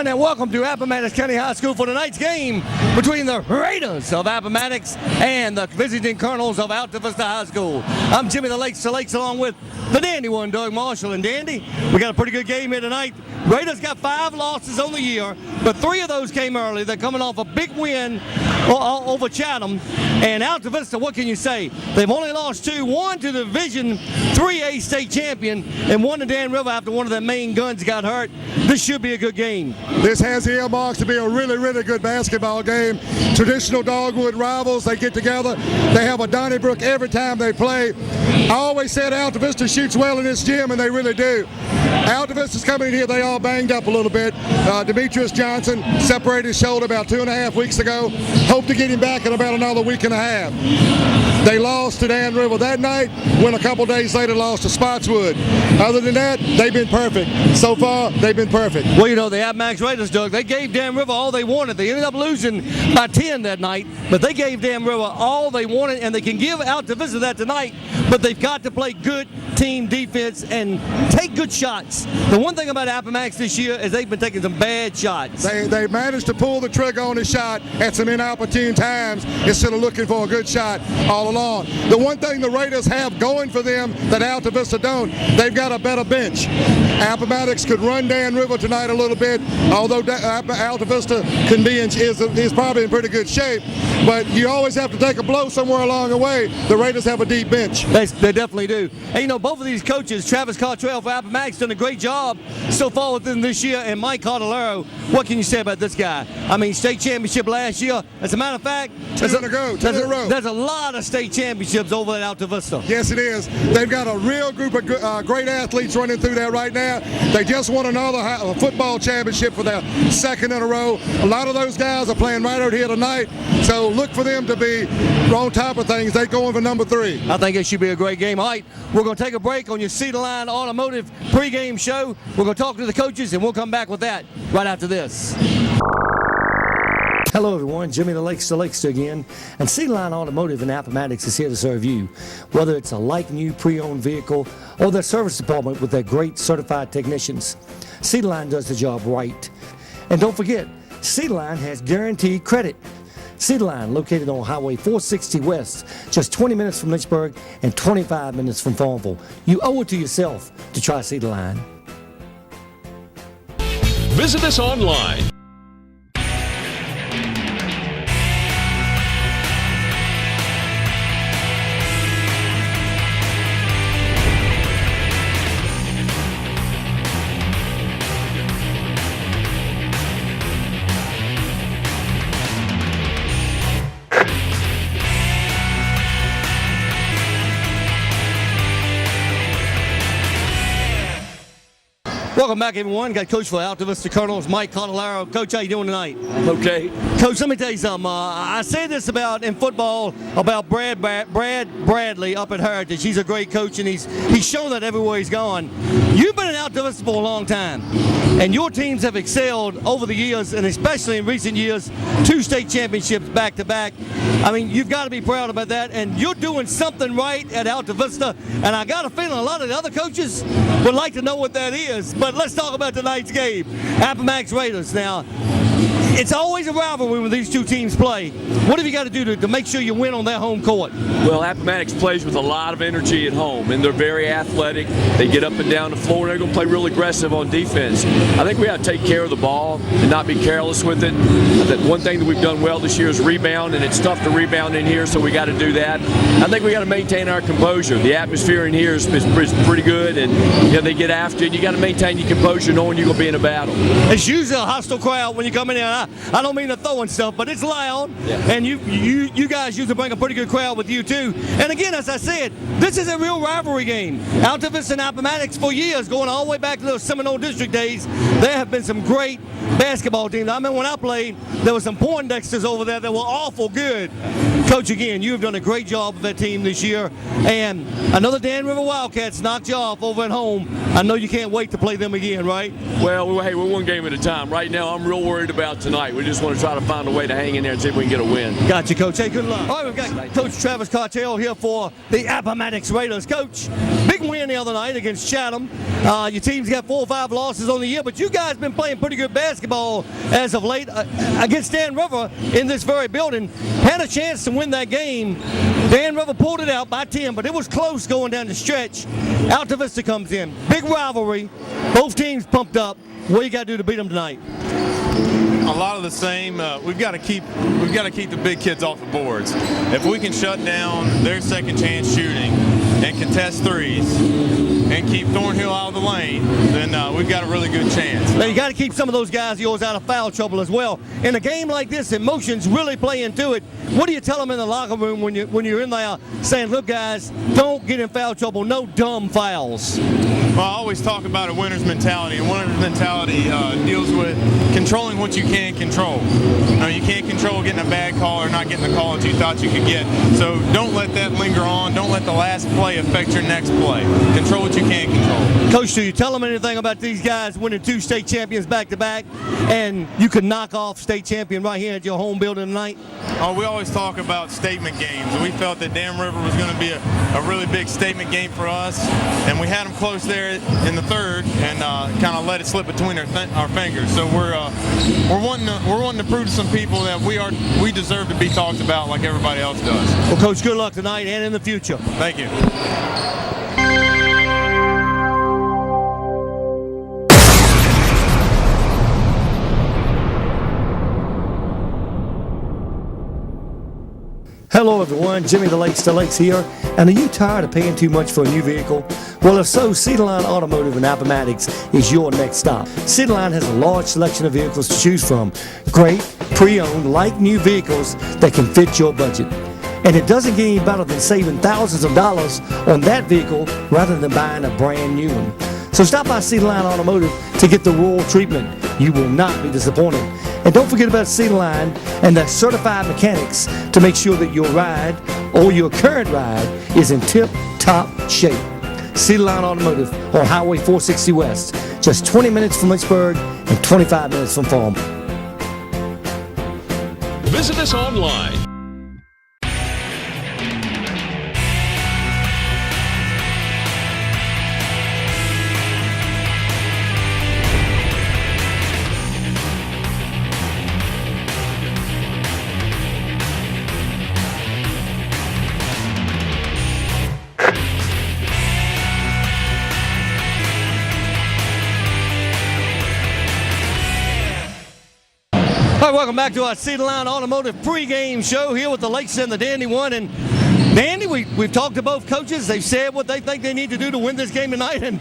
everyone, and welcome to Appomattox County High School for tonight's game between the Raiders of Appomattox and the visiting Colonels of Alta Vista High School. I'm Jimmy the Lakes along with the Dandy one, Doug Marshall. And Dandy, we got a pretty good game here tonight. Raiders got 5 losses on the year, but 3 of those came early. They're coming off a big win over Chatham. And Alta Vista, what can you say? They've only lost 2, one to the Division 3A state champion and one to Dan River after one of their main guns got hurt. This should be a good game. This has the earmarks to be a really, really good basketball game. Traditional Dogwood rivals, they get together. They have a Donnybrook every time they play. I always said Alta Vista shoots well in this gym, and they really do. Alta Vista's coming in here, they all banged up a little bit. Demetrius Johnson separated his shoulder about 2.5 weeks ago. Hope to get him back in about another week and a half. They lost to Dan River that night, when a couple days later lost to Spotswood. Other than that, they've been perfect. So far, they've been perfect. Well, you know, the Appomattox Raiders, Doug, they gave Dan River all they wanted. They ended up losing by 10 that night, but they gave Dan River all they wanted, and they can give Alta Vista that tonight, but they've got to play good team defense and take good shots. The one thing about Appomattox this year is they've been taking some bad shots. They managed to pull the trigger on the shot at some inopportune times instead of looking for a good shot all along. The one thing the Raiders have going for them that Alta Vista don't, they've got a better bench. Appomattox could run Dan River tonight a little bit, although Alta Vista is probably in pretty good shape, but you always have to take a blow somewhere along the way. The Raiders have a deep bench. They definitely do. And you know, both of these coaches, Travis Cottrell for Appomattox, done a great job so far with them this year, and Mike Cardellaro, what can you say about this guy? I mean, state championship last year. As a matter of fact, 2 in a row. There's a lot of state championships over at Alta Vista. Yes, it is. They've got a real group of great athletes running through there right now. They just won another football championship for their 2nd in a row. A lot of those guys are playing right out here tonight, so look for them to be on top of things. They're going for number 3. I think it should be a great game. All right, we're going to take a break on your Cedar Line Automotive pregame show. We're going to talk to the coaches, and we'll come back with that right after this. Hello everyone, Jimmy the Lakes again, and Cedar Line Automotive in Appomattox is here to serve you. Whether it's a like-new pre-owned vehicle or their service department with their great certified technicians, Cedar Line does the job right. And don't forget, Cedar Line has guaranteed credit. Cedar Line, located on Highway 460 West, just 20 minutes from Lynchburg and 25 minutes from Farmville. You owe it to yourself to try Cedar Line. Visit us online. Welcome back, everyone. Got Coach for Alta Vista Colonels, Mike Cardellaro. Coach, how you doing tonight? Okay. Coach, let me tell you something. I say this about in football about Brad Bradley up at Heritage. He's a great coach, and he's shown that everywhere he's gone. You've been in Alta Vista for a long time, and your teams have excelled over the years, and especially in recent years, 2 state championships back to back. I mean, you've got to be proud about that, and you're doing something right at Alta Vista, and I got a feeling a lot of the other coaches would like to know what that is. But let's talk about tonight's game. Appomattox Raiders. Now, it's always a rivalry when these two teams play. What have you got to do to make sure you win on their home court? Well, Appomattox plays with a lot of energy at home, and they're very athletic. They get up and down the floor, and they're going to play real aggressive on defense. I think we got to take care of the ball and not be careless with it. That one thing that we've done well this year is rebound, and it's tough to rebound in here, so we got to do that. I think we got to maintain our composure. The atmosphere in here is pretty good, and they get after it. You got to maintain your composure knowing you're going to be in a battle. It's usually a hostile crowd when you come in here. I don't mean to throw and stuff, but it's loud, and you guys usually bring a pretty good crowd with you too. And again, as I said, this is a real rivalry game. Alta Vista and Appomattox for years, going all the way back to those Seminole District days, there have been some great basketball teams. I remember when I played, there were some Poindexters over there that were awful good. Coach, again, you have done a great job with that team this year, and another Dan River Wildcats knocked you off over at home. I know you can't wait to play them again, right? Well, hey, we're one game at a time. Right now, I'm real worried about tonight. tonight. We just want to try to find a way to hang in there and see if we can get a win. Got you, Coach. Hey, good luck. All right, we've got Coach Travis Cartel here for the Appomattox Raiders. Coach, big win the other night against Chatham. Your team's got 4 or 5 losses on the year, but you guys been playing pretty good basketball as of late against Dan River in this very building. Had a chance to win that game. Dan River pulled it out by 10, but it was close going down the stretch. Alta Vista comes in. Big rivalry. Both teams pumped up. What you got to do to beat them tonight? A lot of the same. We've got to keep the big kids off the boards. If we can shut down their second chance shooting and contest threes and keep Thornhill out of the lane, then we've got a really good chance. Now you got to keep some of those guys of yours out of foul trouble as well. In a game like this, emotions really play into it. What do you tell them in the locker room when you're in there saying, look guys, don't get in foul trouble, no dumb fouls? Well, I always talk about a winner's mentality, and winner's mentality deals with controlling what you can control. You can't control getting a bad call or not getting the call that you thought you could get. So don't let that linger on. Don't let the last play affect your next play. Control what you can control. Coach, do you tell them anything about these guys winning 2 state champions back-to-back, and you could knock off state champion right here at your home building tonight? Oh, we always talk about statement games, and we felt that Dan River was going to be a really big statement game for us, and we had them close there in the third, and kind of let it slip between our fingers. So we're wanting to prove to some people that we deserve to be talked about like everybody else does. Well, Coach, good luck tonight and in the future. Thank you. Hello everyone, Jimmy the Lakes here, and are you tired of paying too much for a new vehicle? Well, if so, Cedarline Automotive in Appomattox is your next stop. Cedarline has a large selection of vehicles to choose from. Great, pre-owned, like-new vehicles that can fit your budget. And it doesn't get any better than saving thousands of dollars on that vehicle rather than buying a brand new one. So stop by Cedarline Automotive to get the royal treatment. You will not be disappointed. And don't forget about Cedarline and the certified mechanics to make sure that your ride or your current ride is in tip-top shape. Cedarline Automotive on Highway 460 West, just 20 minutes from Lynchburg and 25 minutes from Farmville. Visit us online. All right, welcome back to our Cedarline Automotive pregame show here with the Lakes and the Dandy One. And Dandy, we've talked to both coaches. They've said what they think they need to do to win this game tonight. And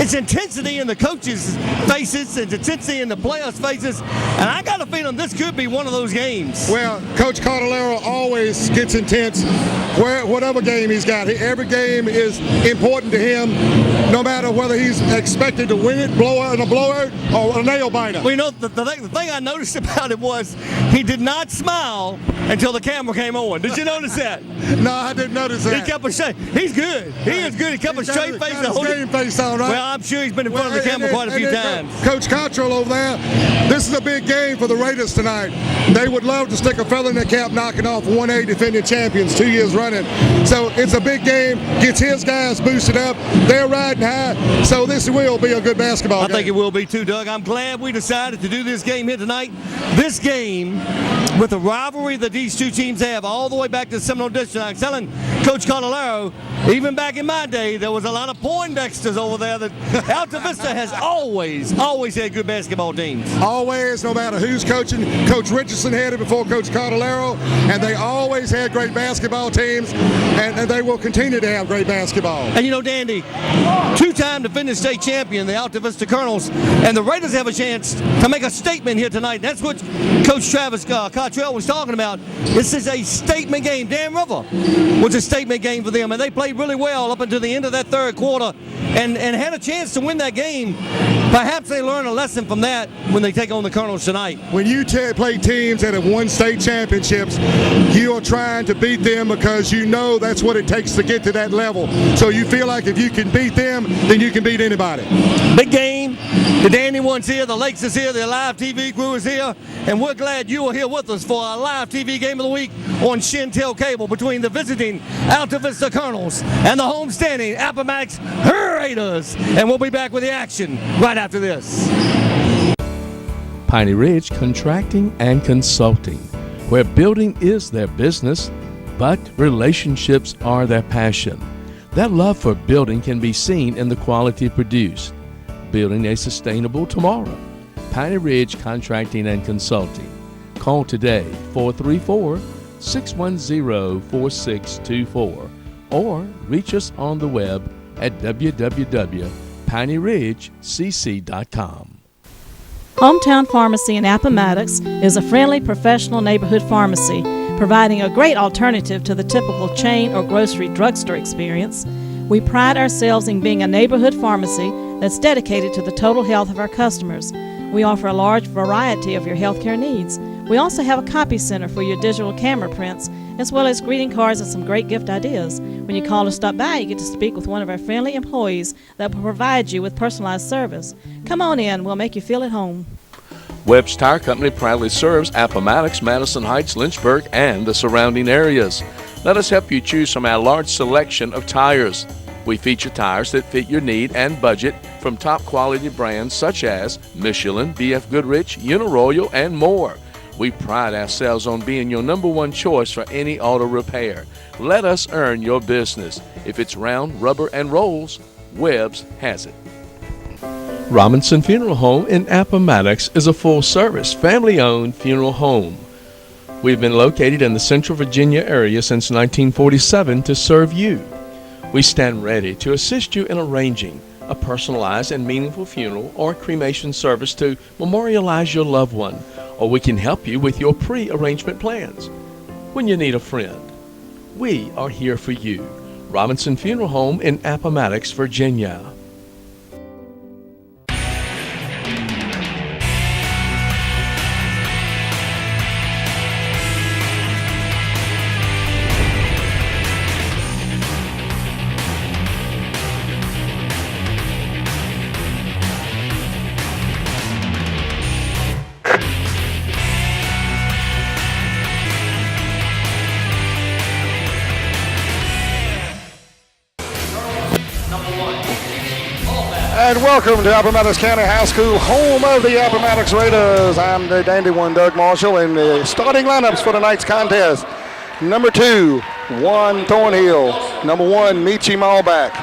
it's intensity in the coaches' faces, it's intensity in the players' faces. And I got a feeling this could be one of those games. Well, Coach Cardellaro always gets intense whatever game he's got. Every game is important to him, no matter whether he's expected to win it, in a blowout, or a nail biter. Well, you know, the thing I noticed about it was he did not smile until the camera came on. Did you notice that? No, I didn't notice that. He kept a straight. He's good. He is good. He kept a straight face. Got his game face on, right? Well, I'm sure he's been in front of the camera quite a few times. Coach Cottrell over there, this is a big game for the Raiders tonight. They would love to stick a feather in their cap knocking off 1A defending champions 2 years running. So it's a big game, gets his guys boosted up. They're riding high, so this will be a good basketball game. I think it will be too, Doug. I'm glad we decided to do this game here tonight. This game, with the rivalry that these two teams have all the way back to the Seminole District. I'm telling Coach Cardellaro, even back in my day, there was a lot of Poindexters over there. That Alta Vista has always had good basketball teams. Always, no matter who's coaching. Coach Richardson had it before Coach Cardellaro, and they always had great basketball teams, and they will continue to have great basketball. And you know, Dandy, 2-time defending state champion, the Alta Vista Colonels, and the Raiders have a chance to make a statement here tonight. That's what Coach Travis Cottrell was talking about. This is a statement game. Dan River was a statement game for them, and they played really well up until the end of that third quarter and had a chance to win that game. Perhaps they learn a lesson from that when they take on the Colonels tonight. When you play teams that have won state championships, you are trying to beat them because you know that's what it takes to get to that level. So you feel like if you can beat them, then you can beat anybody. Big game. The Dandy One's here, the Lakes is here, the AliveTV crew is here, and we're glad you are here with us for our AliveTV Game of the Week on Shentel Cable between the visiting Alta Vista Colonels and the homestanding Appomattox Raiders. And we'll be back with the action right after this. Piney Ridge Contracting and Consulting, where building is their business, but relationships are their passion. That love for building can be seen in the quality produced. Building a sustainable tomorrow. Piney Ridge Contracting and Consulting. Call today 434-610-4624 or reach us on the web at www.pineyridgecc.com. Hometown Pharmacy in Appomattox is a friendly, professional neighborhood pharmacy, providing a great alternative to the typical chain or grocery drugstore experience. We pride ourselves in being a neighborhood pharmacy that's dedicated to the total health of our customers. We offer a large variety of your healthcare needs. We also have a copy center for your digital camera prints, as well as greeting cards and some great gift ideas. When you call or stop by, you get to speak with one of our friendly employees that will provide you with personalized service. Come on in, we'll make you feel at home. Webb's Tire Company proudly serves Appomattox, Madison Heights, Lynchburg, and the surrounding areas. Let us help you choose from our large selection of tires. We feature tires that fit your need and budget from top quality brands such as Michelin, BF Goodrich, Uniroyal, and more. We pride ourselves on being your number one choice for any auto repair. Let us earn your business. If it's round, rubber, and rolls, Webb's has it. Robinson Funeral Home in Appomattox is a full-service, family-owned funeral home. We've been located in the Central Virginia area since 1947 to serve you. We stand ready to assist you in arranging a personalized and meaningful funeral or cremation service to memorialize your loved one, or we can help you with your pre-arrangement plans. When you need a friend, we are here for you. Robinson Funeral Home in Appomattox, Virginia. And welcome to Appomattox County High School, home of the Appomattox Raiders. I'm the Dandy One, Doug Marshall, and the starting lineups for tonight's contest. Number 2, Juan Thornhill. Number 1, Michi Malback.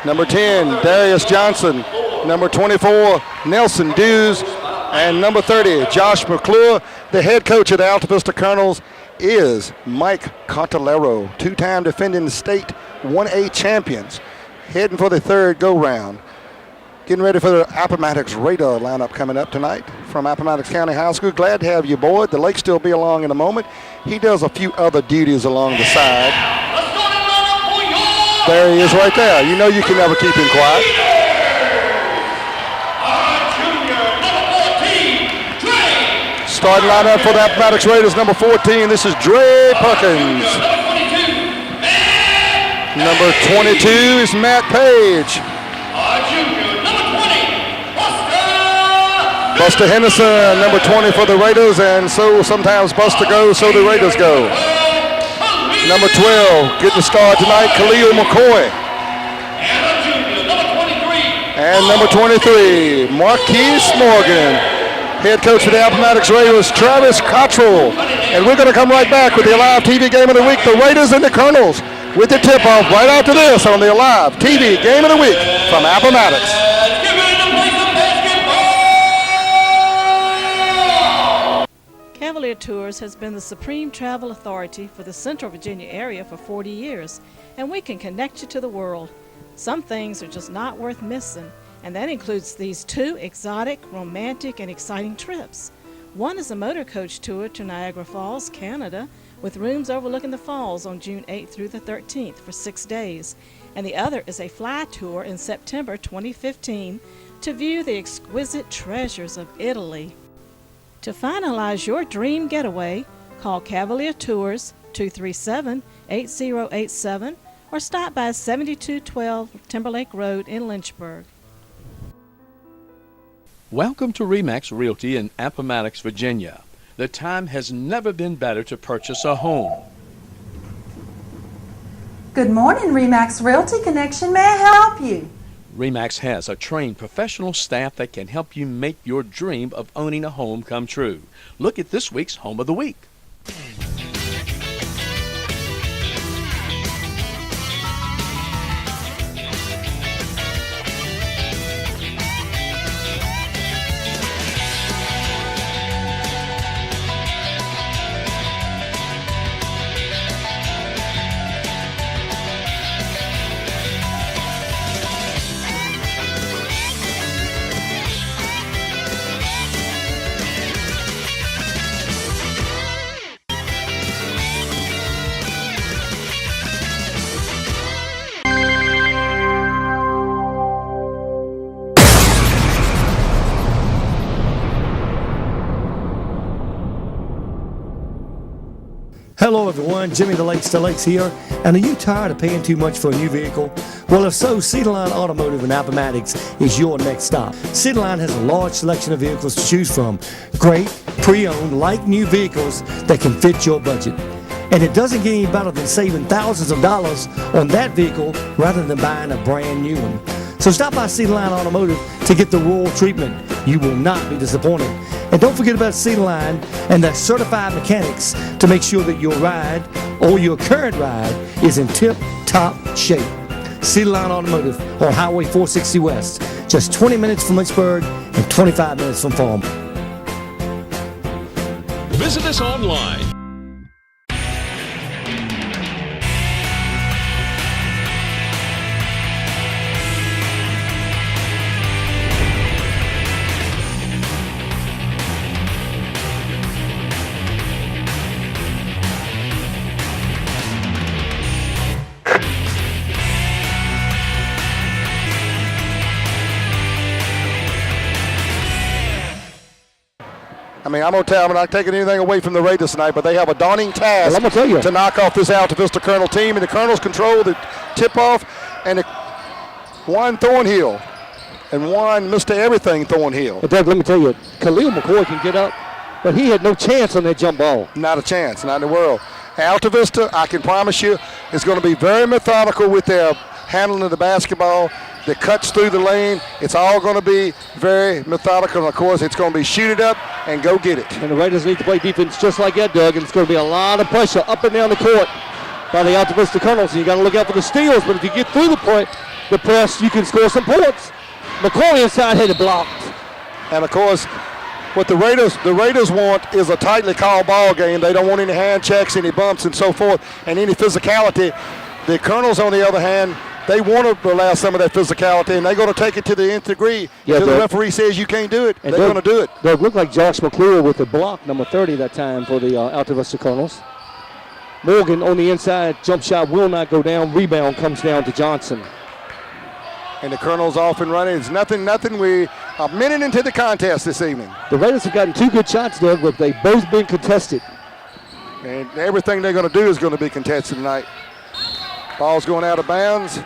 Number 10, Darius Johnson. Number 24, Nelson Dews. And number 30, Josh McClure. The head coach of the Alta Vista Colonels is Mike Cartolero, two-time defending state 1A champions, heading for the third go-round. Getting ready for the Appomattox Raider lineup coming up tonight from Appomattox County High School. Glad to have you aboard. The Lake still be along in a moment. He does a few other duties along the side. There he is right there. You know you can never keep him quiet. Starting lineup for the Appomattox Raiders, number 14. This is Dre Perkins. Number 22 is Matt Page. Buster Henderson, number 20 for the Raiders, and so sometimes Buster goes, so the Raiders go. Number 12, getting the start tonight, Khalil McCoy. And number 23, Marquise Morgan. Head coach for the Appomattox Raiders, Travis Cottrell. And we're going to come right back with the AliveTV Game of the Week, the Raiders and the Colonels, with the tip-off right after this on the AliveTV Game of the Week from Appomattox. Cavalier Tours has been the supreme travel authority for the Central Virginia area for 40 years, and we can connect you to the world. Some things are just not worth missing, and that includes these 2 exotic, romantic, and exciting trips. One is a motor coach tour to Niagara Falls, Canada, with rooms overlooking the falls on June 8th through the 13th for 6 days, and the other is a fly tour in September 2015 to view the exquisite treasures of Italy. To finalize your dream getaway, call Cavalier Tours 237-8087 or stop by 7212 Timberlake Road in Lynchburg. Welcome to RE/MAX Realty in Appomattox, Virginia. The time has never been better to purchase a home. Good morning, RE/MAX Realty Connection. May I help you? RE/MAX has a trained professional staff that can help you make your dream of owning a home come true. Look at this week's Home of the Week. Hello everyone, Jimmy the Lakes here, and are you tired of paying too much for a new vehicle? Well, if so, Cedarline Automotive in Appomattox is your next stop. Cedarline has a large selection of vehicles to choose from. Great, pre-owned, like-new vehicles that can fit your budget. And it doesn't get any better than saving thousands of dollars on that vehicle rather than buying a brand new one. So stop by Cedarline Automotive to get the rural treatment. You will not be disappointed. And don't forget about Cedarline and their certified mechanics to make sure that your ride or your current ride is in tip-top shape. Cedarline Automotive on Highway 460 West, just 20 minutes from Lynchburg and 25 minutes from Farmville. Visit us online. I mean, I'm going to tell you, I'm not taking anything away from the Raiders tonight, but they have a daunting task Well, I'm gonna tell you. to knock off this Alta Vista Colonel team. And the Colonels control the tip-off, and one Thornhill and one Mr. Everything Thornhill. But Doug, let me tell you, Khalil McCoy can get up, but he had no chance on that jump ball. Not a chance, not in the world. Alta Vista, I can promise you, is going to be very methodical with their handling of the basketball. The cuts through the lane, it's all going to be very methodical. And of course, it's going to be shoot it up and go get it. And the Raiders need to play defense just like that, Doug, and it's going to be a lot of pressure up and down the court by the Alta Vista Colonels. And you got to look out for the steals, but if you get through the press, you can score some points. McCoy inside had it blocked. And of course, what the Raiders want is a tightly called ball game. They don't want any hand checks, any bumps, and so forth, and any physicality. The Colonels, on the other hand, they want to allow some of that physicality, and they're going to take it to the nth degree. Yeah, until the referee says you can't do it, they're going to do it. Doug looked like Josh McClure with the block, number 30 that time for the Alta Vista Colonels. Morgan on the inside, jump shot will not go down. Rebound comes down to Johnson. And the Colonels off and running. It's nothing. We're a minute into the contest this evening. The Raiders have gotten two good shots, Doug, but they've both been contested. And everything they're going to do is going to be contested tonight. Ball's going out of bounds.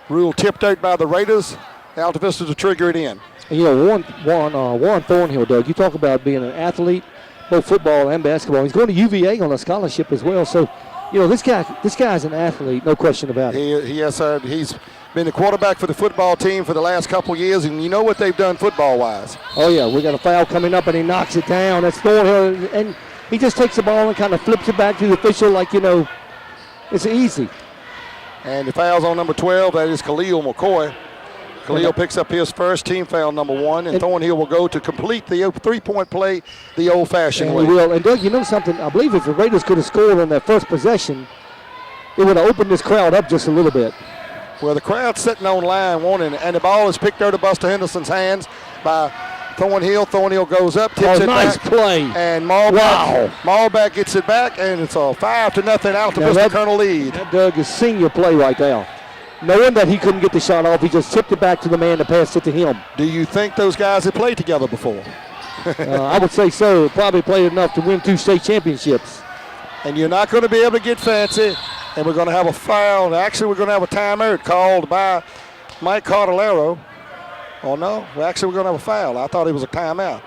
Rule tipped out by the Raiders. Alta Vista to trigger it in. And you know, Warren Thornhill, Doug, you talk about being an athlete, both football and basketball. He's going to UVA on a scholarship as well. So, you know, this guy's an athlete, no question about it. He's been the quarterback for the football team for the last couple years, and you know what they've done football-wise. Oh, yeah, we got a foul coming up, and he knocks it down. That's Thornhill, and he just takes the ball and kind of flips it back to the official like, you know, it's easy. And the foul's on number 12. That is Khalil McCoy. Khalil picks up his first team foul, number 1, and Thornhill will go to complete the three-point play the old-fashioned way. He will. And, Doug, you know something? I believe if the Raiders could have scored on that first possession, it would have opened this crowd up just a little bit. Well, the crowd's sitting on line wanting, and the ball is picked out of Buster Henderson's hands by Thornhill goes up, tips it nice back. play. And Malbeck gets it back, and it's a 5-0 Alta Vista Colonel lead. That Doug is senior play right there. Knowing that he couldn't get the shot off, he just tipped it back to the man that passed it to him. Do you think those guys have played together before? I would say so. Probably played enough to win 2 state championships. And you're not going to be able to get fancy, and we're going to have a foul. Actually, we're going to have a timeout called by Mike Cardellaro. Oh, no. Actually, we're going to have a foul. I thought it was a timeout.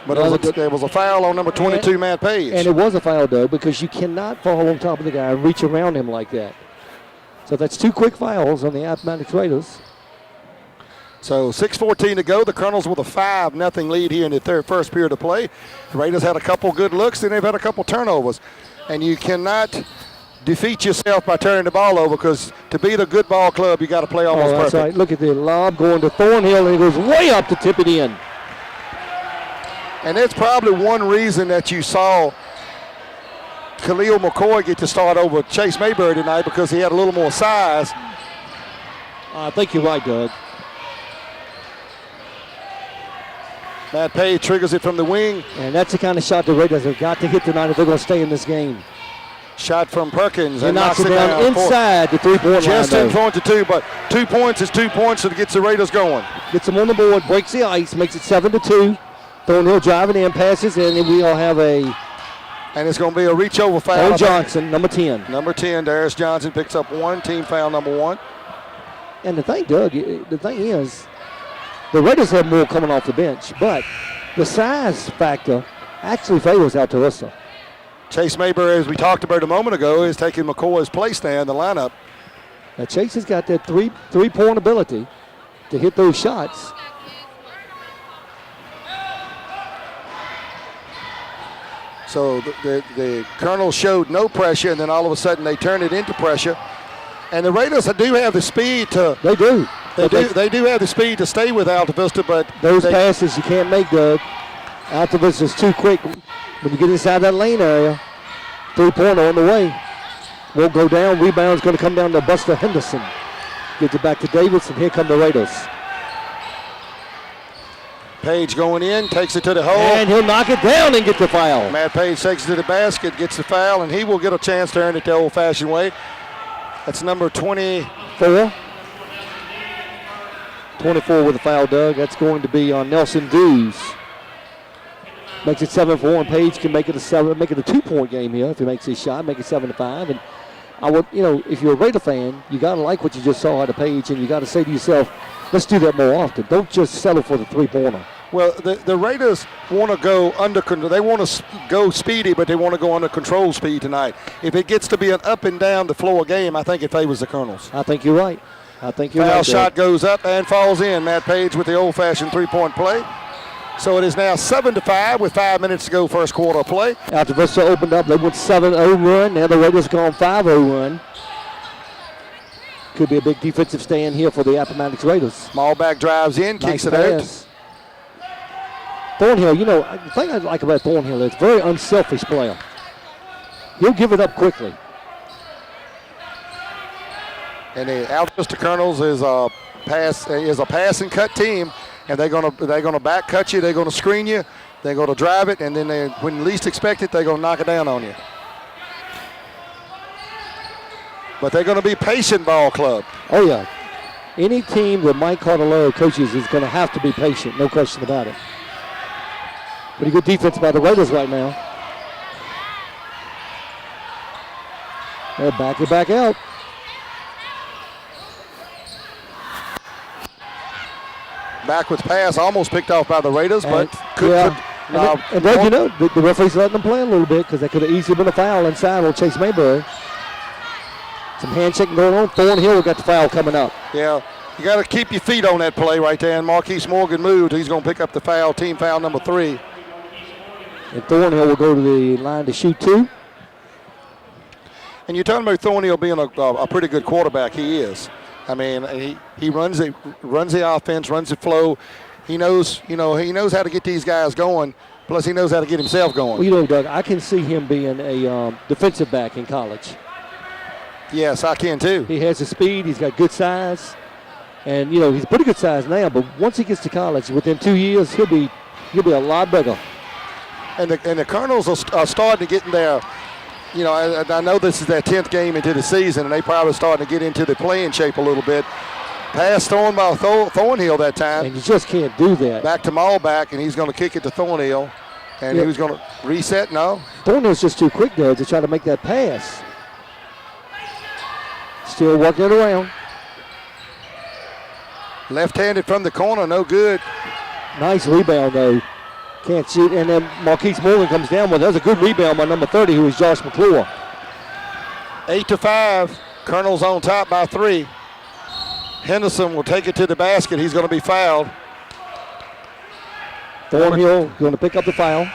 But it was a foul on number 22, Matt Page. And it was a foul, though, because you cannot fall on top of the guy and reach around him like that. So that's 2 quick fouls on the Appomattox Raiders. So 6:14 to go. The Colonels with a 5-0 lead here in the first period of play. The Raiders had a couple good looks, then they've had a couple turnovers. And you cannot defeat yourself by turning the ball over, because to be the good ball club, you got to play almost that's perfect. Right. Look at the lob going to Thornhill, and it goes way up to tip it in. And that's probably one reason that you saw Khalil McCoy get to start over Chase Mayberry tonight, because he had a little more size. I think you're right, Doug. Matt Page triggers it from the wing. And that's the kind of shot the Raiders have got to hit tonight if they're going to stay in this game. Shot from Perkins. He knocks it down inside the 3-point line. Just in front of 2, but 2 points is 2 points, so it gets the Raiders going. Gets them on the board, breaks the ice, makes it 7-2. Thornhill driving in, passes, and then we'll have a... And it's going to be a reach over foul. On Johnson, number 10. Number 10, Darius Johnson picks up 1, team foul number 1. And the thing, Doug, the thing is, the Raiders have more coming off the bench, but the size factor actually favors Alta Vista. Chase Mayberry, as we talked about a moment ago, is taking McCoy's place there in the lineup. Now Chase has got that three-point ability to hit those shots. So the Colonels showed no pressure, and then all of a sudden they turned it into pressure. And the Raiders do have the speed to. They do. They do have the speed to stay with Alta Vista, but those passes you can't make, Doug. Alta Vista's too quick. When you get inside that lane area, 3-pointer on the way. Won't go down. Rebound's going to come down to Buster Henderson. Gets it back to Davis, and here come the Raiders. Page going in, takes it to the hole. And he'll knock it down and get the foul. Matt Page takes it to the basket, gets the foul, and he will get a chance to earn it the old-fashioned way. That's number 24. 24 with a foul, Doug. That's going to be on Nelson Dews. Makes it 7-4, and Page can make it a 2-point game here if he makes his shot, make it 7-5. And I would, if you're a Raider fan, you got to like what you just saw out of Page, and you got to say to yourself, let's do that more often. Don't just settle for the 3-pointer. Well, the Raiders want to go under control. They want to go speedy, but they want to go under control speed tonight. If it gets to be an up and down the floor game, I think it favors the Colonels. I think you're right. Foul shot goes up and falls in. Matt Page with the old-fashioned 3-point play. So it is now 7-5 with 5 minutes to go first quarter of play. Alta Vista opened up. They went 7-0 run. Now the Raiders gone 5-0 run. Could be a big defensive stand here for the Appomattox Raiders. Smallback drives in, kicks it out. Thornhill, the thing I like about Thornhill is very unselfish player. He'll give it up quickly. And the Alta Vista Colonels is a pass and cut team, and they're gonna back cut you. They're gonna screen you. They're gonna drive it, and then when you least expect it, they're gonna knock it down on you. But they're gonna be patient ball club. Oh yeah, any team that Mike Cardellaro coaches is gonna have to be patient, no question about it. Pretty good defense by the Raiders right now. They'll back it back out. Backwards pass almost picked off by the Raiders, but And then, the referee's letting them play a little bit because that could have easily been a foul inside on Chase Mayberry. Some handshaking going on. Thornhill got the foul coming up. Yeah, you got to keep your feet on that play right there. And Marquise Morgan moved. He's going to pick up the foul, team foul number 3. And Thornhill will go to the line to shoot 2. And you're talking about Thornhill being a pretty good quarterback. He is. I mean, he runs the offense, runs the flow. He knows how to get these guys going. Plus, he knows how to get himself going. Well, Doug, I can see him being a defensive back in college. Yes, I can too. He has the speed. He's got good size. And, he's a pretty good size now, but once he gets to college, within 2 years, he'll be a lot bigger. And the Colonels are starting to get in there. I know this is their 10th game into the season, and they probably starting to get into the playing shape a little bit. Pass thrown by Thornhill that time. And you just can't do that. Back to Maulback, and he's going to kick it to Thornhill. And he was going to reset, no? Thornhill's just too quick there to try to make that pass. Still working it around. Left-handed from the corner, no good. Nice rebound, though. Can't shoot. And then Marquise Morgan comes down with it. That was a good rebound by number 30, who is Josh McClure. 8-5. Colonel's on top by 3. Henderson will take it to the basket. He's going to be fouled. Thornhill going to pick up the foul.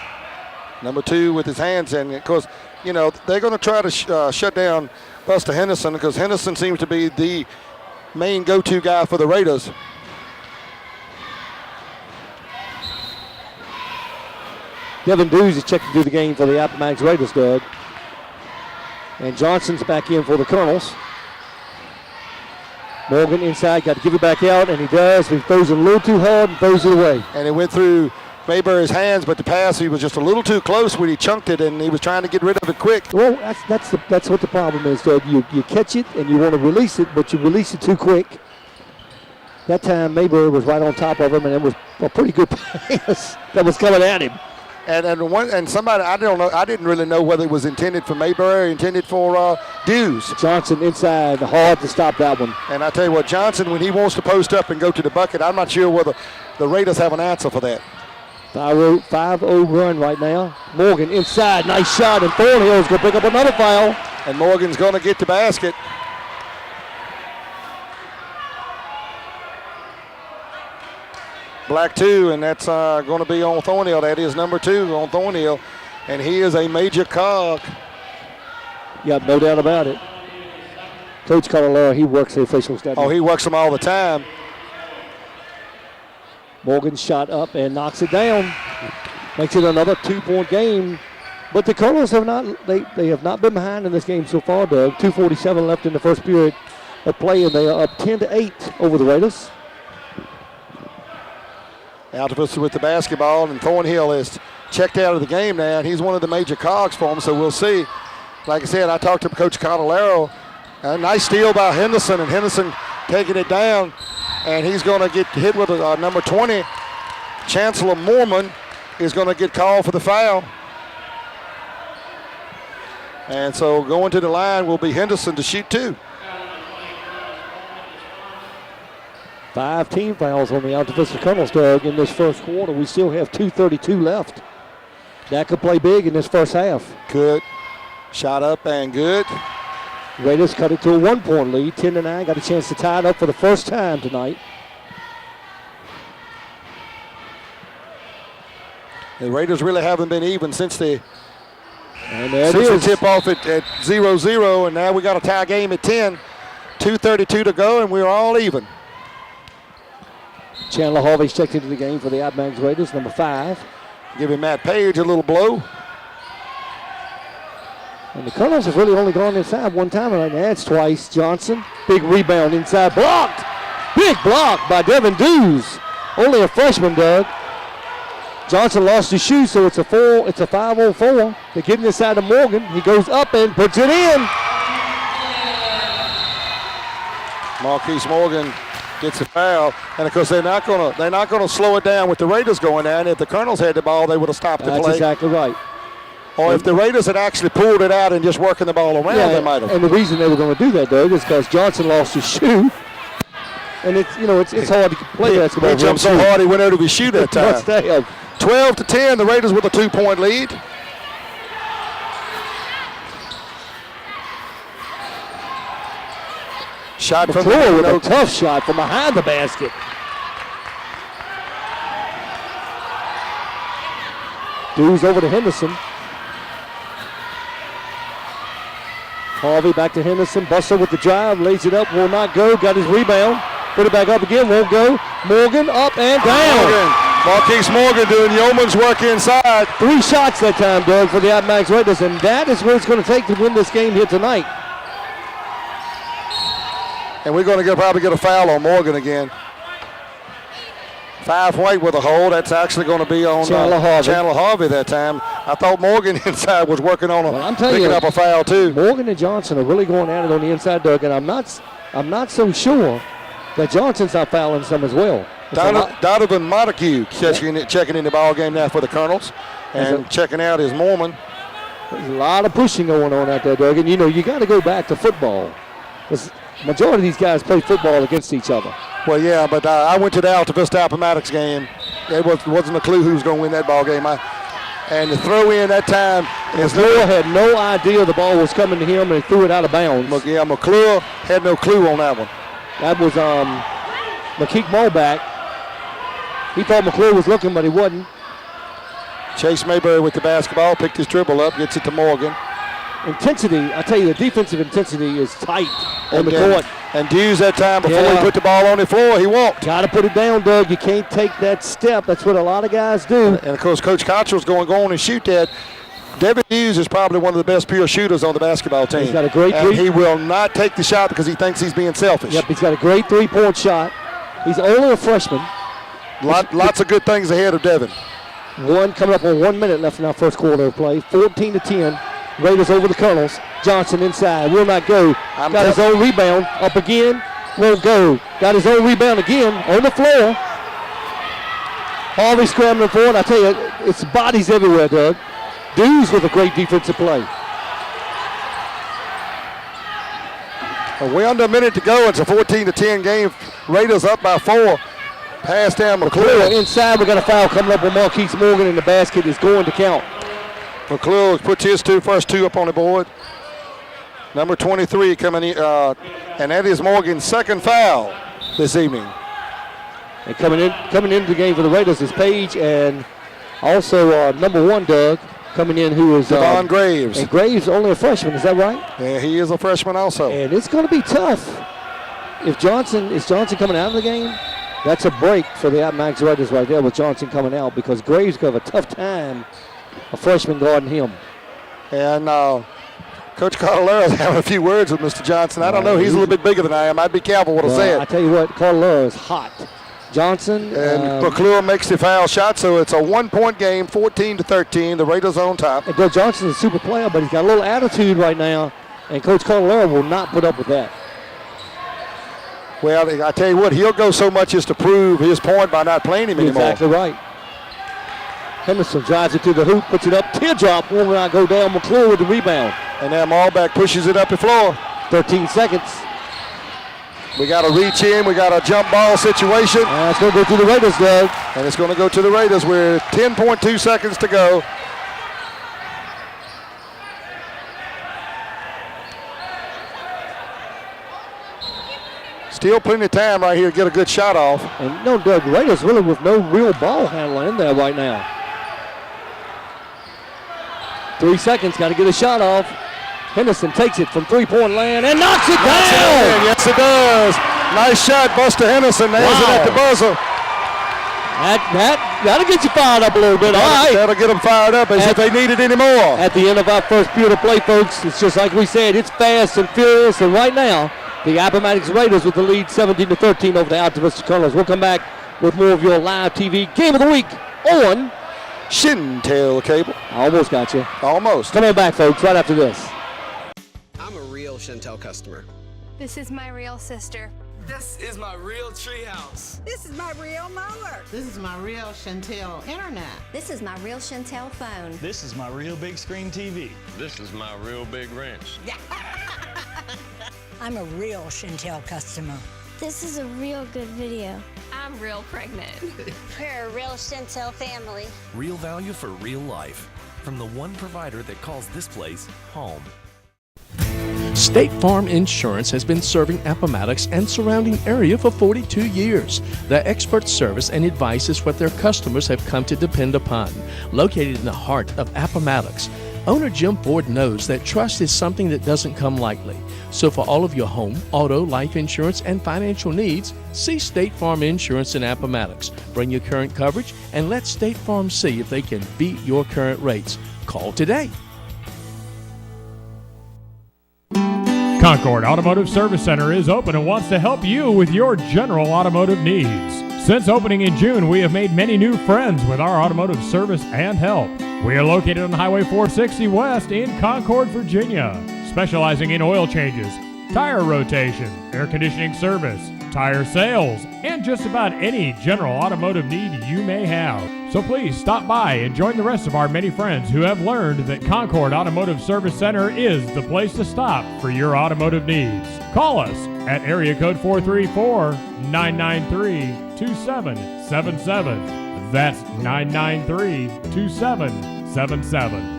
Number 2 with his hands in. Of course, they're going to try to shut down Buster Henderson because Henderson seems to be the main go-to guy for the Raiders. Devin Dews is checking through the game for the Appomattox Raiders, Doug. And Johnson's back in for the Colonels. Morgan inside, got to give it back out, and he does. He throws it a little too hard and throws it away. And it went through Mayberry's hands, but the pass, he was just a little too close when he chunked it, and he was trying to get rid of it quick. Well, that's what the problem is, Doug. You catch it, and you want to release it, but you release it too quick. That time, Mayberry was right on top of him, and it was a pretty good pass that was coming at him. And somebody, I don't know, I didn't really know whether it was intended for Mayberry or intended for Dews. Johnson inside, hard to stop that one. And I tell you what, Johnson, when he wants to post up and go to the bucket, I'm not sure whether the Raiders have an answer for that. 5-0 run right now. Morgan inside, nice shot, and Thornhill's going to pick up another foul. And Morgan's going to get the basket. Black 2, and that's going to be on Thornhill. That is number 2 on Thornhill, and he is a major cog. Yeah, no doubt about it. Coach Carolero, he works the officials. Oh, he works them all the time. Morgan shot up and knocks it down. Makes it another 2-point game. But the Colonels have not they have not been behind in this game so far, Doug. 2:47 left in the first period of play, and they are up 10-8 over the Raiders. Altabus with the basketball, and Thornhill is checked out of the game now, and he's one of the major cogs for them, so we'll see. Like I said, I talked to Coach Cottalero. A nice steal by Henderson, and Henderson taking it down, and he's going to get hit with number 20. Chancellor Moorman is going to get called for the foul. And so going to the line will be Henderson to shoot 2. 5 team fouls on the Alta Vista Colonels, Doug, in this first quarter. We still have 2:32 left. That could play big in this first half. Good. Shot up and good. Raiders cut it to a 1-point lead, 10-9. Got a chance to tie it up for the first time tonight. The Raiders really haven't been even since the tip off at 0-0, and now we got a tie game at 10. 2:32 to go, and we're all even. Chandler Harvey's checked into the game for the Appomattox Raiders, number 5. Giving Matt Page a little blow. And the Colonels have really only gone inside one time tonight. That's twice. Johnson, big rebound inside, blocked. Big block by Devin Dews. Only a freshman, Doug. Johnson lost his shoe, so it's a 5-on-4. They're getting inside to Morgan. He goes up and puts it in. Marquise Morgan gets a foul, and of course they're not gonna slow it down with the Raiders going down. If the Colonels had the ball, they would have stopped the play. That's exactly right. Or if the Raiders had actually pulled it out and just working the ball around, they might have. And the reason they were going to do that, Doug, is because Johnson lost his shoe, and it's hard to play basketball. He jumped so hard he went out of his shoe that time. Must have. 12-10, the Raiders with a 2-point lead. Shot from McClure with a tough shot from behind the basket. Dews over to Henderson. Harvey back to Henderson. Buster with the drive, lays it up, will not go. Got his rebound. Put it back up again, won't go. Morgan up and down. Marquise Morgan doing yeoman's work inside. 3 shots that time, Doug, for the Appomattox Raiders, and that is what it's going to take to win this game here tonight. And we're going to probably get a foul on Morgan again. 5 weight with a hold. That's actually going to be on Chandler Harvey that time. I thought Morgan inside was working on picking up a foul too. Morgan and Johnson are really going at it on the inside, Doug, and I'm not so sure that Johnson's not fouling some as well. Donovan Montague checking in the ball game now for the Colonels, and checking out is Mormon. There's a lot of pushing going on out there, Doug, and you got to go back to football. The majority of these guys play football against each other. Well, yeah, but I went to the Alta Vista Appomattox game. It wasn't a clue who was going to win that ball game. And the throw in that time is McClure had no idea the ball was coming to him, and he threw it out of bounds. Yeah, McClure had no clue on that one. That was McKeek Mulback. He thought McClure was looking, but he wasn't. Chase Mayberry with the basketball, picked his dribble up, gets it to Morgan. Intensity, I tell you, the defensive intensity is tight on the court. And Hughes that time, before he put the ball on the floor, he walked. Got to put it down, Doug. You can't take that step. That's what a lot of guys do. And, of course, Coach Cottrell's going to go on and shoot that. Devin Hughes is probably one of the best pure shooters on the basketball team. He's got a great and he will not take the shot because he thinks he's being selfish. Yep, he's got a great three-point shot. He's only a freshman. Lots of good things ahead of Devin. Coming up on 1 minute left in our first quarter of play. 14-10. Raiders over the Colonels. Johnson inside. Will not go. Got his own rebound. Up again. Won't go. Got his own rebound again on the floor. Harvey scrambling for it. I tell you, it's bodies everywhere, Doug. Dews with a great defensive play. Well, we're under a minute to go. It's a 14-10 game. Raiders up by 4. Pass down McClure. Inside, we got a foul coming up on Marquise Morgan, and the basket is going to count. McClure puts his first two up on the board. Number 23 coming in, and that is Morgan's second foul this evening. And coming into the game for the Raiders is Page, and also number 1, Doug, coming in, who is Devon Graves. And Graves only a freshman, is that right? Yeah, he is a freshman also. And it's going to be tough. Is Johnson coming out of the game? That's a break for the Appomattox Raiders right there with Johnson coming out, because Graves could have a tough time, a freshman guarding him. And Coach Cardellaro is having a few words with Mr. Johnson. I don't know. He's a little bit bigger than I am. I'd be careful what I say. I tell you what, Cardellaro is hot. Johnson. And McClure makes the foul shot, so it's a 1-point game, 14-13. The Raiders on top. And Doug Johnson's a super player, but he's got a little attitude right now, and Coach Cardellaro will not put up with that. Well, I tell you what, he'll go so much as to prove his point by not playing him anymore. Exactly right. Henderson drives it to the hoop, puts it up, teardrop, will not go down. McClure with the rebound. And now Malback pushes it up the floor. 13 seconds. We got a reach in, we got a jump ball situation. And it's going to go to the Raiders, Doug. And it's going to go to the Raiders with 10.2 seconds to go. Still plenty of time right here to get a good shot off. And no, Doug, Raiders really with no real ball handler in there right now. 3 seconds, got to get a shot off. Henderson takes it from three-point land and knocks it down. Yes, it does. Nice shot, Buster Henderson. Nails it at the buzzer. That'll get you fired up a little bit. All right. That'll get them fired up as if they need it anymore. At the end of our first period of play, folks, it's just like we said, it's fast and furious, and right now, the Appomattox Raiders with the lead 17-13 over the Alta Vista Colonels. We'll come back with more of your live TV Game of the Week on Shentel Cable. I almost got you. Almost. Come on back, folks, right after this. I'm a real Shentel customer. This is my real sister. This is my real treehouse. This is my real mower. This is my real Shentel internet. This is my real Shentel phone. This is my real big screen TV. This is my real big wrench. I'm a real Shentel customer. This is a real good video. I'm real pregnant. We're a real Shentel family. Real value for real life. From the one provider that calls this place home. State Farm Insurance has been serving Appomattox and surrounding area for 42 years. Their expert service and advice is what their customers have come to depend upon. Located in the heart of Appomattox, owner Jim Ford knows that trust is something that doesn't come lightly. So for all of your home, auto, life insurance, and financial needs, see State Farm Insurance in Appomattox. Bring your current coverage and let State Farm see if they can beat your current rates. Call today. Concord Automotive Service Center is open and wants to help you with your general automotive needs. Since opening in June, we have made many new friends with our automotive service and help. We are located on Highway 460 West in Concord, Virginia, specializing in oil changes, tire rotation, air conditioning service, tire sales, and just about any general automotive need you may have. So please stop by and join the rest of our many friends who have learned that Concord Automotive Service Center is the place to stop for your automotive needs. Call us at area code 434-993-2777. That's 993-2777.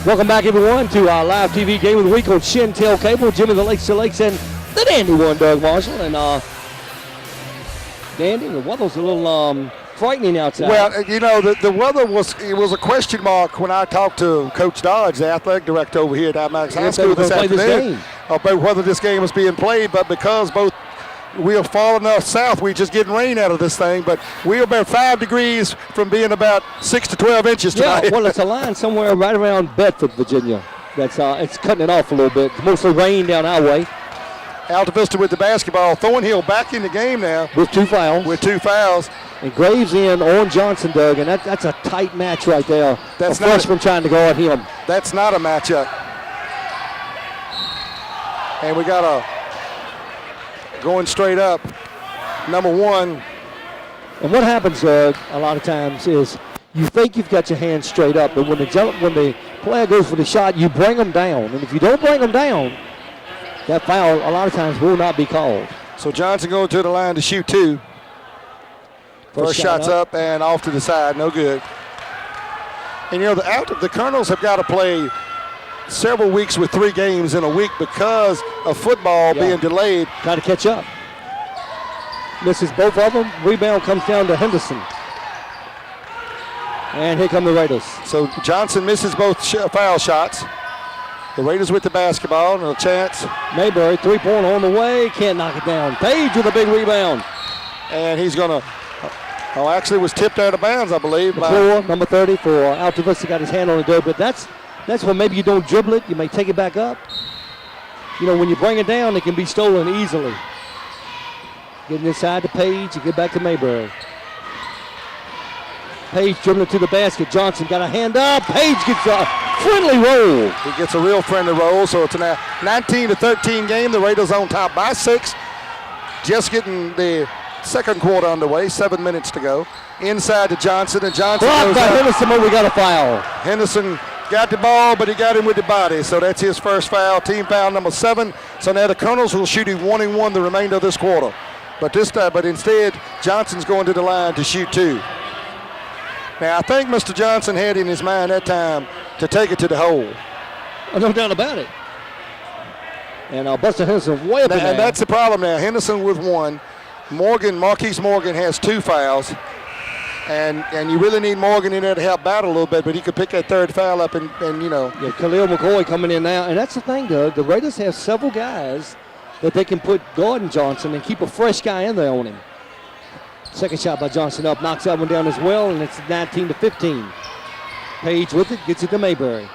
Welcome back, everyone, to our live TV game of the week on Shentel Cable. Jimmy the Lakes to Lakes and the Dandy one, Doug Marshall. And Dandy, the weather's a little frightening outside. Well, you know, the weather was a question mark when I talked to Coach Dodge, the athletic director over here at Appomattox High School this afternoon, about whether this game was being played. But because we are far enough south, we're just getting rain out of this thing. But we're about 5 degrees from being about 6 to 12 inches tonight. Yeah, well, it's a line somewhere right around Bedford, Virginia. That's it's cutting it off a little bit. It's mostly rain down our way. Alta Vista with the basketball. Thornhill back in the game now. With 2 fouls. And Graves in on Johnson, Doug, and that's a tight match right there. That's a freshman trying to guard him. That's not a matchup. And we got going straight up, number 1. And what happens, a lot of times is you think you've got your hands straight up, but when the player goes for the shot, you bring them down. And if you don't bring them down, that foul a lot of times will not be called. So Johnson going to the line to shoot 2. First shot's up and off to the side, no good. And you know, the Colonels have got to play several weeks with 3 games in a week because of football being delayed. Got to catch up. Misses both of them. Rebound comes down to Henderson. And here come the Raiders. So Johnson misses both foul shots. The Raiders with the basketball and a chance. Mayberry, 3-pointer on the way. Can't knock it down. Page with a big rebound. And he's going to, actually was tipped out of bounds, I believe. McClure, number 30 for Alta Vista, got his hand on the door, but that's when maybe you don't dribble it. You may take it back up. You know, when you bring it down, it can be stolen easily. Getting inside to Page, you get back to Mayberry. Page dribbling to the basket. Johnson got a hand up. Page gets a friendly roll. He gets a real friendly roll, so it's a 19-13 game. The Raiders on top by 6. Just getting the second quarter underway, 7 minutes to go. Inside to Johnson, and Johnson blocked by Henderson, but we got a foul. Henderson got the ball, but he got him with the body, so that's his first foul, team foul number 7. So now the Colonels will shoot 1-1 the remainder of this quarter. But instead, Johnson's going to the line to shoot 2. Now, I think Mr. Johnson had in his mind that time to take it to the hole. No doubt about it. And Buster Henderson way up in there. And that's the problem now. Henderson with 1. Marquise Morgan has 2 fouls. And you really need Morgan in there to help battle a little bit, but he could pick that 3rd foul up and you know. Yeah, Khalil McCoy coming in now. And that's the thing, Doug. The Raiders have several guys that they can put Gordon Johnson and keep a fresh guy in there on him. Second shot by Johnson up, knocks that one down as well, and it's 19-15. Page with it, gets it to Mayberry.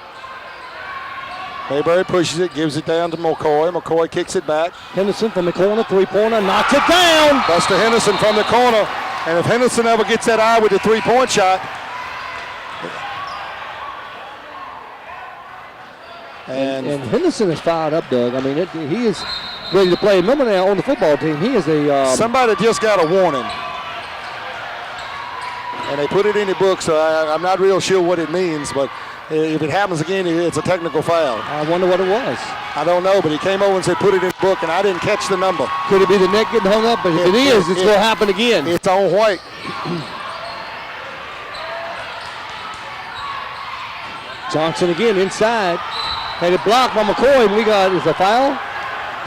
Mayberry pushes it, gives it down to McCoy. McCoy kicks it back. Henderson from the corner, 3-pointer, knocks it down. Buster Henderson from the corner. And if Henderson ever gets that eye with the 3-point shot. And Henderson is fired up, Doug. I mean, he is ready to play. Remember now, on the football team, he is a... Somebody just got a warning. And they put it in the book, so I'm not real sure what it means, but if it happens again, it's a technical foul. I wonder what it was. I don't know, but he came over and said put it in the book, and I didn't catch the number. Could it be the neck getting hung up? But if it is, it's going to happen again. It's on white. Johnson again inside. Had it blocked by McCoy. We got, is a foul?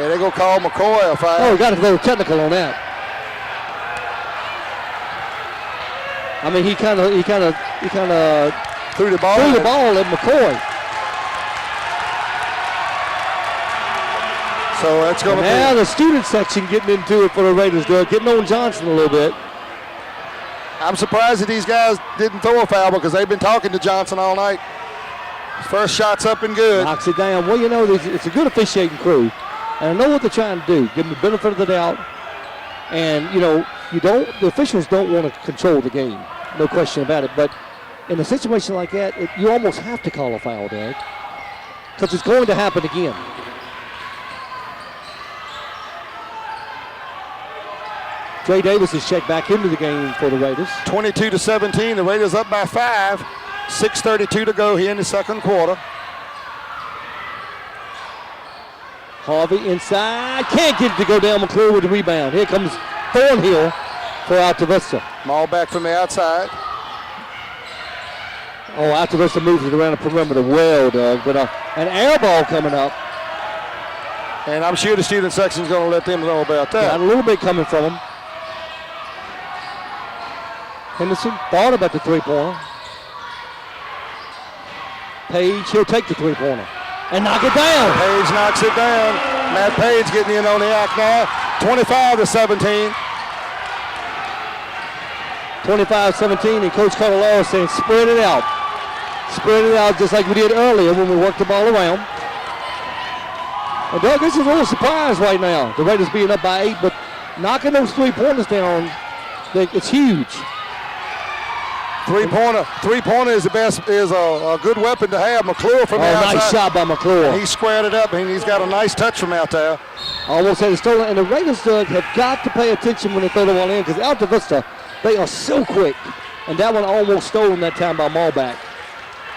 Yeah, they're going to call McCoy a foul. Oh, we got to go technical on that. I mean, he kind of threw the ball at McCoy. So that's going to be. Now the student section getting into it for the Raiders, Doug, getting on Johnson a little bit. I'm surprised that these guys didn't throw a foul because they've been talking to Johnson all night. First shot's up and good. Knocks it down. Well, you know, it's a good officiating crew. And I know what they're trying to do. Give them the benefit of the doubt. And, you know, the officials don't want to control the game. No question about it. But in a situation like that, you almost have to call a foul, Doug. Because it's going to happen again. Trey Davis is checked back into the game for the Raiders. 22-17. The Raiders up by 5. 6:32 to go here in the second quarter. Harvey inside. Can't get it to go down. McClure with the rebound. Here comes Thornhill for Altavista. Ball back from the outside. Oh, Altavista moves it around the perimeter well, Doug. But an air ball coming up. And I'm sure the student section's going to let them know about that. Got a little bit coming from them. Henderson thought about the three-pointer. Page, he'll take the three-pointer and knock it down. Page knocks it down. Matt Page getting in on the act now. 25-17. 25-17, and Coach Carvalho saying spread it out. Spread it out just like we did earlier when we worked the ball around. And Doug, this is a little surprise right now. The Raiders being up by 8, but knocking those three-pointers down, it's huge. Three-pointer is the best, is a good weapon to have. McClure from the outside. Nice shot by McClure. And he squared it up, and he's got a nice touch from out there. Almost had it stolen, and the Raiders, Doug, have got to pay attention when they throw the ball in, because Altavista, they are so quick. And that one almost stolen that time by Malback.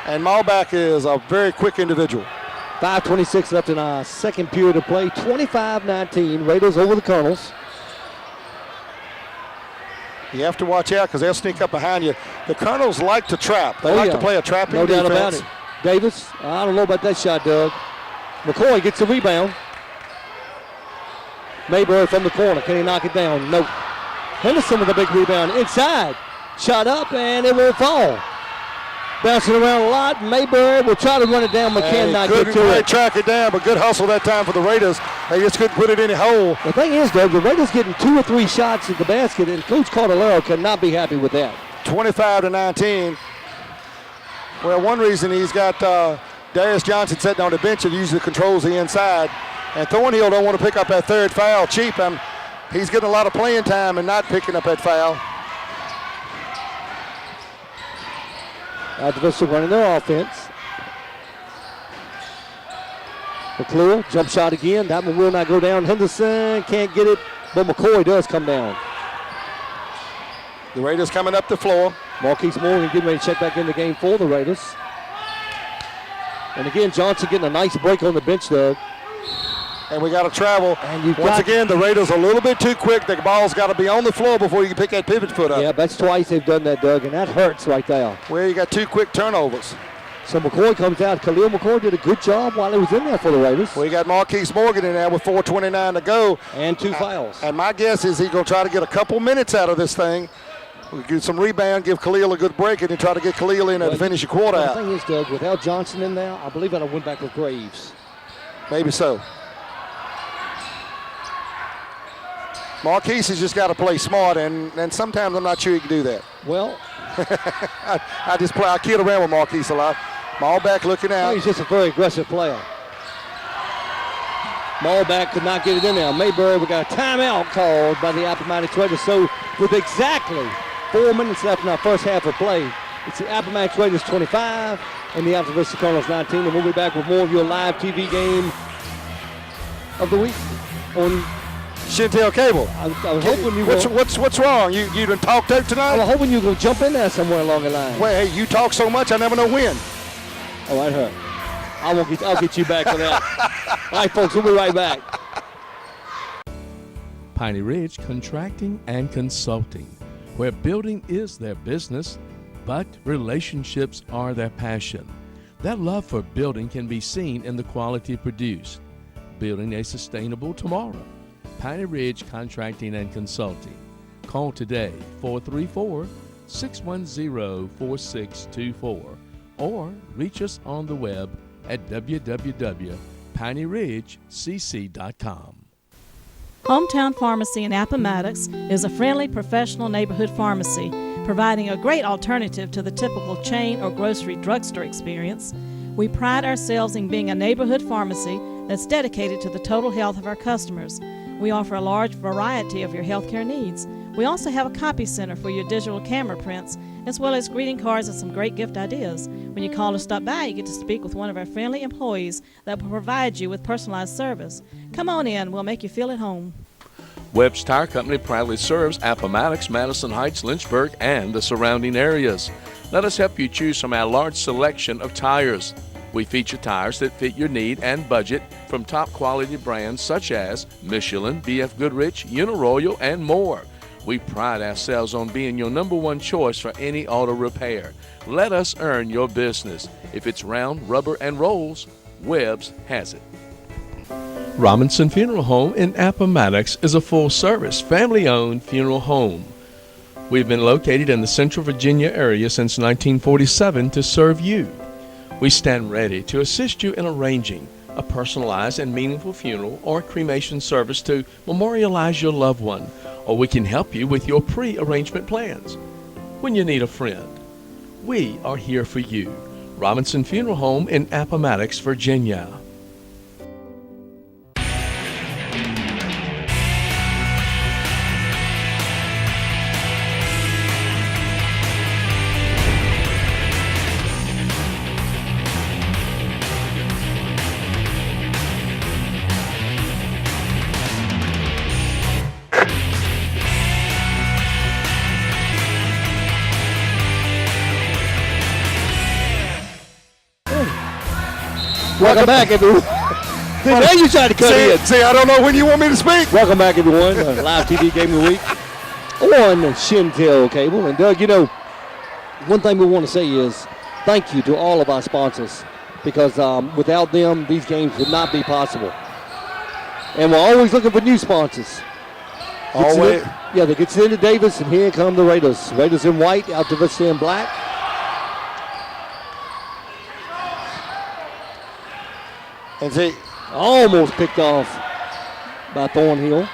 And Malback is a very quick individual. 5:26 left in our second period of play. 25-19, Raiders over the Colonels. You have to watch out because they'll sneak up behind you. The Colonels like to trap. They like to play a trapping defense. No doubt about it. Davis, I don't know about that shot, Doug. McCoy gets the rebound. Mayberry from the corner. Can he knock it down? Nope. Henderson with a big rebound inside. Shot up and it won't fall. Bouncing around a lot. Mayberry will try to run it down, but cannot get to it. Track it down, but good hustle that time for the Raiders. They just couldn't put it in the hole. The thing is, Doug, the Raiders getting 2 or 3 shots at the basket, and Coach Cardellaro cannot be happy with that. 25-19. Well, one reason he's got Darius Johnson sitting on the bench and usually controls the inside. And Thornhill don't want to pick up that third foul cheap. He's getting a lot of playing time and not picking up that foul. Altavista running their offense. McClure, jump shot again. That one will not go down. Henderson can't get it, but McCoy does come down. The Raiders coming up the floor. Marquise Morgan getting ready to check back in the game for the Raiders. And again, Johnson getting a nice break on the bench, Doug. And we got to travel. And once again, the Raiders are a little bit too quick. The ball's got to be on the floor before you can pick that pivot foot up. Yeah, that's twice they've done that, Doug, and that hurts right there. Well, you got 2 quick turnovers. So McCoy comes out. Khalil McCoy did a good job while he was in there for the Raiders. We got Marquise Morgan in there with 4:29 to go. And 2 fouls. And my guess is he's going to try to get a couple minutes out of this thing. We'll get some rebound, give Khalil a good break, and then try to get Khalil in there to finish the quarter out. The thing is, Doug, without Johnson in there, I believe I'd have went back with Graves. Maybe so. Marquise has just got to play smart, and sometimes I'm not sure he can do that. Well, I kid around with Marquise a lot. Malback looking out. He's just a very aggressive player. Malback could not get it in there. Mayberry, we got a timeout called by the Appomattox Raiders. So with exactly 4 minutes left in our first half of play, it's the Appomattox Raiders 25 and the Altavista Colonels 19. And we'll be back with more of your live TV game of the week on Shentel Cable. I was hoping you what's wrong? You done talked out tonight? I was hoping you were going to jump in there somewhere along the line. Well, hey, you talk so much, I never know when. Oh, that hurt. I'll get you back for that. All right, folks, we'll be right back. Piney Ridge Contracting and Consulting, where building is their business, but relationships are their passion. That love for building can be seen in the quality produced. building a sustainable tomorrow. Piney Ridge Contracting and Consulting. Call today 434-610-4624 or reach us on the web at www.pineyridgecc.com. Hometown Pharmacy in Appomattox is a friendly, professional neighborhood pharmacy, providing a great alternative to the typical chain or grocery drugstore experience. We pride ourselves in being a neighborhood pharmacy that's dedicated to the total health of our customers. We offer a large variety of your healthcare needs. We also have a copy center for your digital camera prints, as well as greeting cards and some great gift ideas. When you call or stop by, you get to speak with one of our friendly employees that will provide you with personalized service. Come on in, we'll make you feel at home. Webb's Tire Company proudly serves Appomattox, Madison Heights, Lynchburg, and the surrounding areas. Let us help you choose from our large selection of tires. We feature tires that fit your need and budget from top quality brands such as Michelin, BF Goodrich, Uniroyal, and more. We pride ourselves on being your number one choice for any auto repair. Let us earn your business. If it's round, rubber, and rolls, Webb's has it. Robinson Funeral Home in Appomattox is a full-service, family-owned funeral home. We've been located in the Central Virginia area since 1947 to serve you. We stand ready to assist you in arranging a personalized and meaningful funeral or cremation service to memorialize your loved one, or we can help you with your pre-arrangement plans. When you need a friend, we are here for you. Robinson Funeral Home in Appomattox, Virginia. Welcome back, everyone. Now you tried to cut in. See, I don't know when you want me to speak. Welcome back, everyone. Live TV Game of the Week on Shentel Cable. And Doug, you know, one thing we want to say is thank you to all of our sponsors, because without them, these games would not be possible. And we're always looking for new sponsors. Always. Yeah, they get into Davis, and here come the Raiders. Raiders in white, Alta Vista in black. And see, almost picked off by Thornhill.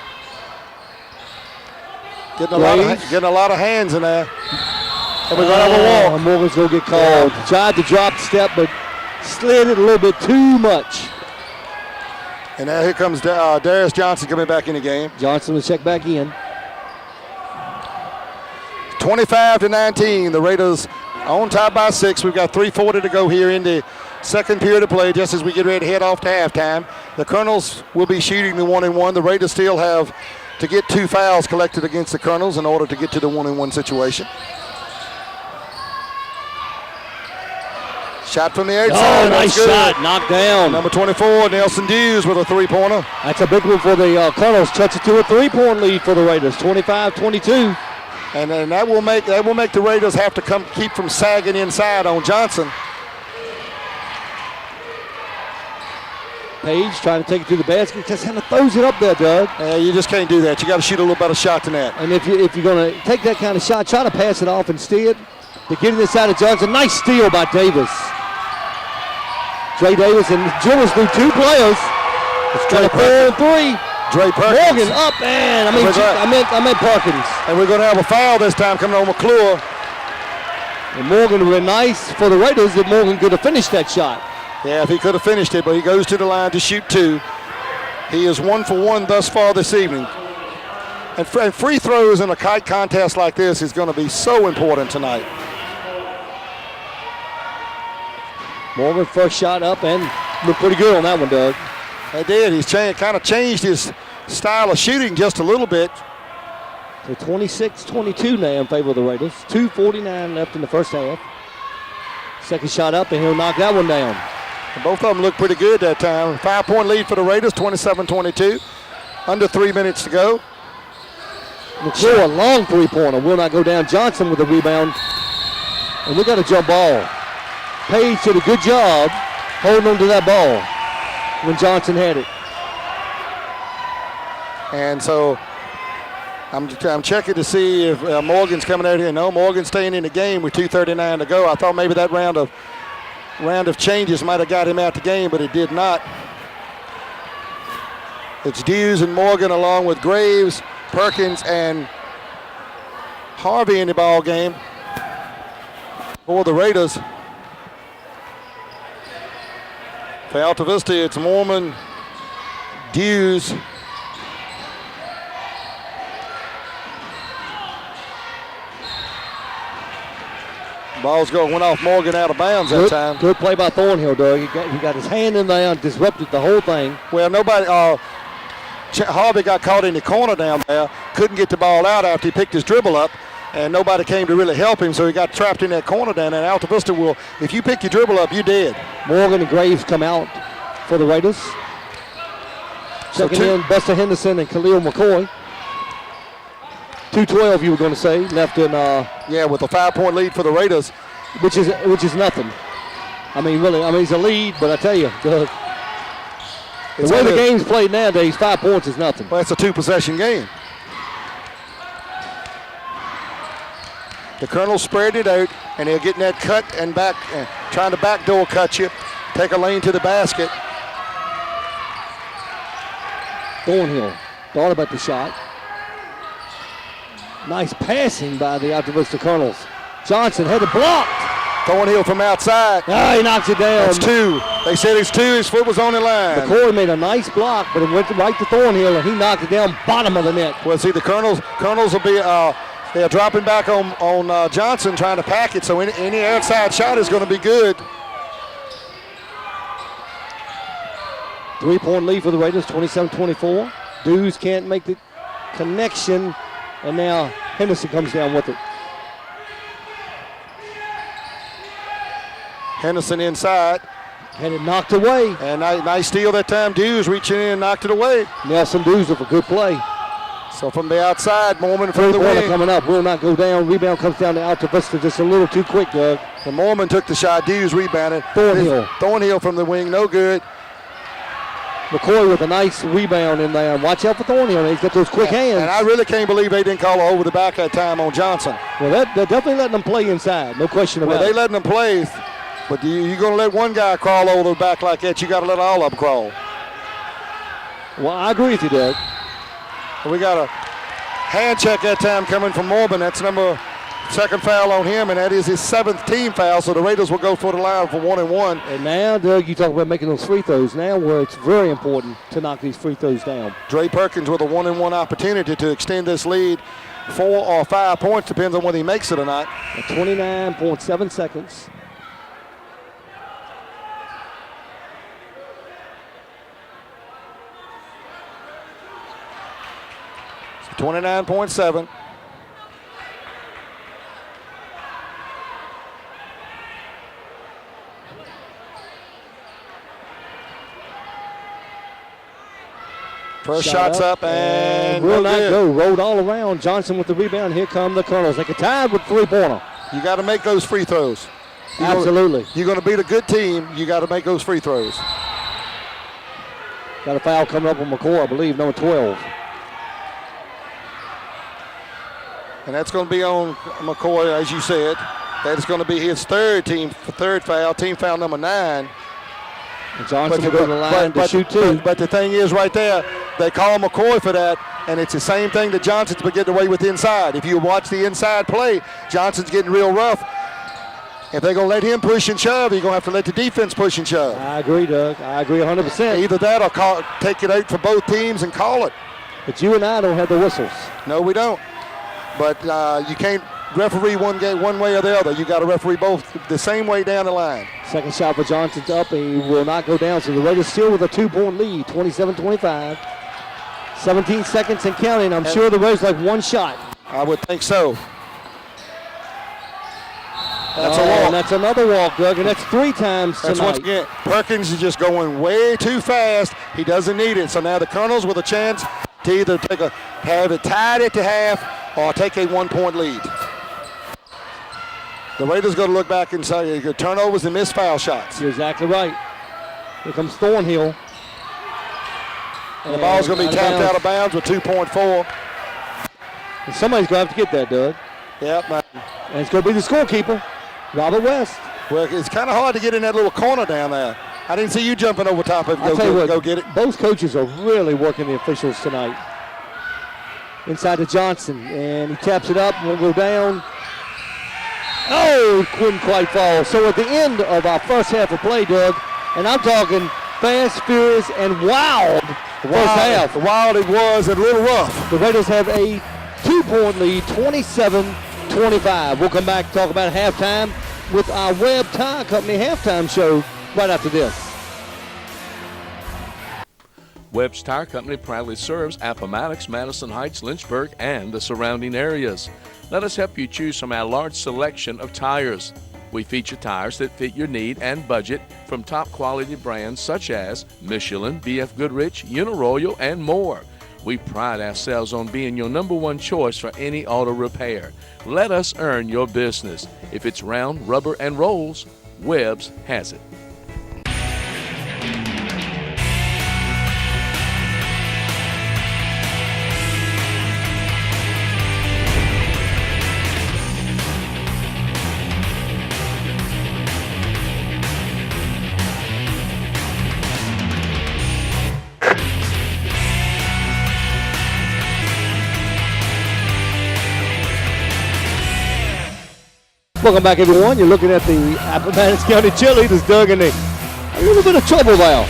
Getting a lot of hands in there. And we're going to have a walk. Morgan's going to get called. Yeah. Tried to drop the step, but slid it a little bit too much. And now here comes Darius Johnson coming back in the game. Johnson will check back in. 25-19. The Raiders on top by 6. We've got 3:40 to go here in the second period of play, just as we get ready to head off to halftime. The Colonels will be shooting the 1-and-1. The Raiders still have to get 2 fouls collected against the Colonels in order to get to the 1-and-1 situation. Shot from the outside. Oh, nice shot. Knocked down. Number 24, Nelson Dews with a 3-pointer. That's a big one for the Colonels. Touch it to a 3-point lead for the Raiders, 25-22. And then that will make the Raiders have to keep from sagging inside on Johnson. Page trying to take it to the basket, just kind of throws it up there, Doug. You just can't do that. You got to shoot a little better shot than that. And if you're going to take that kind of shot, try to pass it off instead. To get it inside of Johnson. Nice steal by Davis. Dre Davis and Gillis through 2 players. It's trying to 4-3. Dre Perkins. Morgan up, and I meant Perkins. And we're going to have a foul this time coming on McClure. And Morgan would have been nice for the Raiders if Morgan could have finished that shot. Yeah, if he could have finished it, but he goes to the line to shoot 2. He is 1 for 1 thus far this evening. And free throws in a kite contest like this is going to be so important tonight. Morgan first shot up and looked pretty good on that one, Doug. He did. He's kind of changed his style of shooting just a little bit. So 26-22 now in favor of the Raiders. 2:49 left in the first half. Second shot up, and he'll knock that one down. And both of them look pretty good that time. 5-point lead for the Raiders, 27-22. Under 3 minutes to go. McClure, a long 3-pointer. Will not go down. Johnson with a rebound. And we got a jump ball. Page did a good job holding on to that ball when Johnson had it. And so I'm checking to see if Morgan's coming out here. No, Morgan's staying in the game with 2:39 to go. I thought maybe that round of changes might have got him out the game, but it did not. It's Dews and Morgan along with Graves, Perkins, and Harvey in the ball game for the Raiders. For Alta Vista, it's Mormon, Dews, ball's went off Morgan out of bounds that time. Good play by Thornhill, Doug. He got his hand in there and disrupted the whole thing. Well, nobody. Harvey got caught in the corner down there. Couldn't get the ball out after he picked his dribble up, and nobody came to really help him, so he got trapped in that corner down there. And Alta Vista will, if you pick your dribble up, you're dead. Morgan and Graves come out for the Raiders. Checking in Buster Henderson and Khalil McCoy. 2:12, you were going to say, left in. Yeah, with a 5-point lead for the Raiders, which is nothing. I mean, really, it's a lead, but I tell you, the way the game's played nowadays, 5 points is nothing. Well, it's a 2-possession game. The Colonels spread it out, and they're getting that cut and back, trying to backdoor cut you, take a lane to the basket. Thornhill thought about the shot. Nice passing by the Alta Vista Colonels. Johnson had it blocked. Thornhill from outside. Ah, he knocks it down. That's 2. They said it's 2. His foot was on the line. McCoy made a nice block, but it went right to Thornhill, and he knocked it down bottom of the net. Well, see, the Colonels will be they're dropping back on Johnson, trying to pack it. So any outside shot is going to be good. 3-point lead for the Raiders, 27-24. Dews can't make the connection, and now Henderson comes down with it. Henderson inside. Had it knocked away. And nice steal that time. Dews reaching in and knocked it away. Nelson Dews with a good play. So from the outside, Mormon from the wing. Coming up, will not go down. Rebound comes down to Alta Vista just a little too quick, Doug. The Mormon took the shot. Dews rebounded. Thornhill from the wing, no good. McCoy with a nice rebound in there. Watch out for Thornhill. He's got those quick hands. And I really can't believe they didn't call over the back that time on Johnson. Well, they're definitely letting them play inside. No question about it. Well, they letting them play. But you're going to let one guy crawl over the back like that, you got to let all of them crawl. Well, I agree with you, Doug. We got a hand check that time coming from Morgan. That's second foul on him, and that is his 7th team foul, so the Raiders will go for the line for 1-1. And now, Doug, you talk about making those free throws. Now where it's very important to knock these free throws down. Dre Perkins with a 1-1 opportunity to extend this lead 4 or 5 points, depends on whether he makes it or not. 29.7 seconds. 29.7. First shot's up and will not go. Rolled all around. Johnson with the rebound. Here come the Colonels. They get tied with 3-pointer. You got to make those free throws. Absolutely. You're going to beat a good team. You got to make those free throws. Got a foul coming up on McCoy, I believe, number 12. And that's going to be on McCoy, as you said. That is going to be his third foul, team foul number 9. And Johnson will go to the line to shoot 2. But the thing is right there, they call McCoy for that, and it's the same thing that Johnson's been getting away with inside. If you watch the inside play, Johnson's getting real rough. If they're going to let him push and shove, you're going to have to let the defense push and shove. I agree, Doug. I agree 100%. Either that or take it out for both teams and call it. But you and I don't have the whistles. No, we don't. But you can't referee one game one way or the other. You got to referee both the same way down the line. Second shot for Johnson's up, and he will not go down. So the Raiders still with a 2-point lead, 27-25. 17 seconds and counting. I'm sure the Raiders like one shot. I would think so. That's a walk. And that's another walk, Doug, and that's 3 times tonight. That's once again, Perkins is just going way too fast. He doesn't need it. So now the Colonels with a chance to either have it tied at the half or take a 1-point lead. The Raiders going to look back and say turnovers and missed foul shots. You're exactly right. Here comes Thornhill. And the ball's going to be tapped out of bounds with 2.4. And somebody's going to have to get that, Doug. Yep, man. And it's going to be the scorekeeper, Robert West. Well, it's kind of hard to get in that little corner down there. I didn't see you jumping over top of it. Go get it. Both coaches are really working the officials tonight. Inside to Johnson, and he taps it up, and will go down. Oh, couldn't quite fall. So at the end of our first half of play, Doug, and I'm talking fast, furious, and wild first half. Wild it was, and a little rough. The Raiders have a 2-point lead, 27-25. We'll come back and talk about halftime with our Webb Tire Company halftime show right after this. Webb's Tire Company proudly serves Appomattox, Madison Heights, Lynchburg, and the surrounding areas. Let us help you choose from our large selection of tires. We feature tires that fit your need and budget from top quality brands such as Michelin, BF Goodrich, Uniroyal, and more. We pride ourselves on being your #1 choice for any auto repair. Let us earn your business. If it's round, rubber, and rolls, Webb's has it. Welcome back, everyone. You're looking at the Appomattox County Cheerleaders, Doug, and a little bit of trouble now.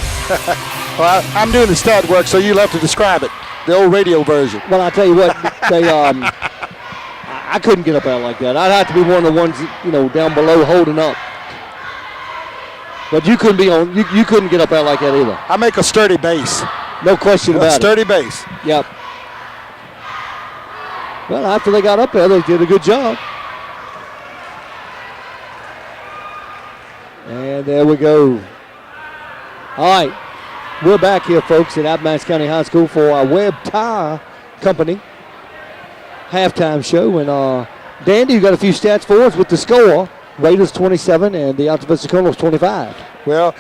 Well, I'm doing the stat work, so you'll have to describe it, the old radio version. Well, I tell you what, I couldn't get up there like that. I'd have to be one of the ones, down below holding up. But you couldn't be on. You couldn't get up there like that either. I make a sturdy base. No question about it. Sturdy base. Yep. Well, after they got up there, they did a good job. And there we go. All right, we're back here, folks, at Appomattox County High School for our Webb Tire Company halftime show. And Dandy, you got a few stats for us with the score. Raiders 27 and the Alta Vista Colonels 25. Well,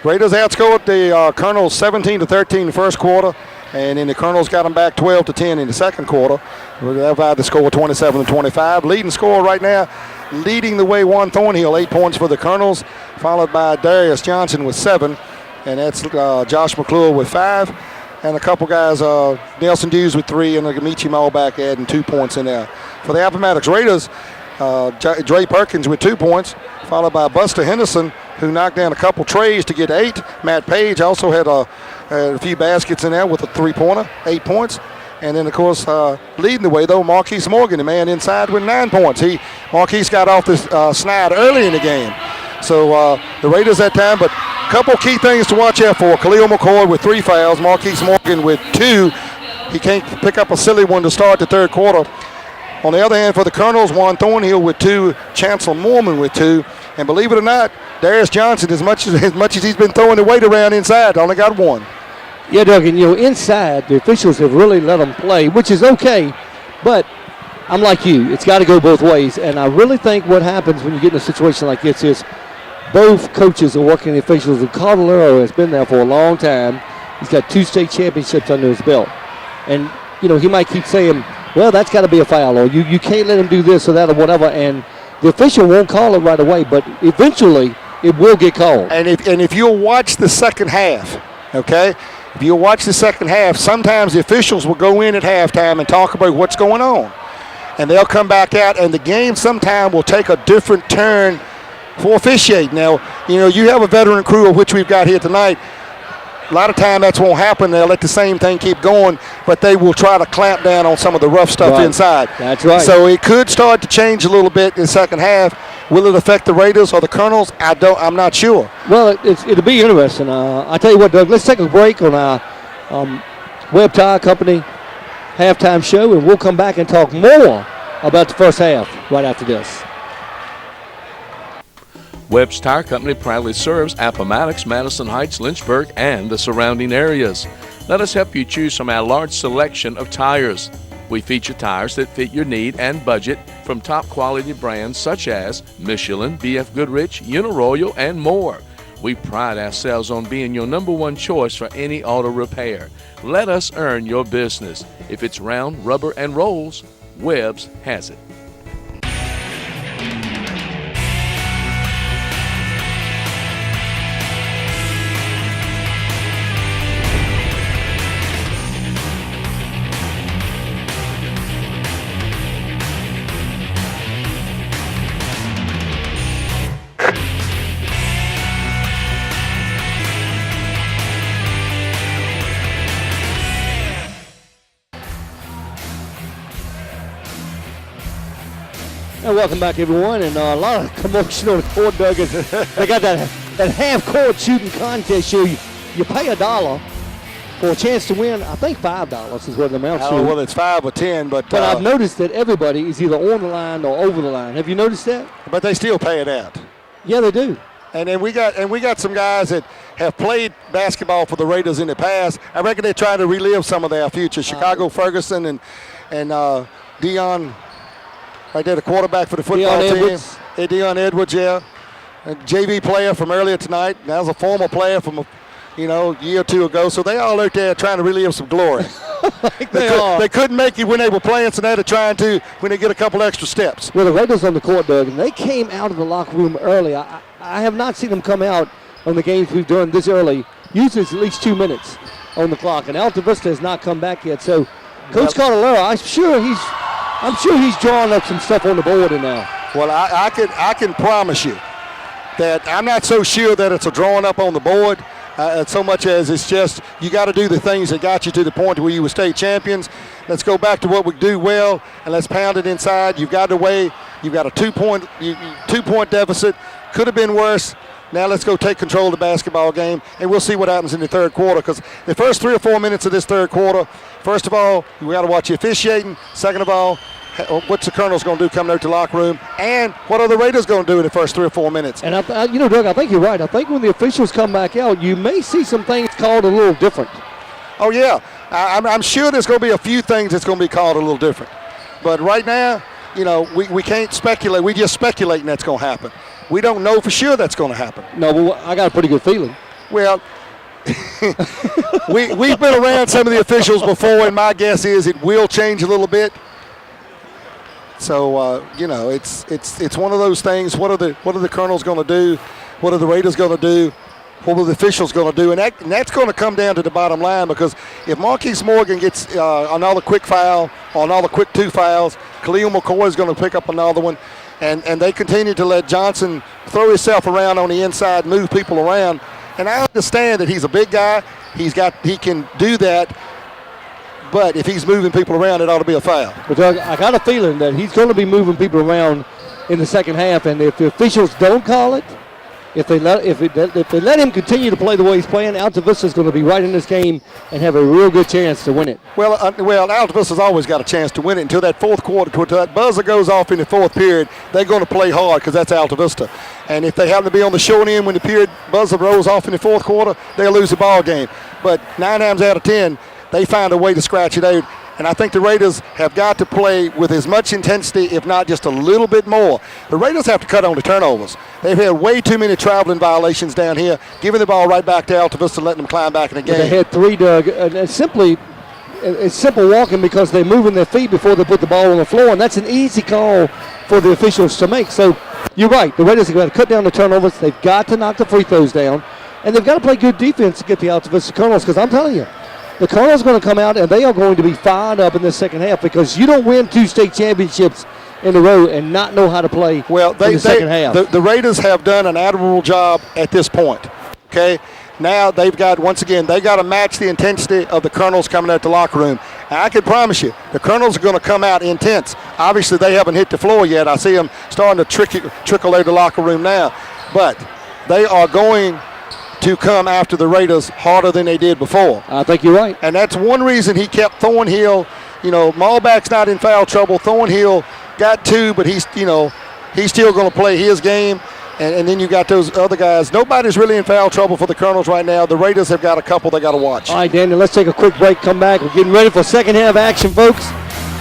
Raiders outscored the Colonels 17-13 in the first quarter, and then the Colonels got them back 12-10 in the second quarter. They've had the score 27-25. Leading scorer right now, leading the way, Juan Thornhill, 8 points for the Colonels, followed by Darius Johnson with 7, and that's Josh McClure with 5, and a couple guys, Nelson Dews with 3, and Amici Malback adding 2 points in there. For the Appomattox Raiders, Dre Perkins with 2 points, followed by Buster Henderson, who knocked down a couple trays to get 8. Matt Page also had a few baskets in there with a 3-pointer, 8 points. And then, of course, leading the way, though, Marquise Morgan, the man inside, with 9 points. Marquise got off this snide early in the game. So the Raiders that time, but a couple key things to watch out for. Khalil McCoy with 3 fouls, Marquise Morgan with 2. He can't pick up a silly one to start the third quarter. On the other hand, for the Colonels, Juan Thornhill with 2, Chancellor Mormon with 2. And believe it or not, Darius Johnson, as much as he's been throwing the weight around inside, only got 1. Yeah, Doug, and inside, the officials have really let them play, which is okay, but I'm like you. It's got to go both ways, and I really think what happens when you get in a situation like this is both coaches are working the officials, and Cardellaro has been there for a long time. He's got 2 state championships under his belt, and, he might keep saying, well, that's got to be a foul, or you can't let him do this or that or whatever, and the official won't call it right away, but eventually it will get called. And if you'll watch the second half, okay, if you'll watch the second half, sometimes the officials will go in at halftime and talk about what's going on. And they'll come back out, and the game sometime will take a different turn for officiating. Now, you have a veteran crew, of which we've got here tonight. A lot of time that won't happen. They'll let the same thing keep going, but they will try to clamp down on some of the rough stuff inside. That's right. So it could start to change a little bit in the second half. Will it affect the Raiders or the Colonels? I'm not sure. Well, it'll be interesting. I tell you what, Doug, let's take a break on our Webb Tire Company halftime show, and we'll come back and talk more about the first half right after this. Webb's Tire Company proudly serves Appomattox, Madison Heights, Lynchburg, and the surrounding areas. Let us help you choose from our large selection of tires. We feature tires that fit your need and budget from top quality brands such as Michelin, BF Goodrich, Uniroyal, and more. We pride ourselves on being your number one choice for any auto repair. Let us earn your business. If it's round, rubber, and rolls, Webb's has it. And welcome back, everyone. And a lot of commotion on the court, Doug. They got that half-court shooting contest show. You pay $1 for a chance to win. I think $5 is what it amounts to. Well, it's 5 or 10, but I've noticed that everybody is either on the line or over the line. Have you noticed that? But they still pay it out. Yeah, they do. And then we got some guys that have played basketball for the Raiders in the past. I reckon they're trying to relive some of their future. Chicago Ferguson and Dion. Right there, the quarterback for the football team. Edwards. Dion Edwards, yeah. A JV player from earlier tonight. That was a former player from a year or two ago. So they all out there trying to relive some glory. They couldn't make it when they were playing, so now they're trying to when they get a couple extra steps. Well, the Raiders on the court, Doug, and they came out of the locker room early. I have not seen them come out on the games we've done this early. Usually it's at least 2 minutes on the clock, and Alta Vista has not come back yet. So Coach Cardellaro, I'm sure he's drawing up some stuff on the board now. Well, I can promise you that I'm not so sure that it's a drawing up on the board so much as it's just you got to do the things that got you to the point where you were state champions. Let's go back to what we do well, and let's pound it inside. You've got a 2-point deficit. Could have been worse. Now let's go take control of the basketball game, and we'll see what happens in the third quarter. Because the first 3 or 4 minutes of this third quarter, first of all, we got to watch the officiating. Second of all, what's the Colonels going to do coming out to the locker room, and what are the Raiders going to do in the first 3 or 4 minutes? And Doug, I think you're right. I think when the officials come back out, you may see some things called a little different. Oh yeah, I'm sure there's going to be a few things that's going to be called a little different. But right now, we can't speculate. We just speculating that's going to happen. We don't know for sure that's going to happen. No, but I got a pretty good feeling. Well, we've been around some of the officials before, and my guess is it will change a little bit. So it's one of those things. What are the Colonels going to do? What are the Raiders going to do? What are the officials going to do? And that's going to come down to the bottom line, because if Marquise Morgan gets another quick foul or another quick 2 fouls, Khalil McCoy is going to pick up another one. And they continue to let Johnson throw himself around on the inside, move people around. And I understand that he's a big guy. He can do that. But if he's moving people around, it ought to be a foul. But Doug, I got a feeling that he's going to be moving people around in the second half. And if the officials don't call it, if they let him continue to play the way he's playing, Alta Vista is going to be right in this game and have a real good chance to win it. Well, Alta Vista's always got a chance to win it until that fourth quarter, until that buzzer goes off in the fourth period. They're going to play hard because that's Alta Vista. And if they happen to be on the short end when the period buzzer rolls off in the fourth quarter, they'll lose the ball game. But 9 times out of 10, they find a way to scratch it out. And I think the Raiders have got to play with as much intensity, if not just a little bit more. The Raiders have to cut on the turnovers. They've had way too many traveling violations down here, giving the ball right back to Alta Vista, letting them climb back in the game. They had 3, Doug. It's simple walking because they're moving their feet before they put the ball on the floor, and that's an easy call for the officials to make. So you're right. The Raiders have got to cut down the turnovers. They've got to knock the free throws down, and they've got to play good defense to get the Alta Vista Colonels, because I'm telling you, the Colonels are going to come out and they are going to be fired up in the second half, because you don't win 2 state championships in a row and not know how to play in the second half. The Raiders have done an admirable job at this point. Okay, now they've got to match the intensity of the Colonels coming out the locker room. And I can promise you, the Colonels are going to come out intense. Obviously, they haven't hit the floor yet. I see them starting to trickle out the locker room now, but they are going to come after the Raiders harder than they did before. I think you're right. And that's one reason he kept Thornhill. Malback's not in foul trouble. Thornhill got 2, but he's still going to play his game. And then you got those other guys. Nobody's really in foul trouble for the Colonels right now. The Raiders have got a couple they got to watch. All right, Daniel, let's take a quick break, come back. We're getting ready for second half action, folks.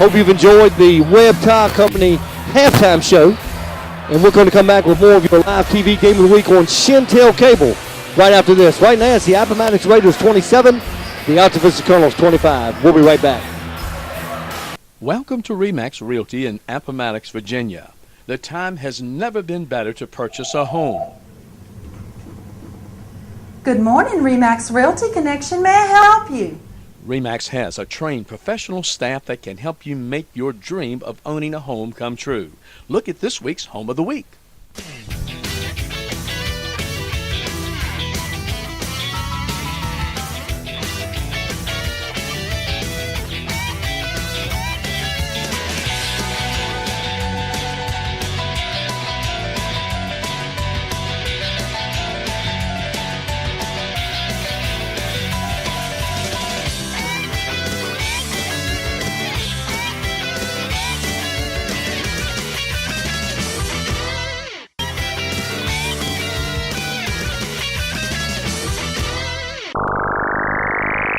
Hope you've enjoyed the Webb Tire Company halftime show. And we're going to come back with more of your live TV Game of the Week on Shentel Cable right after this. Right now it's the Appomattox Raiders 27, the Alta Vista Colonels 25. We'll be right back. Welcome to RE/MAX Realty in Appomattox, Virginia. The time has never been better to purchase a home. Good morning, RE/MAX Realty Connection. May I help you? RE/MAX has a trained professional staff that can help you make your dream of owning a home come true. Look at this week's Home of the Week.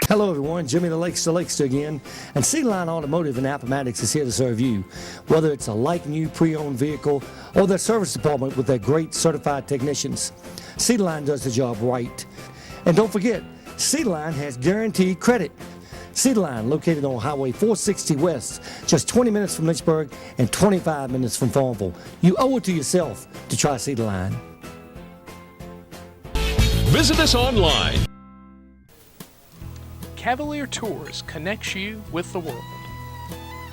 Hello everyone, Jimmy the Lakester again, and Cedar Line Automotive in Appomattox is here to serve you. Whether it's a like-new pre-owned vehicle or their service department with their great certified technicians, Cedar Line does the job right. And don't forget, Cedar Line has guaranteed credit. Cedar Line, located on Highway 460 West, just 20 minutes from Lynchburg and 25 minutes from Farmville. You owe it to yourself to try Cedar Line. Visit us online. Cavalier Tours connects you with the world.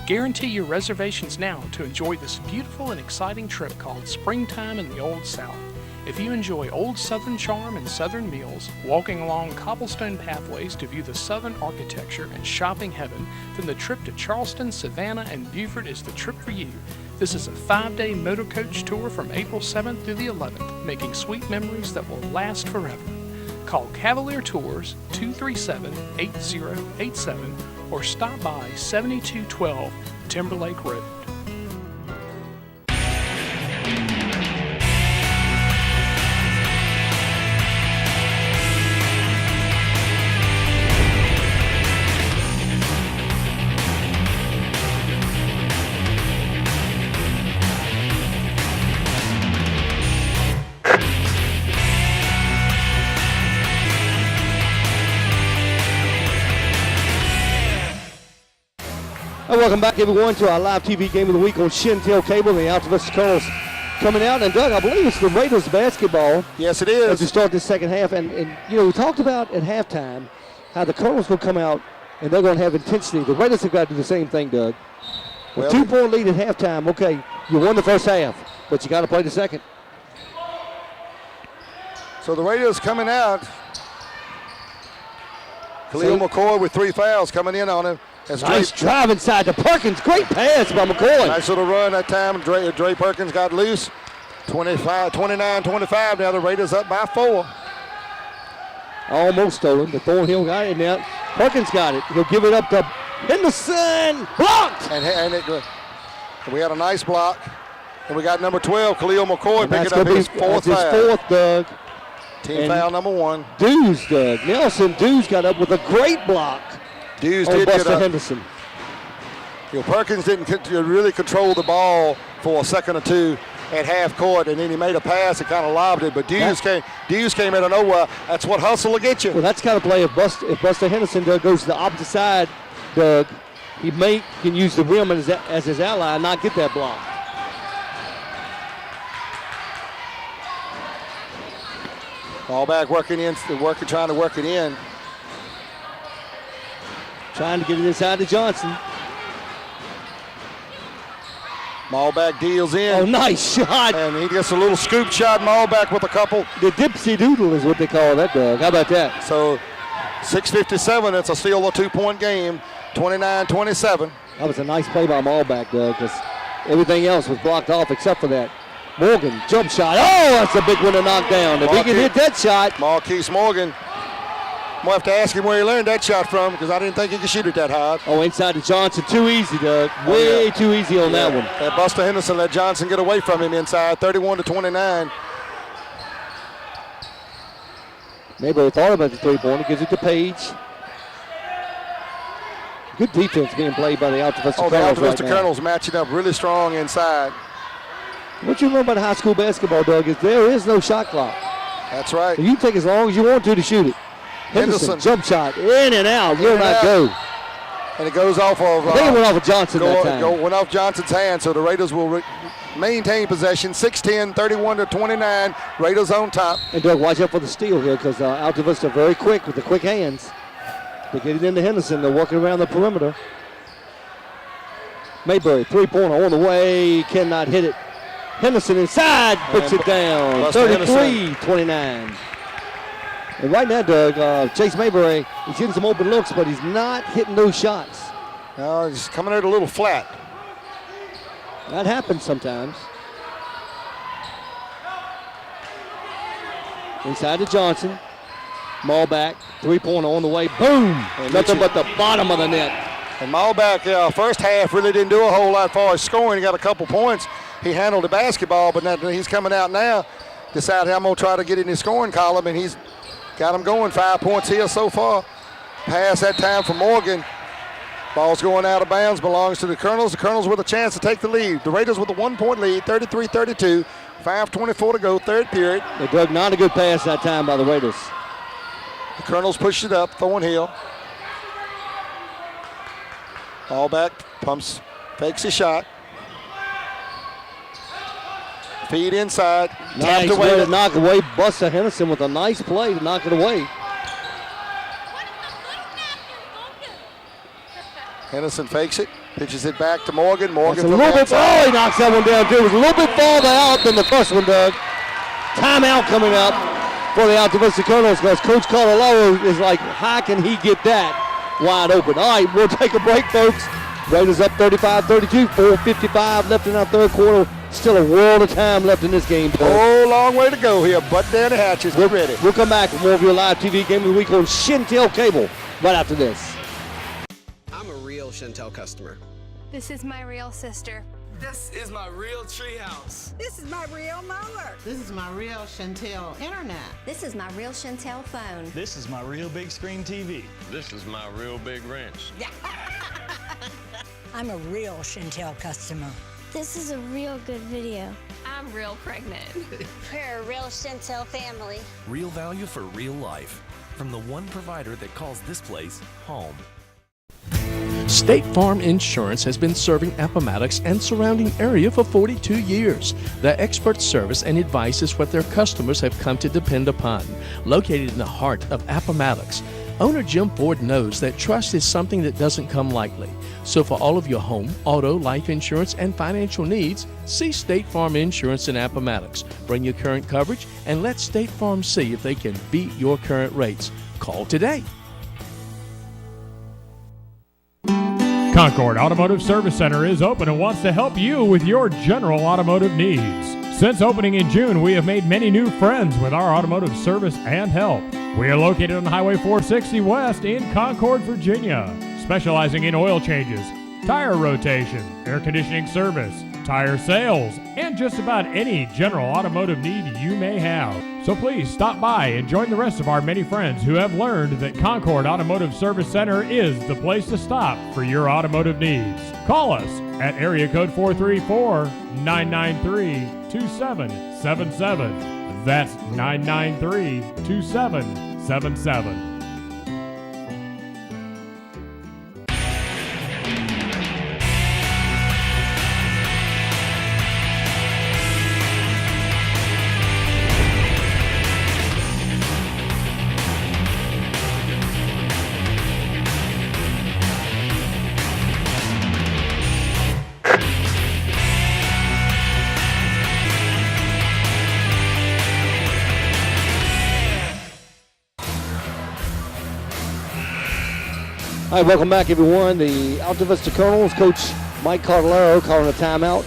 Guarantee your reservations now to enjoy this beautiful and exciting trip called Springtime in the Old South. If you enjoy old Southern charm and Southern meals, walking along cobblestone pathways to view the Southern architecture and shopping heaven, then the trip to Charleston, Savannah, and Beaufort is the trip for you. This is a 5-day motor coach tour from April 7th through the 11th, making sweet memories that will last forever. Call Cavalier Tours 237-8087 or stop by 7212 Timberlake Road. Welcome back, everyone, to our live TV game of the week on Shentel Cable. The Alta Vista Colonels coming out. And, Doug, I believe it's the Raiders basketball. Yes, it is. As we start this second half. And you know, we talked about at halftime how the Colonels will come out and they're going to have intensity. The Raiders have got to do the same thing, Doug. A 2-point lead at halftime. Okay, you won the first half, but you got to play the second. So the Raiders coming out. Khalil McCoy with 3 fouls coming in on him. Nice drive inside to Perkins. Great pass by McCoy. Nice little run that time. Dre Perkins got loose. 29-25. Now the Raiders up by 4. Almost stolen, but Thornhill got it now. Perkins got it. He'll give it up to Henderson. Blocked. And we had a nice block. And we got number 12, Khalil McCoy, picking up his 4th foul. His 4th, Doug. Team foul number 1. Dews, Doug. Nelson Dews got up with a great block. Dews did get up. Henderson. You know, Perkins didn't really control the ball for a second or two at half court, and then he made a pass and kind of lobbed it. But Dews came out of nowhere. That's what hustle will get you. Well, that's kind of play. If Buster Henderson goes to the opposite side, Doug, he can use the rim as his ally and not get that block. Ball back, working in, trying to work it in. Trying to get it inside to Johnson. Malback deals in. Oh, nice shot. And he gets a little scoop shot. Malback with a couple. The dipsy doodle is what they call that, Doug. How about that? So 6:57, it's still a 2-point game, 29-27. That was a nice play by Malback, Doug, because everything else was blocked off except for that. Morgan, jump shot. Oh, that's a big one to knock down. If he can hit that shot. Marquise Morgan. I'm going to have to ask him where he learned that shot from, because I didn't think he could shoot it that hard. Oh, inside to Johnson. Too easy, Doug. Way too easy on that one. And Buster Henderson let Johnson get away from him inside, 31-29. Mayberry thought about the three-pointer. Gives it to Page. Good defense being played by the Alta Vista Colonels. The Alta Vista Colonels matching up really strong inside. What you remember about high school basketball, Doug, is there is no shot clock. That's right. You can take as long as you want to shoot it. Henderson, jump shot, in and out, will not go. And it goes off of. They went off of Johnson that time. Went off Johnson's hand, so the Raiders will maintain possession. 6-10, 31-29. Raiders on top. And Doug, watch out for the steal here because Alta Vista are very quick with the quick hands. They get it into Henderson. They're working around the perimeter. Mayberry, three-pointer on the way, cannot hit it. Henderson inside, puts it down. 33-29. And right now, Doug, Chase Mayberry, he's getting some open looks, but he's not hitting those shots. No, he's coming out a little flat. That happens sometimes. Inside to Johnson. Malback, three-pointer on the way. Boom! Nothing but the bottom of the net. And Malback, first half, really didn't do a whole lot as far as scoring. He got a couple points. He handled the basketball, but he's coming out now. Decided I'm going to try to get in his scoring column, and he's got him going. 5 points here so far. Pass that time for Morgan. Ball's going out of bounds, belongs to the Colonels. The Colonels with a chance to take the lead. The Raiders with a 1-point lead, 33-32. 5:24 to go, third period. They dug not a good pass that time by the Raiders. The Colonels pushed it up, Thornhill. Ball back, pumps, fakes a shot. Feed inside. Nice way to knock away Buster Henderson with a nice play to knock it away. Henderson fakes it, pitches it back to Morgan. Morgan a little bit. Oh, he knocks that one down too. It was a little bit farther out than the first one, Doug. Timeout coming up for the Alta Vista Colonels because Coach Carvalho is like, how can he get that wide open? All right, we'll take a break, folks. Raiders up 35-32, 4:55 left in our third quarter. Still a world of time left in this game. Oh, long way to go here, but down the hatches. We're ready. We'll come back with more of your live TV game of the week on Shentel Cable right after this. I'm a real Shentel customer. This is my real sister. This is my real treehouse. This is my real mower. This is my real Shentel internet. This is my real Shentel phone. This is my real big screen TV. This is my real big wrench. I'm a real Shentel customer. This is a real good video. I'm real pregnant. We're a real Shentel family. Real value for real life. From the one provider that calls this place home. State Farm Insurance has been serving Appomattox and surrounding area for 42 years. Their expert service and advice is what their customers have come to depend upon. Located in the heart of Appomattox, owner Jim Ford knows that trust is something that doesn't come lightly. So for all of your home, auto, life insurance, and financial needs, see State Farm Insurance in Appomattox. Bring your current coverage and let State Farm see if they can beat your current rates. Call today. Concord Automotive Service Center is open and wants to help you with your general automotive needs. Since opening in June, we have made many new friends with our automotive service and help. We are located on Highway 460 West in Concord, Virginia, specializing in oil changes, tire rotation, air conditioning service, tire sales, and just about any general automotive need you may have. So please stop by and join the rest of our many friends who have learned that Concord Automotive Service Center is the place to stop for your automotive needs. Call us at area code 434-993-2777. That's 993-2777. All right, welcome back, everyone. The Alta Vista Colonels, Coach Mike Cardellaro calling a timeout.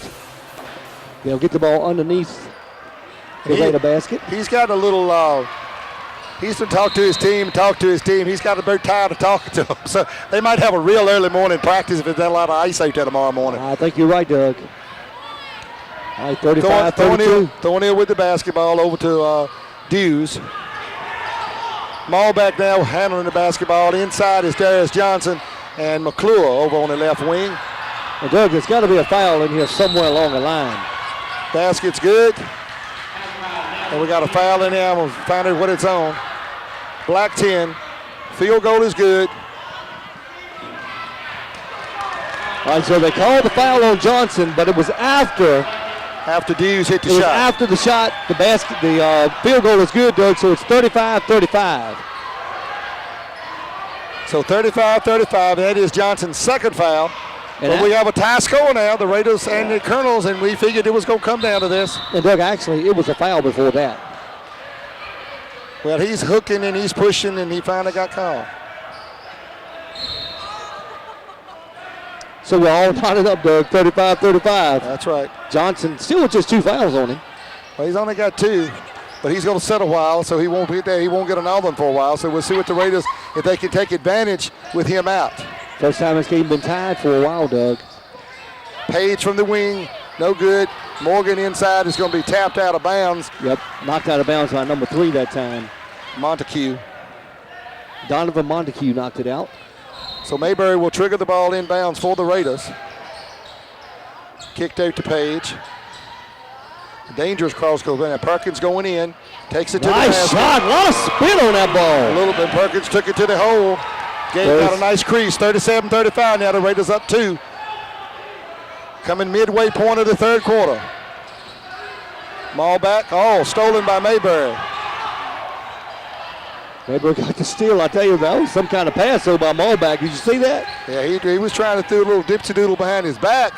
They'll get the ball underneath the Raider basket. He's got a little, he's been talk to his team. He's got a bit tired of talking to them. So they might have a real early morning practice if there's not a lot of ice out there tomorrow morning. I think you're right, Doug. All right, 35-32. Thornhill with the basketball over to Dews. Malback now handling the basketball. Inside is Darius Johnson and McClure over on the left wing. Well, Doug, there's got to be a foul in here somewhere along the line. Basket's good. And we got a foul in there. I'm going to find out what it's on. Black 10. Field goal is good. All right, so they called the foul on Johnson, but it was after Dews hit the shot. After the shot, the field goal is good, Doug, so it's 35-35. So 35-35, that is Johnson's second foul. But we have a tie score now, the Raiders and the Colonels, and we figured it was going to come down to this. And Doug, actually, it was a foul before that. Well, he's hooking and he's pushing, and he finally got called. So we're all knotted up, Doug, 35-35. That's right. Johnson still with just 2 fouls on him. Well, he's only got 2, but he's going to sit a while, so he won't be there. He won't get another one for a while, so we'll see what the Raiders, if they can take advantage with him out. First time this game been tied for a while, Doug. Page from the wing, no good. Morgan inside is going to be tapped out of bounds. Yep, knocked out of bounds by number 3 that time. Montague. Donovan Montague knocked it out. So Mayberry will trigger the ball inbounds for the Raiders. Kicked out to Page. Dangerous cross goes in. Perkins going in. Takes it to the basket. Nice shot. A lot of spin on that ball. A little bit. Perkins took it to the hole. Gave got a nice crease. 37-35 now. The Raiders up 2. Coming midway point of the third quarter. Ball back. Oh, stolen by Mayberry. Mayberry got the steal. I tell you, that was some kind of pass over by Malback. Did you see that? Yeah, he was trying to throw a little dipsy doodle behind his back.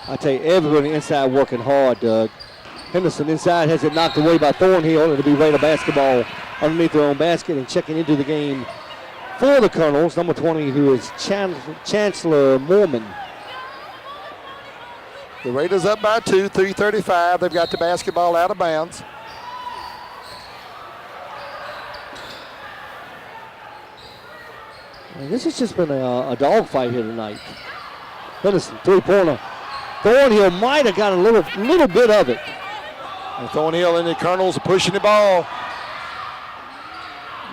I tell you, everybody inside working hard, Doug. Henderson inside has it knocked away by Thornhill. It'll be Raider basketball underneath their own basket, and checking into the game for the Colonels, number 20, who is Chancellor Mormon. The Raiders up by 2, 3:35. They've got the basketball out of bounds. And this has just been a dogfight here tonight. Henderson, 3-pointer. Thornhill might have got a little bit of it. And Thornhill and the Colonels are pushing the ball.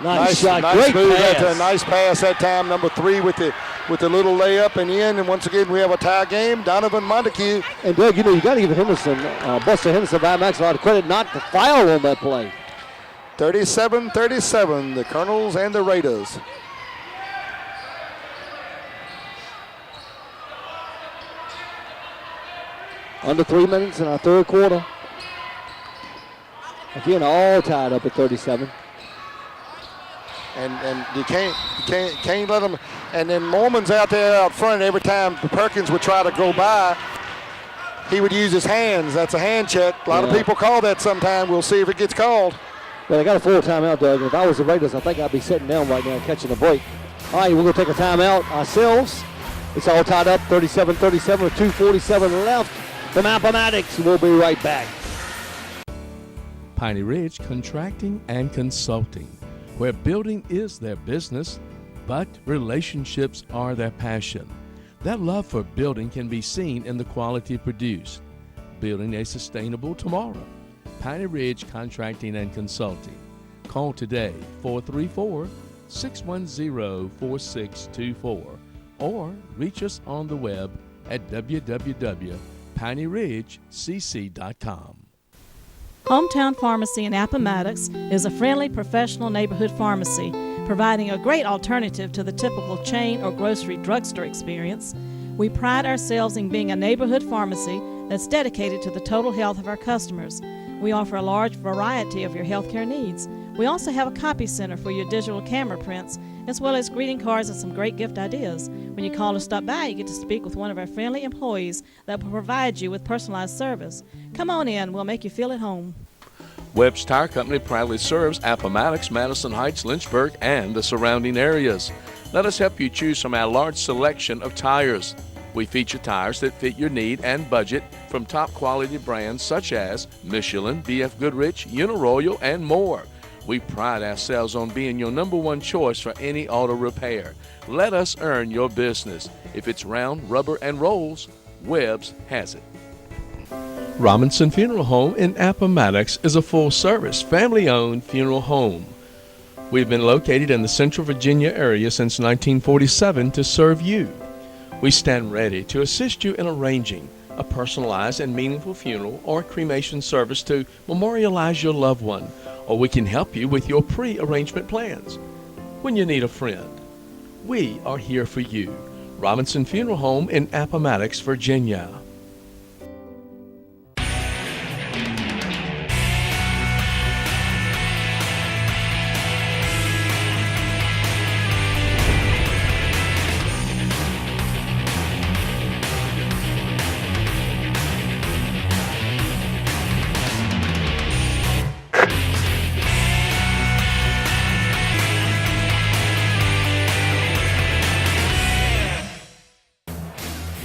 Nice shot, nice great move pass. There. Nice pass that time, number 3 with the little layup and in. And once again, we have a tie game. Donovan Montague. And Doug, you got to give Henderson, Buster Henderson, by Max a lot of credit not to foul on that play. 37-37, the Colonels and the Raiders. Under 3 minutes in our third quarter. Again, all tied up at 37. And you can't let them. And then Mormon's out there out front. Every time Perkins would try to go by, he would use his hands. That's a hand check. A lot of people call that sometime. We'll see if it gets called. Well, they got a full timeout, Doug. If I was the Raiders, I think I'd be sitting down right now catching a break. All right, we're going to take a timeout ourselves. It's all tied up, 37-37 with 2:47 left from Appomattox. We'll be right back. Piney Ridge Contracting and Consulting, where building is their business, but relationships are their passion. That love for building can be seen in the quality produced. Building a sustainable tomorrow. Piney Ridge Contracting and Consulting. Call today, 434-610-4624, or reach us on the web at www.pineyridgecc.com. Hometown Pharmacy in Appomattox is a friendly, professional neighborhood pharmacy, providing a great alternative to the typical chain or grocery drugstore experience. We pride ourselves in being a neighborhood pharmacy that's dedicated to the total health of our customers. We offer a large variety of your healthcare needs. We also have a copy center for your digital camera prints, as well as greeting cards and some great gift ideas. When you call or stop by, you get to speak with one of our friendly employees that will provide you with personalized service. Come on in, we'll make you feel at home. Webb's Tire Company proudly serves Appomattox, Madison Heights, Lynchburg, and the surrounding areas. Let us help you choose from our large selection of tires. We feature tires that fit your need and budget from top quality brands such as Michelin, BF Goodrich, Uniroyal, and more. We pride ourselves on being your number one choice for any auto repair. Let us earn your business. If it's round, rubber, and rolls, Webb's has it. Robinson Funeral Home in Appomattox is a full-service, family-owned funeral home. We've been located in the Central Virginia area since 1947 to serve you. We stand ready to assist you in arranging a personalized and meaningful funeral or cremation service to memorialize your loved one, or we can help you with your pre-arrangement plans. When you need a friend, we are here for you. Robinson Funeral Home in Appomattox, Virginia.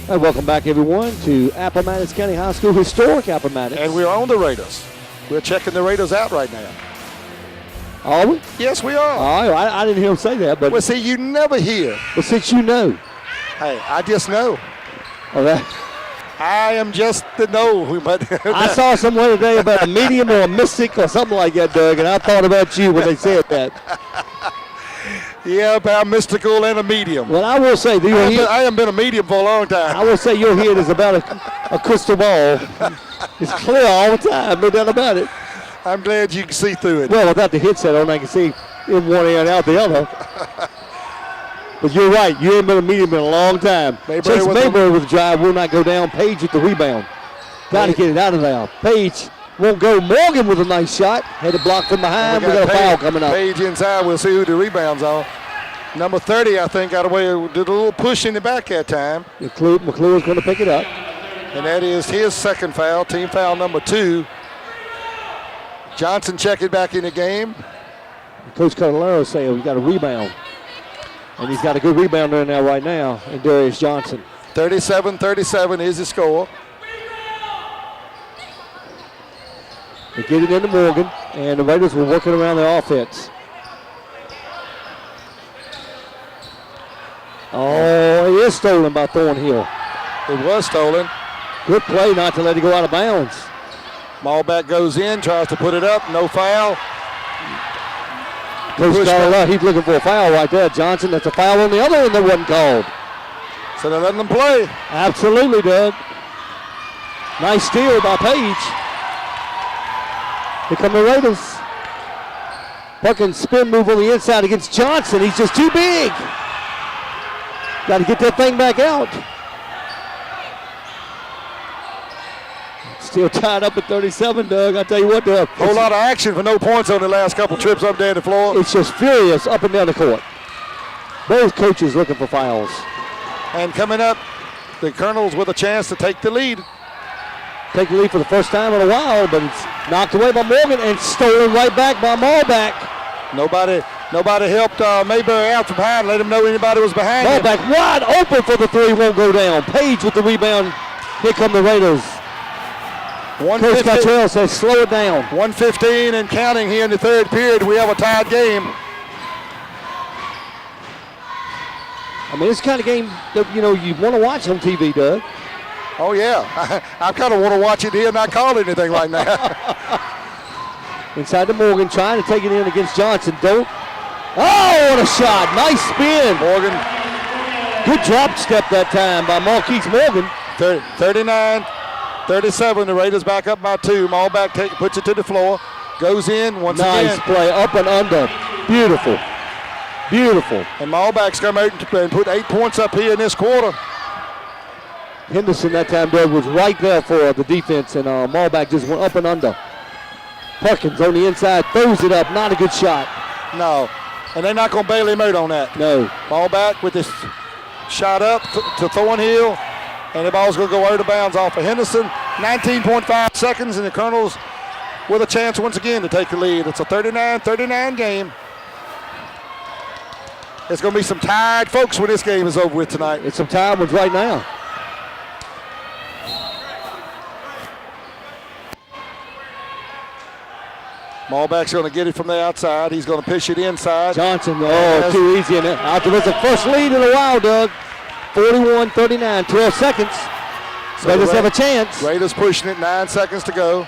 And welcome back, everyone, to Appomattox County High School, historic Appomattox. And we're on the Raiders. We're checking the Raiders out right now. Are we? Yes, we are. Oh, I didn't hear him say that. But well, see, you never hear. But since you know. Hey, I just know. Oh, that. I am just the know. But I saw somewhere today about a medium or a mystic or something like that, Doug, and I thought about you when they said that. Yeah, about mystical and a medium. Well, I will say, I haven't been a medium for a long time. I will say your head is about a crystal ball. It's clear all the time, no doubt about it. I'm glad you can see through it. Well, without the headset on, I can see in one ear and out the other. But you're right, you ain't been a medium in a long time. Chase Mayberry with the drive will not go down. Page with the rebound. Got to get it out of there. Page won't go. Morgan with a nice shot. Had it blocked from behind. We got a foul coming up. Page inside. We'll see who the rebounds are. Number 30, I think, got away. Did a little push in the back that time. McClure's going to pick it up. And that is his second foul. Team foul number 2. Johnson checking back in the game. Coach Cardellaro saying we got a rebound. And he's got a good rebounder in there right now, and Darius Johnson. 37-37 is the score. They get it into Morgan, and the Raiders were working around the offense. Oh, it is stolen by Thornhill. It was stolen. Good play not to let it go out of bounds. Ballback goes in, tries to put it up, no foul. Coach Cardellaro, he's looking for a foul right there. Johnson, that's a foul on the other end that wasn't called. So they're letting them play. Absolutely, Doug. Nice steal by Page. Here come the Raiders. Perkins spin move on the inside against Johnson. He's just too big. Got to get that thing back out. Still tied up at 37, Doug. I tell you what, Doug. Whole lot of action for no points on the last couple trips up there the floor. It's just furious up and down the court. Both coaches looking for fouls. And coming up, the Colonels with a chance to take the lead. Take the lead for the first time in a while, but it's knocked away by Morgan and stolen right back by Malback. Nobody helped Mayberry out from behind, let him know anybody was behind him. Malback wide open for the three, won't go down. Page with the rebound. Here come the Raiders. Coach Cottrell says slow it down. 1:15 and counting here in the third period. We have a tied game. I mean, it's the kind of game that, you want to watch on TV, Doug. Oh, yeah. I kind of want to watch it here and not call anything right now. Inside to Morgan, trying to take it in against Johnson. Don't. Oh, what a shot. Nice spin. Morgan. Good drop step that time by Marquise Morgan. 39-37. The Raiders back up by 2. Malback puts it to the floor. Goes in once again. Nice play. Up and under. Beautiful. Beautiful. And Malback's come out and put 8 points up here in this quarter. Henderson that time, Doug, was right there for the defense, and Malback just went up and under. Perkins on the inside, throws it up. Not a good shot. No. And they're not going to bail him out on that. No. Malback with this shot up to Thornhill. And the ball's going to go out of bounds off of Henderson. 19.5 seconds, and the Colonels with a chance once again to take the lead. It's a 39-39 game. It's going to be some tired folks when this game is over with tonight. It's some tired ones right now. Malback's going to get it from the outside. He's going to pitch it inside. Johnson, too easy. And Altavir's the first lead in a while, Doug. 41-39, 12 seconds. So Raiders have a chance. Raiders pushing it, 9 seconds to go.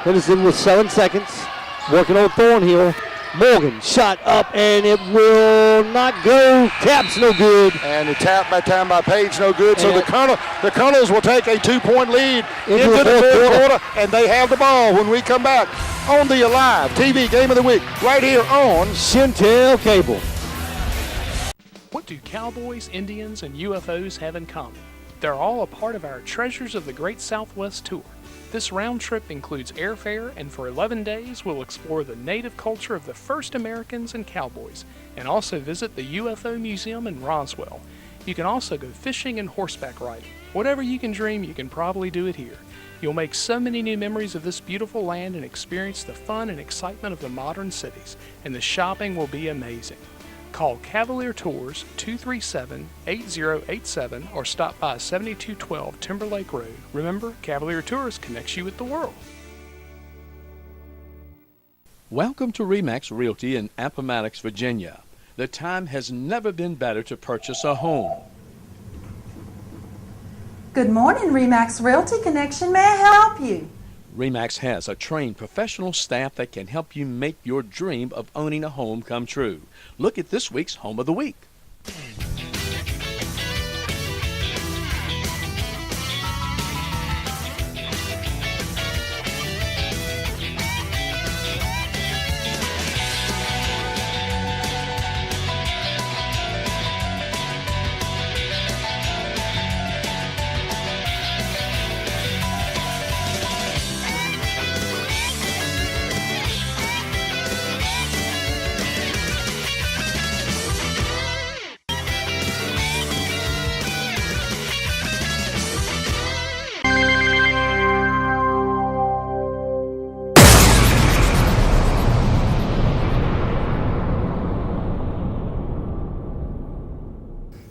Henderson with 7 seconds. Working on Thornhill. Morgan shot up, and it will not go. Tap's no good. And the tap by time by Page no good. So the Colonels will take a 2-point lead into the third quarter, and they have the ball when we come back on the Alive TV Game of the Week right here on Shentel Cable. What do cowboys, Indians, and UFOs have in common? They're all a part of our Treasures of the Great Southwest tour. This round trip includes airfare, and for 11 days we'll explore the native culture of the first Americans and cowboys, and also visit the UFO Museum in Roswell. You can also go fishing and horseback riding. Whatever you can dream, you can probably do it here. You'll make so many new memories of this beautiful land and experience the fun and excitement of the modern cities, and the shopping will be amazing. Call Cavalier Tours 237-8087 or stop by 7212 Timberlake Road. Remember, Cavalier Tours connects you with the world. Welcome to RE/MAX Realty in Appomattox, Virginia. The time has never been better to purchase a home. Good morning, RE/MAX Realty Connection. May I help you? RE/MAX has a trained professional staff that can help you make your dream of owning a home come true. Look at this week's Home of the Week.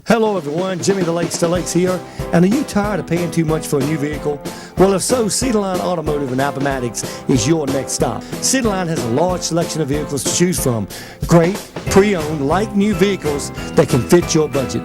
Hello everyone, Jimmy the Lake Lakes here. And are you tired of paying too much for a new vehicle? Well, if so, Cedarline Automotive in Appomattox is your next stop. Cedarline has a large selection of vehicles to choose from. Great, pre-owned, like new vehicles that can fit your budget.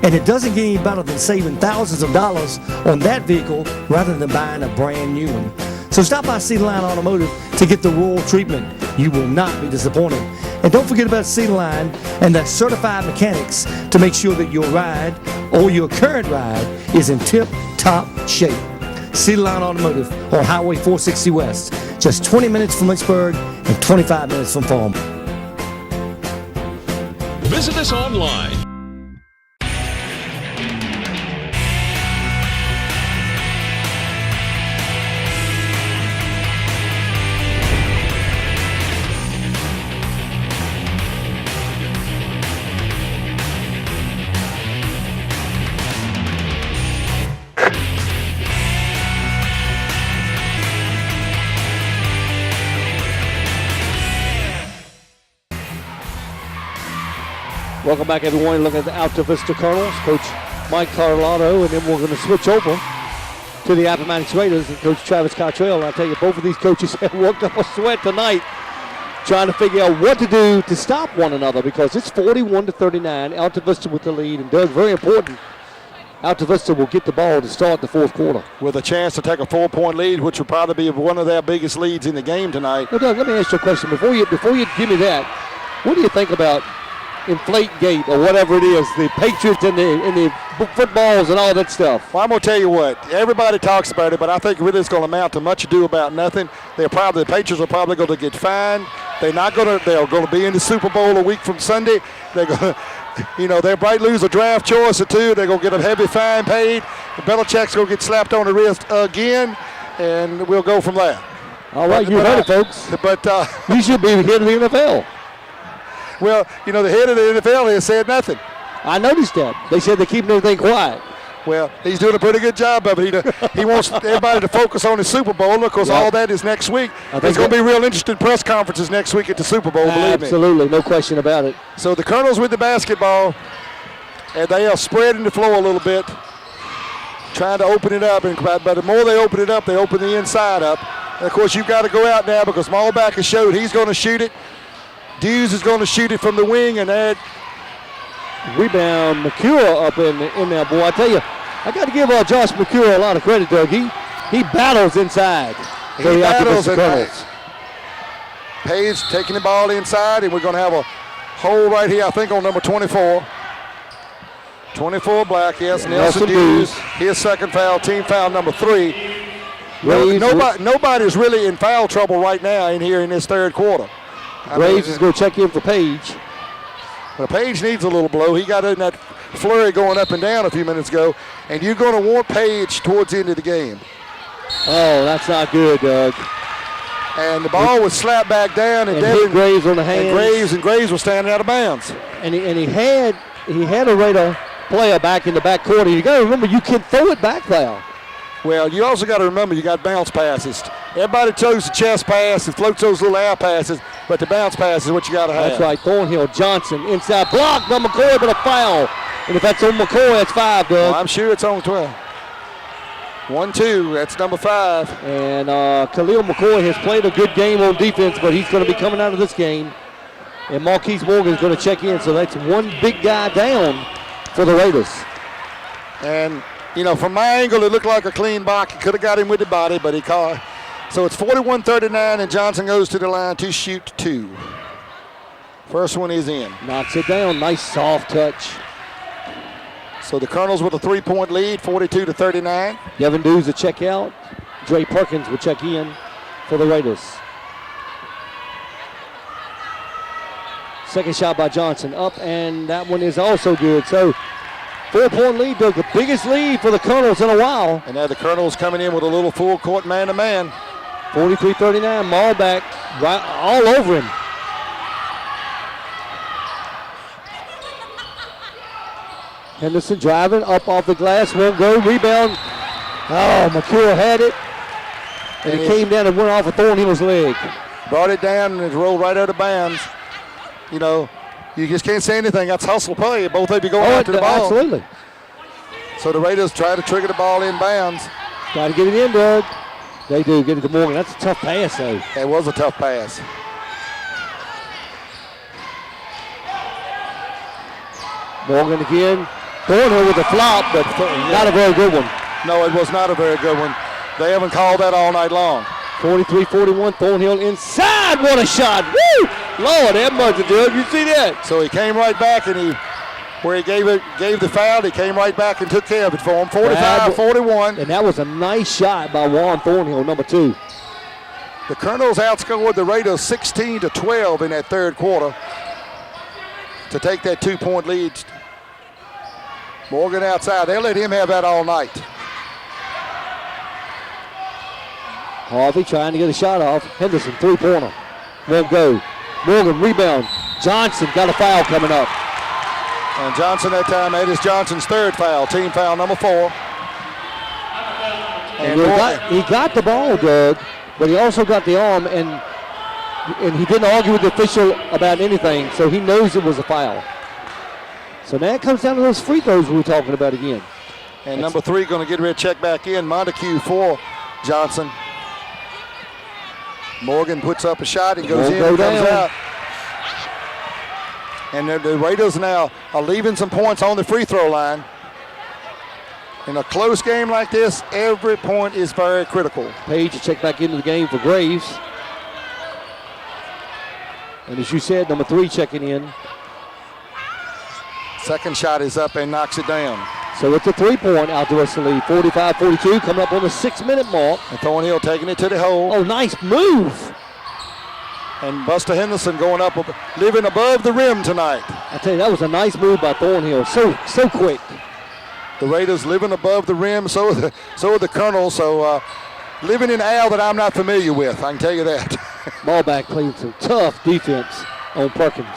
And it doesn't get any better than saving thousands of dollars on that vehicle rather than buying a brand new one. So stop by Cedarline Automotive to get the royal treatment. You will not be disappointed. And don't forget about Cedarline and their certified mechanics to make sure that your ride or your current ride is in tip-top shape. Cedarline Automotive on Highway 460 West, just 20 minutes from Lynchburg and 25 minutes from Farm. Visit us online. Welcome back, everyone. Look at the Alta Vista Colonels, Coach Mike Carlotta, and then we're going to switch over to the Appomattox Raiders and Coach Travis Cottrell. And I tell you, both of these coaches have worked up a sweat tonight trying to figure out what to do to stop one another because it's 41-39. Alta Vista with the lead, and Doug, very important. Alta Vista will get the ball to start the fourth quarter. With a chance to take a 4-point lead, which will probably be one of their biggest leads in the game tonight. Well, Doug, let me ask you a question. Before you give me that, what do you think about Inflate Gate or whatever it is, the Patriots and the footballs and all that stuff? Well, I'm going to tell you what, everybody talks about it, but I think really it's going to amount to much ado about nothing. The Patriots are probably going to get fined. They're going to be in the Super Bowl a week from Sunday. They're going to, they might lose a draft choice or two. They're going to get a heavy fine paid. Belichick's going to get slapped on the wrist again, and we'll go from there. All right, you heard it, folks. But you should be head of the NFL. Well, the head of the NFL has said nothing. I noticed that. They said they're keeping everything quiet. Well, he's doing a pretty good job of it. He wants everybody to focus on the Super Bowl because all that is next week. There's going to be real interesting press conferences next week at the Super Bowl, believe me. Absolutely, no question about it. So the Colonels with the basketball, and they are spreading the floor a little bit, trying to open it up. But the more they open it up, they open the inside up. And, of course, you've got to go out now because Maulback has showed he's going to shoot it. Hughes is going to shoot it from the wing, and that rebound McCure up in there, boy. I tell you, I got to give Josh McCure a lot of credit, Doug. He battles inside. He battles, Page taking the ball inside, and we're going to have a hold right here, I think, on number 24. 24 black, yes, Nelson Dews. His second foul, team foul number 3. Nobody's really in foul trouble right now in here in this third quarter. Graves is going to check in for Page. Well, Page needs a little blow. He got in that flurry going up and down a few minutes ago, and you're going to want Page towards the end of the game. Oh, that's not good, Doug. And the ball was slapped back down, and hit Graves on the hands. And Graves was standing out of bounds. And he had a Raider player back in the back corner. You got to remember, you can throw it back there. Well, you also got to remember you got bounce passes. Everybody chose the chest pass and floats those little air passes, but the bounce pass is what you got to have. That's right. Thornhill, Johnson, inside block by McCoy, but a foul. And if that's on McCoy, that's 5, Doug. Well, I'm sure it's on 12. 1-2, that's number 5. And Khalil McCoy has played a good game on defense, but he's going to be coming out of this game. And Marquise Morgan is going to check in, so that's one big guy down for the Raiders. And, you know, from my angle, it looked like a clean block. He could have got him with the body, but he caught. So it's 41-39, and Johnson goes to the line to shoot 2. First one is in. Knocks it down. Nice soft touch. So the Colonels with a 3-point lead, 42-39. Devin Dews will check out. Dre Perkins will check in for the Raiders. Second shot by Johnson up, and that one is also good. So 4-point lead, Doug, the biggest lead for the Colonels in a while. And now the Colonels coming in with a little full court man-to-man. 43-39, Maulback right all over him. Henderson driving up off the glass, won't go, rebound. Oh, McCure had it. And it came down and went off of Thornhill's leg. Brought it down and it rolled right out of bounds. You know, you just can't say anything. That's hustle play. Both of you going after the ball. Absolutely. So the Raiders try to trigger the ball in bounds. Got to get it in, Doug. They do. Get it to Morgan. That's a tough pass, though. That was a tough pass. Morgan again. Thornhill with a flop, but not a very good one. No, it was not a very good one. They haven't called that all night long. 43-41, Thornhill inside. What a shot. Woo! Lord, that much, Doug. You see that? So he came right back, and where he gave the foul, he came right back and took care of it for him. 45-41. And that was a nice shot by Juan Thornhill, number 2. The Colonels outscored the Raiders 16-12 in that third quarter to take that 2-point lead. Morgan outside. They'll let him have that all night. Harvey trying to get a shot off. Henderson, 3-pointer. Won't go. Morgan, rebound. Johnson got a foul coming up. And Johnson that time, that is Johnson's 3rd foul. Team foul number 4. And he got the ball, Doug, but he also got the arm, and he didn't argue with the official about anything, so he knows it was a foul. So now it comes down to those free throws we were talking about again. And number 3 going to get ready to check back in. Montague for Johnson. Morgan puts up a shot. He goes in and comes out. And the Raiders now are leaving some points on the free throw line. In a close game like this, every point is very critical. Page to check back into the game for Graves. And as you said, number 3 checking in. Second shot is up and knocks it down. So it's a 3-point out to us the lead. 45-42, coming up on the 6-minute mark. And Thornhill taking it to the hole. Oh, nice move. And Buster Henderson going up, living above the rim tonight. I tell you, that was a nice move by Thornhill. So quick. The Raiders living above the rim, so are the Colonels. So living in an aisle that I'm not familiar with, I can tell you that. Ballback playing some tough defense on Perkins.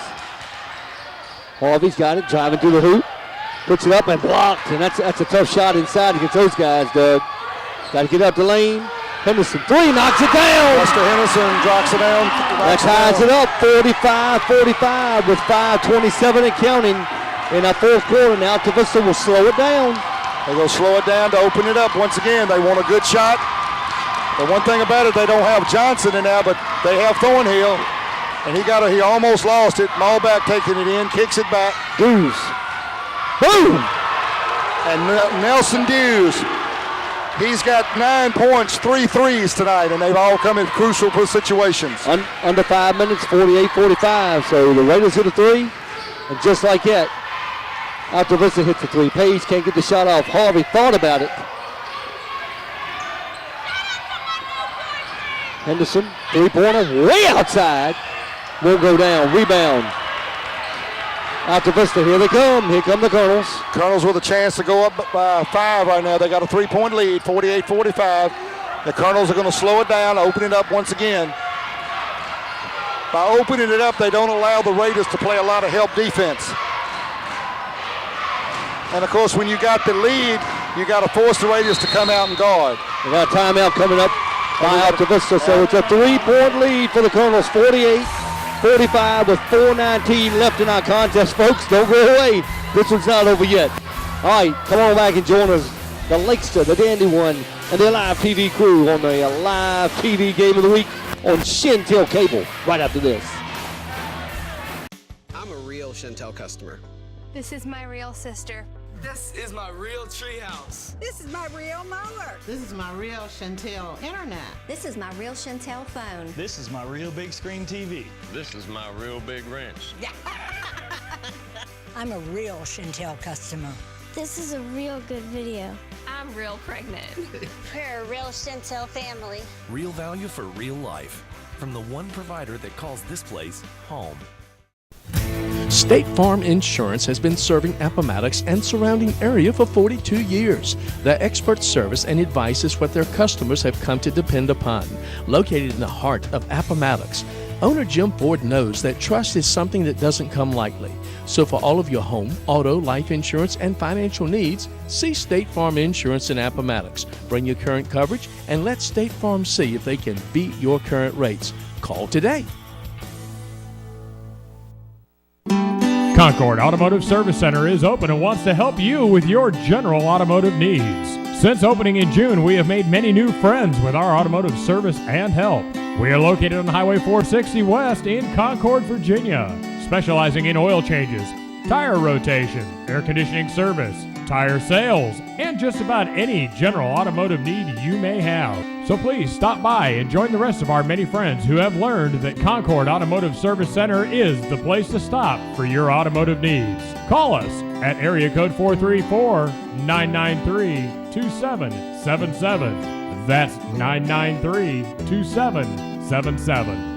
Harvey's got it, driving through the hoop. Puts it up and blocked, and that's a tough shot inside against those guys, Doug. Got to get up the lane. Henderson, 3, knocks it down. Buster Henderson drops it down. That ties it up, 45-45 with 5:27 and counting in our fourth quarter. Now Tavista will slow it down. They're going to slow it down to open it up once again. They want a good shot. The one thing about it, they don't have Johnson in there, but they have Thornhill. And he almost lost it. Maulback taking it in, kicks it back. Dews. Boom! And Nelson Dews He's got 9 points, 3 threes tonight, and they've all come in crucial situations. Under 5 minutes, 48-45. So the Raiders hit a three, and just like that, Alta Vista hits the three. Page can't get the shot off. Harvey thought about it. Henderson, three-pointer, way outside. Won't go down. Rebound. Alta Vista, here they come. Here come the Colonels. Colonels with a chance to go up by 5 right now. They got a 3-point lead, 48-45. The Colonels are going to slow it down, open it up once again. By opening it up, they don't allow the Raiders to play a lot of help defense. And of course, when you got the lead, you got to force the Raiders to come out and guard. We got a timeout coming up by Alta Vista, so it's a 3-point lead for the Colonels, 48-45 with 4:19 left in our contest. Folks, don't go away. This one's not over yet. All right, come on back and join us. The Lakester, the Dandy One, and the Alive TV crew on the Alive TV Game of the Week on Shentel Cable right after this. I'm a real Shentel customer. This is my real sister. This is my real treehouse. This is my real mower. This is my real Shentel internet. This is my real Shentel phone. This is my real big screen TV. This is my real big wrench. I'm a real Shentel customer. This is a real good video. I'm real pregnant. We're a real Shentel family. Real value for real life. From the one provider that calls this place home. State Farm Insurance has been serving Appomattox and surrounding area for 42 years. Their expert service and advice is what their customers have come to depend upon. Located in the heart of Appomattox, owner Jim Ford knows that trust is something that doesn't come lightly. So for all of your home, auto, life insurance, and financial needs, see State Farm Insurance in Appomattox. Bring your current coverage and let State Farm see if they can beat your current rates. Call today. Concord Automotive Service Center is open and wants to help you with your general automotive needs. Since opening in June, we have made many new friends with our automotive service and help. We are located on Highway 460 West in Concord, Virginia, specializing in oil changes, tire rotation, air conditioning service, tire sales, and just about any general automotive need you may have. So please stop by and join the rest of our many friends who have learned that Concord Automotive Service Center is the place to stop for your automotive needs. Call us at area code 434-993-2777. That's 993-2777.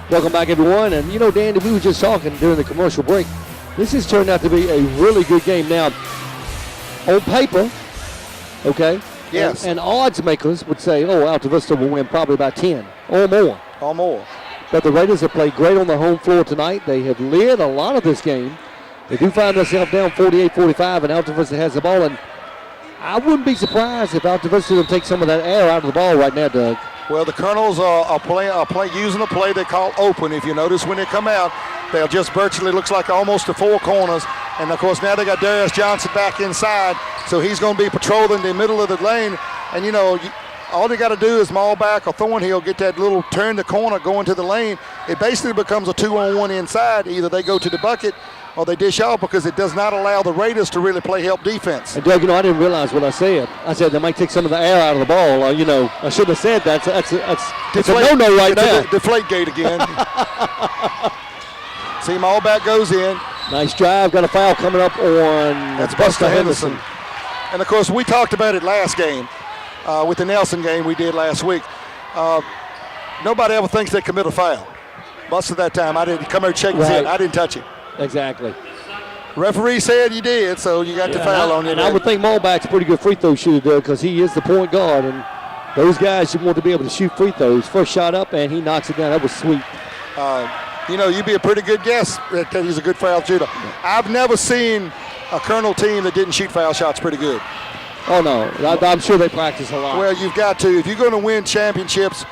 Welcome back, everyone. And you know, Danny, we were just talking during the commercial break. This has turned out to be a really good game. Now, on paper, okay? Yes. And odds makers would say, oh, Alta Vista will win probably by 10 or more. Or more. But the Raiders have played great on the home floor tonight. They have led a lot of this game. They do find themselves down 48-45, and Alta Vista has the ball. And I wouldn't be surprised if Alta Vista will take some of that air out of the ball right now, Doug. Well, the Colonels are using a play they call open. If you notice when they come out, they'll just virtually looks like almost the four corners. And, of course, now they got Darius Johnson back inside, so he's going to be patrolling the middle of the lane. And, you know, all they got to do is maul back or Thornhill, get that little turn the corner, go into the lane. It basically becomes a 2-on-1 inside. Either they go to the bucket or they dish off because it does not allow the Raiders to really play help defense. And Doug, you know, I didn't realize what I said. I said they might take some of the air out of the ball. You know, I shouldn't have said that. It's a no-no right now. Deflate gate again. See, maul back goes in. Nice drive. Got a foul coming up on That's Buster Henderson. And, of course, we talked about it last game with the Nelson game we did last week. Nobody ever thinks they commit a foul. Buster that time, I didn't come here check his head. I didn't touch him. Exactly. Referee said you did, so you got the foul on you. And I would think Mulback's a pretty good free throw shooter, Doug, because he is the point guard, and those guys you want to be able to shoot free throws. First shot up, and he knocks it down. That was sweet. You know, you'd be a pretty good guess that he's a good foul shooter. I've never seen a Colonel team that didn't shoot foul shots pretty good. Oh, no. I'm sure they practice a lot. Well, you've got to. If you're going to win championships,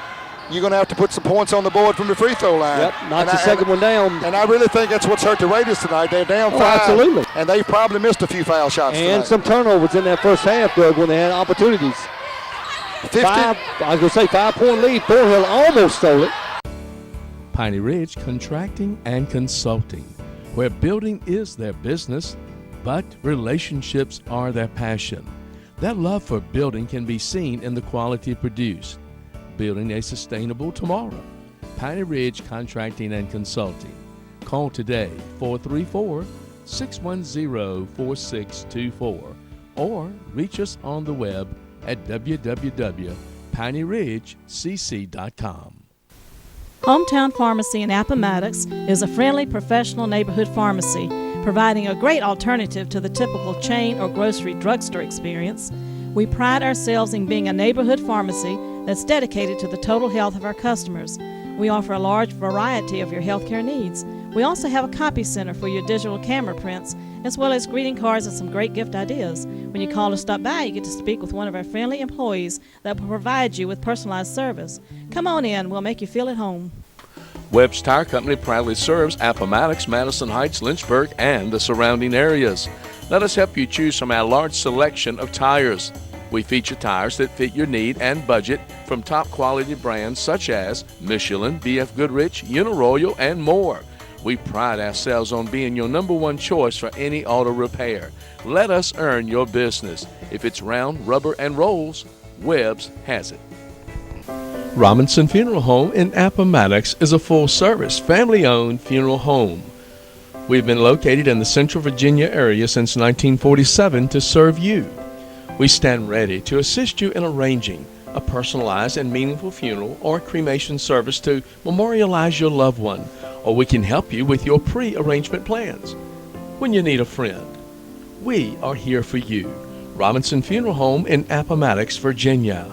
you're going to have to put some points on the board from the free throw line. Yep, knock the second one down. And I really think that's what's hurt the Raiders tonight. They're down 5. Absolutely. And they've probably missed a few foul shots and tonight. Some turnovers in that first half, Doug, when they had opportunities. 5-point lead. Thornhill almost stole it. Piney Ridge Contracting and Consulting, where building is their business, but relationships are their passion. Their love for building can be seen in the quality produced. Building a sustainable tomorrow. Piney Ridge Contracting and Consulting. Call today, 434-610-4624, or reach us on the web at www.pineyridgecc.com. Hometown Pharmacy in Appomattox is a friendly, professional neighborhood pharmacy, providing a great alternative to the typical chain or grocery drugstore experience. We pride ourselves in being a neighborhood pharmacy that's dedicated to the total health of our customers. We offer a large variety of your healthcare needs. We also have a copy center for your digital camera prints, as well as greeting cards and some great gift ideas. When you call or stop by, you get to speak with one of our friendly employees that will provide you with personalized service. Come on in, we'll make you feel at home. Webb's Tire Company proudly serves Appomattox, Madison Heights, Lynchburg, and the surrounding areas. Let us help you choose from our large selection of tires. We feature tires that fit your need and budget from top quality brands such as Michelin, BF Goodrich, Uniroyal, and more. We pride ourselves on being your number one choice for any auto repair. Let us earn your business. If it's round, rubber, and rolls, Webb's has it. Robinson Funeral Home in Appomattox is a full-service, family-owned funeral home. We've been located in the Central Virginia area since 1947 to serve you. We stand ready to assist you in arranging a personalized and meaningful funeral or cremation service to memorialize your loved one, or we can help you with your pre-arrangement plans. When you need a friend, we are here for you. Robinson Funeral Home in Appomattox, Virginia.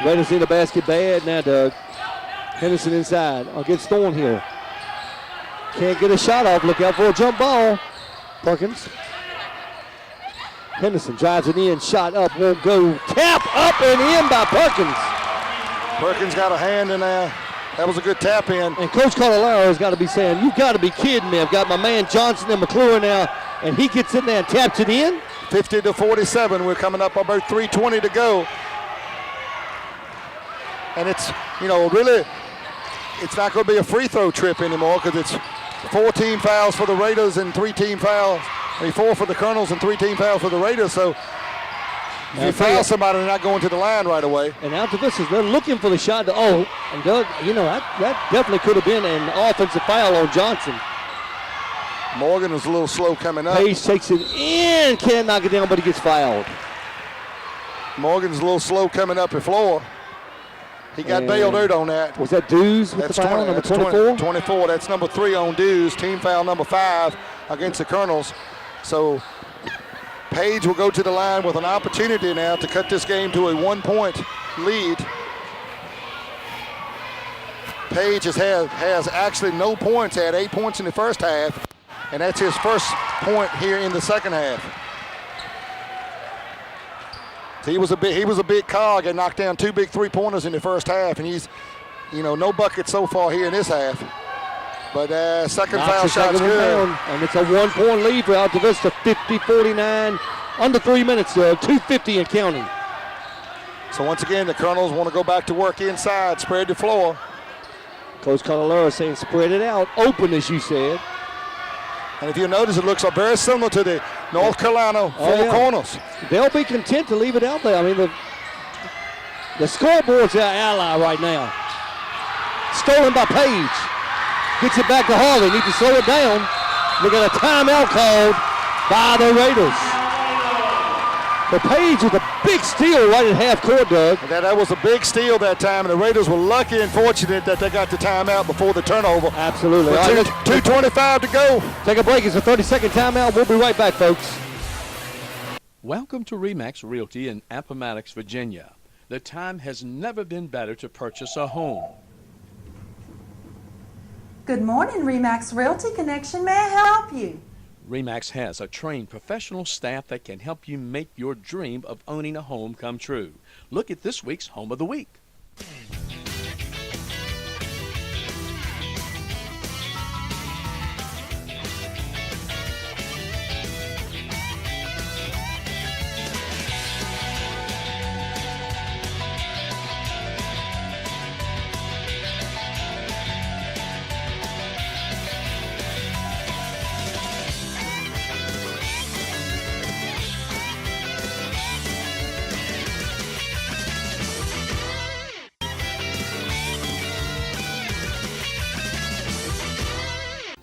Raiders in the basket bad now, Doug. Henderson inside against Thornhill. Can't get a shot off. Look out for a jump ball. Perkins. Henderson drives it in. Shot up. Won't go. Tap up and in by Perkins. Perkins got a hand in there. That was a good tap in. And Coach Carvalho has got to be saying, you got to be kidding me. I've got my man Johnson and McClure now, and he gets in there and taps it in. 50-47. We're coming up about 3:20 to go. And it's, really, it's not going to be a free throw trip anymore because it's 4 team fouls for the Raiders and 3 team fouls. 4 for the Colonels and 3 team fouls for the Raiders. So if you foul somebody, they're not going to the line right away. And after this, they're looking for the shot. And Doug, that definitely could have been an offensive foul on Johnson. Morgan was a little slow coming up. Page takes it in, can't knock it down, but he gets fouled. Morgan's a little slow coming up the floor. He got bailed out on that. Was that Dews with the foul, number 24? 24. That's number 3 on Dews. Team foul number 5 against the Colonels. So Page will go to the line with an opportunity now to cut this game to a 1-point lead. Page has actually no points, had 8 points in the first half, and that's his first point here in the second half. He was a big cog and knocked down 2 big 3-pointers in the first half, and he's, no bucket so far here in this half. But second foul shot's good. And it's a 1-point lead for Alta Vista, 50-49, under 3 minutes, 2:50 and counting. So once again, the Colonels want to go back to work inside, spread the floor. Coach Canalera saying spread it out, open as you said. And if you notice, it looks very similar to the North Carolina four corners. They'll be content to leave it out there. I mean, the scoreboard's our ally right now. Stolen by Page. Gets it back to Harley. Need to slow it down. They got a timeout called by the Raiders. The Page with a big steal right at half court, Doug. That was a big steal that time, and the Raiders were lucky and fortunate that they got the timeout before the turnover. Absolutely. 2:25 to go. Take a break. It's a 30-second timeout. We'll be right back, folks. Welcome to RE/MAX Realty in Appomattox, Virginia. The time has never been better to purchase a home. Good morning, RE/MAX Realty Connection. May I help you? RE/MAX has a trained professional staff that can help you make your dream of owning a home come true. Look at this week's Home of the Week.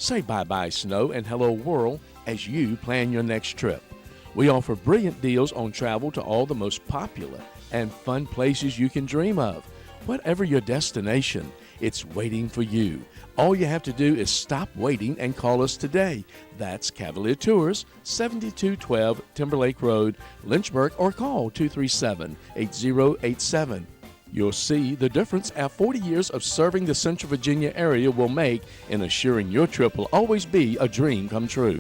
Say bye-bye snow and hello world as you plan your next trip. We offer brilliant deals on travel to all the most popular and fun places you can dream of. Whatever your destination, it's waiting for you. All you have to do is stop waiting and call us today. That's Cavalier Tours, 7212 Timberlake Road, Lynchburg, or call 237-8087. You'll see the difference our 40 years of serving the Central Virginia area will make in assuring your trip will always be a dream come true.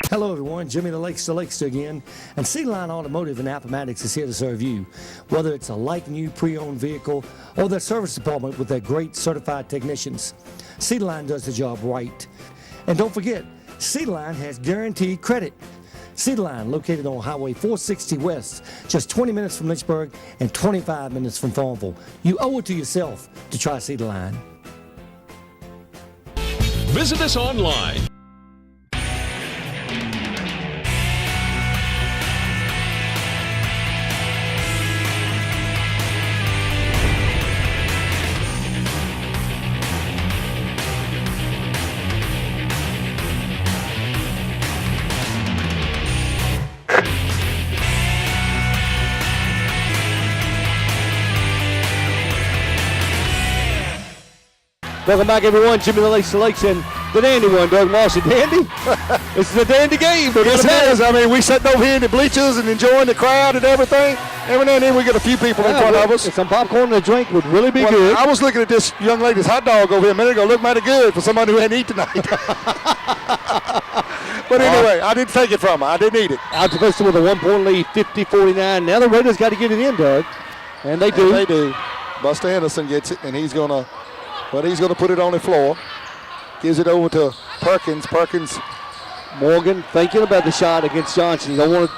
Hello everyone, Jimmy the Lakester again, and C-Line Automotive in Appomattox is here to serve you. Whether it's a like-new pre-owned vehicle or their service department with their great certified technicians, C-Line does the job right. And don't forget, C-Line has guaranteed credit. C-Line, located on Highway 460 West, just 20 minutes from Lynchburg and 25 minutes from Farmville. You owe it to yourself to try C-Line. Visit us online. Welcome back, everyone. Jimmy the Lake Selection, the Dandy one, Doug Marshall. Dandy? This is a dandy game. Yes, it is. I mean, we sitting over here in the bleachers and enjoying the crowd and everything. Every now and then we get a few people in front of us. Some popcorn and a drink would really be good. I was looking at this young lady's hot dog over here a minute ago. Looked mighty good for somebody who hadn't eaten tonight. But anyway, I didn't take it from her. I didn't eat it. Out to Vista with a 1-point lead, 50-49. Now the Raiders got to get it in, Doug. And they do. And they do. Buster Henderson gets it, and he's going to put it on the floor. Gives it over to Perkins. Morgan thinking about the shot against Johnson. You don't want to.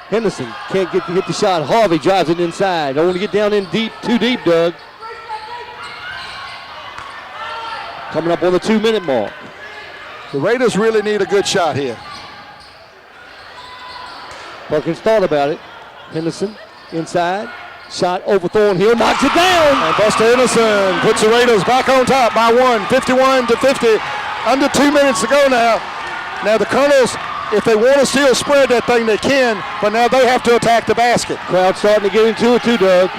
Henderson can't get the shot. Harvey drives it inside. Don't want to get down in deep, too deep, Doug. Coming up on the 2-minute mark. The Raiders really need a good shot here. Perkins thought about it. Henderson inside. Shot over Thornhill, knocks it down. And Buster Henderson puts the Raiders back on top by 1, 51-50. Under 2 minutes to go now. Now the Colonels, if they want to still spread that thing, they can, but now they have to attack the basket. Crowd starting to get into it too, Doug.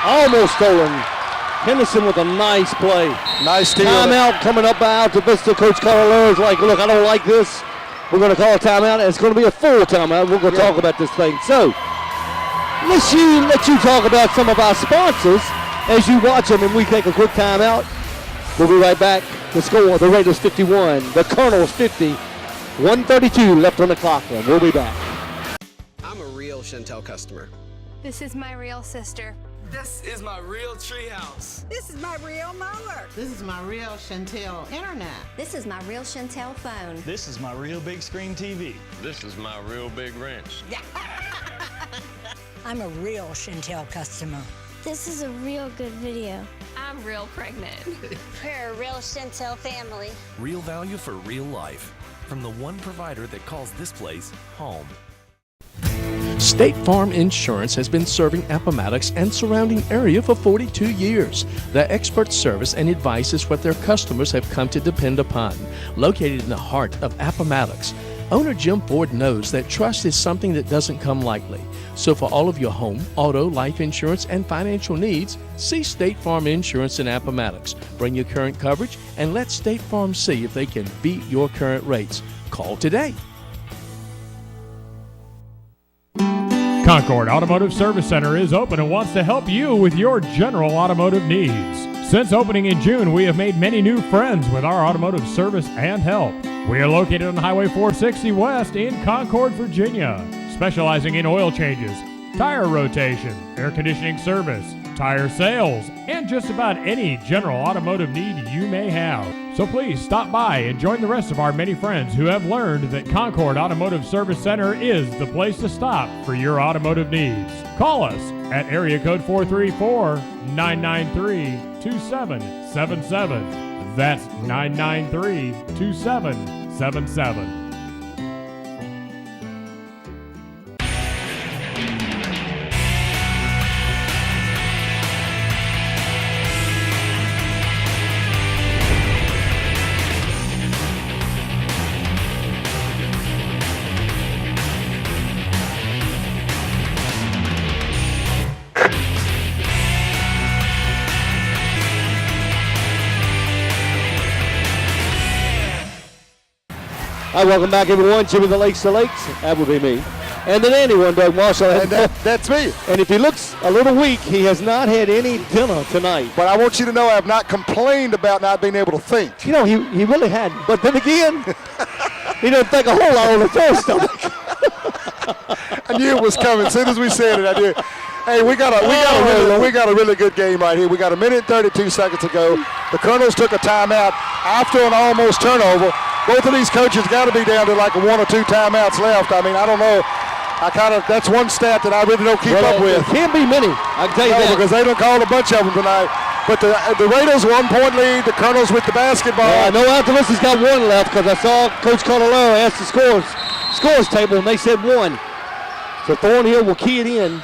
Almost stolen. Henderson with a nice play. Nice steal. Timeout coming up by Alta Vista. Coach Carter is like, look, I don't like this. We're going to call a timeout, and it's going to be a full timeout. We're going to talk about this thing. So, let you talk about some of our sponsors as you watch them, and we take a quick timeout. We'll be right back. The score, the Raiders 51, the Colonels 50, 1:32 left on the clock, and we'll be back. I'm a real Shentel customer. This is my real sister. This is my real treehouse. This is my real mower. This is my real Shentel internet. This is my real Shentel phone. This is my real big screen TV. This is my real big wrench. I'm a real Shentel customer. This is a real good video. I'm real pregnant. We're a real Shentel family. Real value for real life. From the one provider that calls this place home. State Farm Insurance has been serving Appomattox and surrounding area for 42 years. Their expert service and advice is what their customers have come to depend upon. Located in the heart of Appomattox, owner Jim Ford knows that trust is something that doesn't come lightly. So for all of your home, auto, life insurance, and financial needs, see State Farm Insurance in Appomattox. Bring your current coverage and let State Farm see if they can beat your current rates. Call today. Concord Automotive Service Center is open and wants to help you with your general automotive needs. Since opening in June, we have made many new friends with our automotive service and help. We are located on Highway 460 West in Concord, Virginia, specializing in oil changes, tire rotation, air conditioning service, tire sales, and just about any general automotive need you may have. So please stop by and join the rest of our many friends who have learned that Concord Automotive Service Center is the place to stop for your automotive needs. Call us at area code 434-993-2777. That's 993-2777. Hi, welcome back, everyone. Jimmy the Lakes, that would be me. And then anyone, Doug Marshall. And that's me. And if he looks a little weak, he has not had any dinner tonight. But I want you to know I have not complained about not being able to think. You know, he really hadn't. But then again, he didn't think a whole lot on the first stomach. I knew it was coming. As soon as we said it, I did. Hey, we got a really good game right here. We got a minute and 32 seconds to go. The Colonels took a timeout after an almost turnover. Both of these coaches got to be down to like 1 or 2 timeouts left. I mean, I don't know. That's one stat that I really don't keep up with. It can't be many, I can tell you that. Because they don't call a bunch of them tonight. But the Raiders 1-point lead. The Colonels with the basketball. I know Altivista's got 1 left because I saw Coach Connolero ask the scores table, and they said 1. So Thornhill will key it in.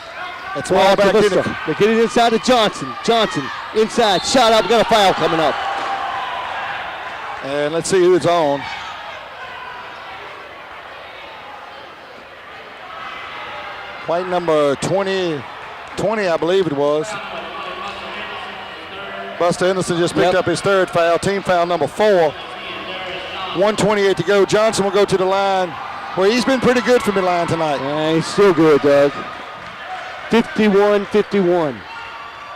That's why back in it. They get it inside to Johnson. Johnson inside, shot up, got a foul coming up. And let's see who it's on. White number 20, I believe it was. Buster Henderson just picked up his 3rd foul, team foul number 4. 1:28 to go. Johnson will go to the line. Well, he's been pretty good from the line tonight. Yeah, he's still good, Doug. 51-51.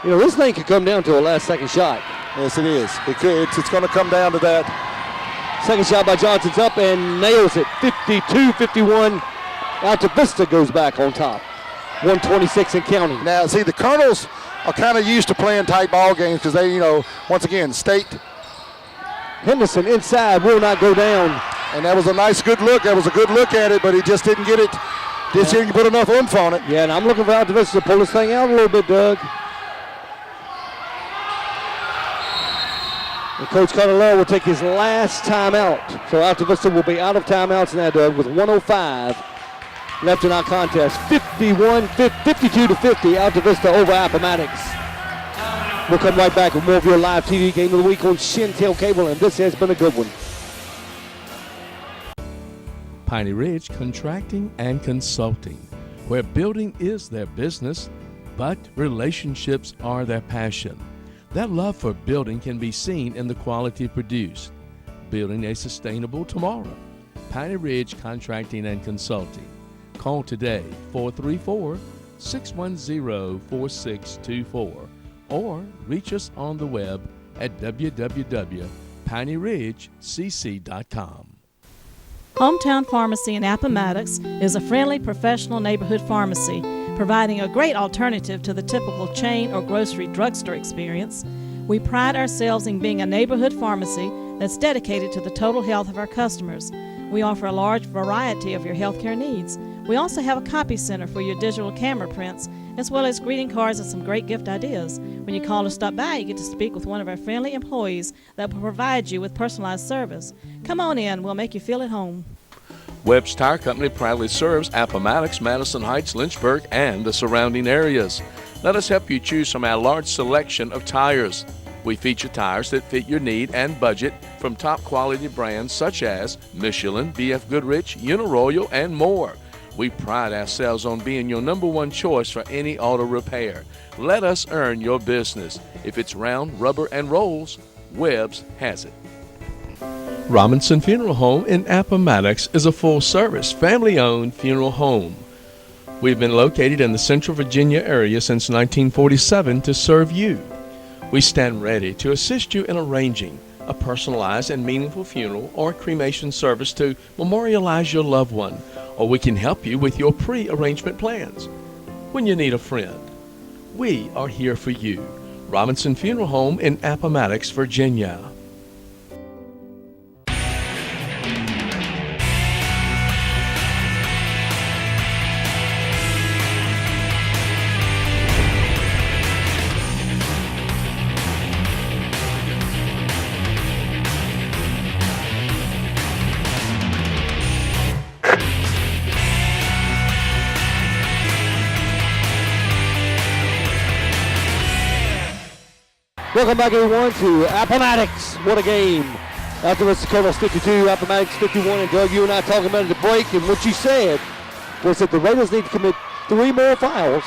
You know, this thing could come down to a last-second shot. Yes, it is. It could. It's going to come down to that. Second shot by Johnson's up and nails it. 52-51. Altavista goes back on top. 126 and counting. Now, see, the Colonels are kind of used to playing tight ball games because they, once again, State. Henderson inside will not go down. And that was a nice, good look. That was a good look at it, but he just didn't get it. Just didn't put enough oomph on it. Yeah, and I'm looking for Altavista to pull this thing out a little bit, Doug. And Coach Connolero will take his last timeout. So Altavista will be out of timeouts now, Doug, with 1:05 left in our contest. 52-50, Altavista over Appomattox. We'll come right back with more of your live TV game of the week on Shentel Cable, and this has been a good one. Piney Ridge Contracting and Consulting, where building is their business, but relationships are their passion. That love for building can be seen in the quality produced. Building a sustainable tomorrow. Piney Ridge Contracting and Consulting. Call today, 434-610-4624, or reach us on the web at www.pineyridgecc.com. Hometown Pharmacy in Appomattox is a friendly, professional neighborhood pharmacy, providing a great alternative to the typical chain or grocery drugstore experience. We pride ourselves in being a neighborhood pharmacy that's dedicated to the total health of our customers. We offer a large variety of your healthcare needs. We also have a copy center for your digital camera prints, as well as greeting cards and some great gift ideas. When you call or stop by, you get to speak with one of our friendly employees that will provide you with personalized service. Come on in, we'll make you feel at home. Webb's Tire Company proudly serves Appomattox, Madison Heights, Lynchburg, and the surrounding areas. Let us help you choose from our large selection of tires. We feature tires that fit your need and budget from top quality brands such as Michelin, BF Goodrich, Uniroyal, and more. We pride ourselves on being your number one choice for any auto repair. Let us earn your business. If it's round, rubber, and rolls, Webb's has it. Robinson Funeral Home in Appomattox is a full-service, family-owned funeral home. We've been located in the Central Virginia area since 1947 to serve you. We stand ready to assist you in arranging a personalized and meaningful funeral or cremation service to memorialize your loved one, or we can help you with your pre-arrangement plans. When you need a friend, we are here for you. Robinson Funeral Home in Appomattox, Virginia. Welcome back, everyone, to Appomattox. What a game. Alta-Vista Colonels 52, Appomattox 51, and Doug, you and I talking about it at the break, and what you said was that the Raiders need to commit 3 more fouls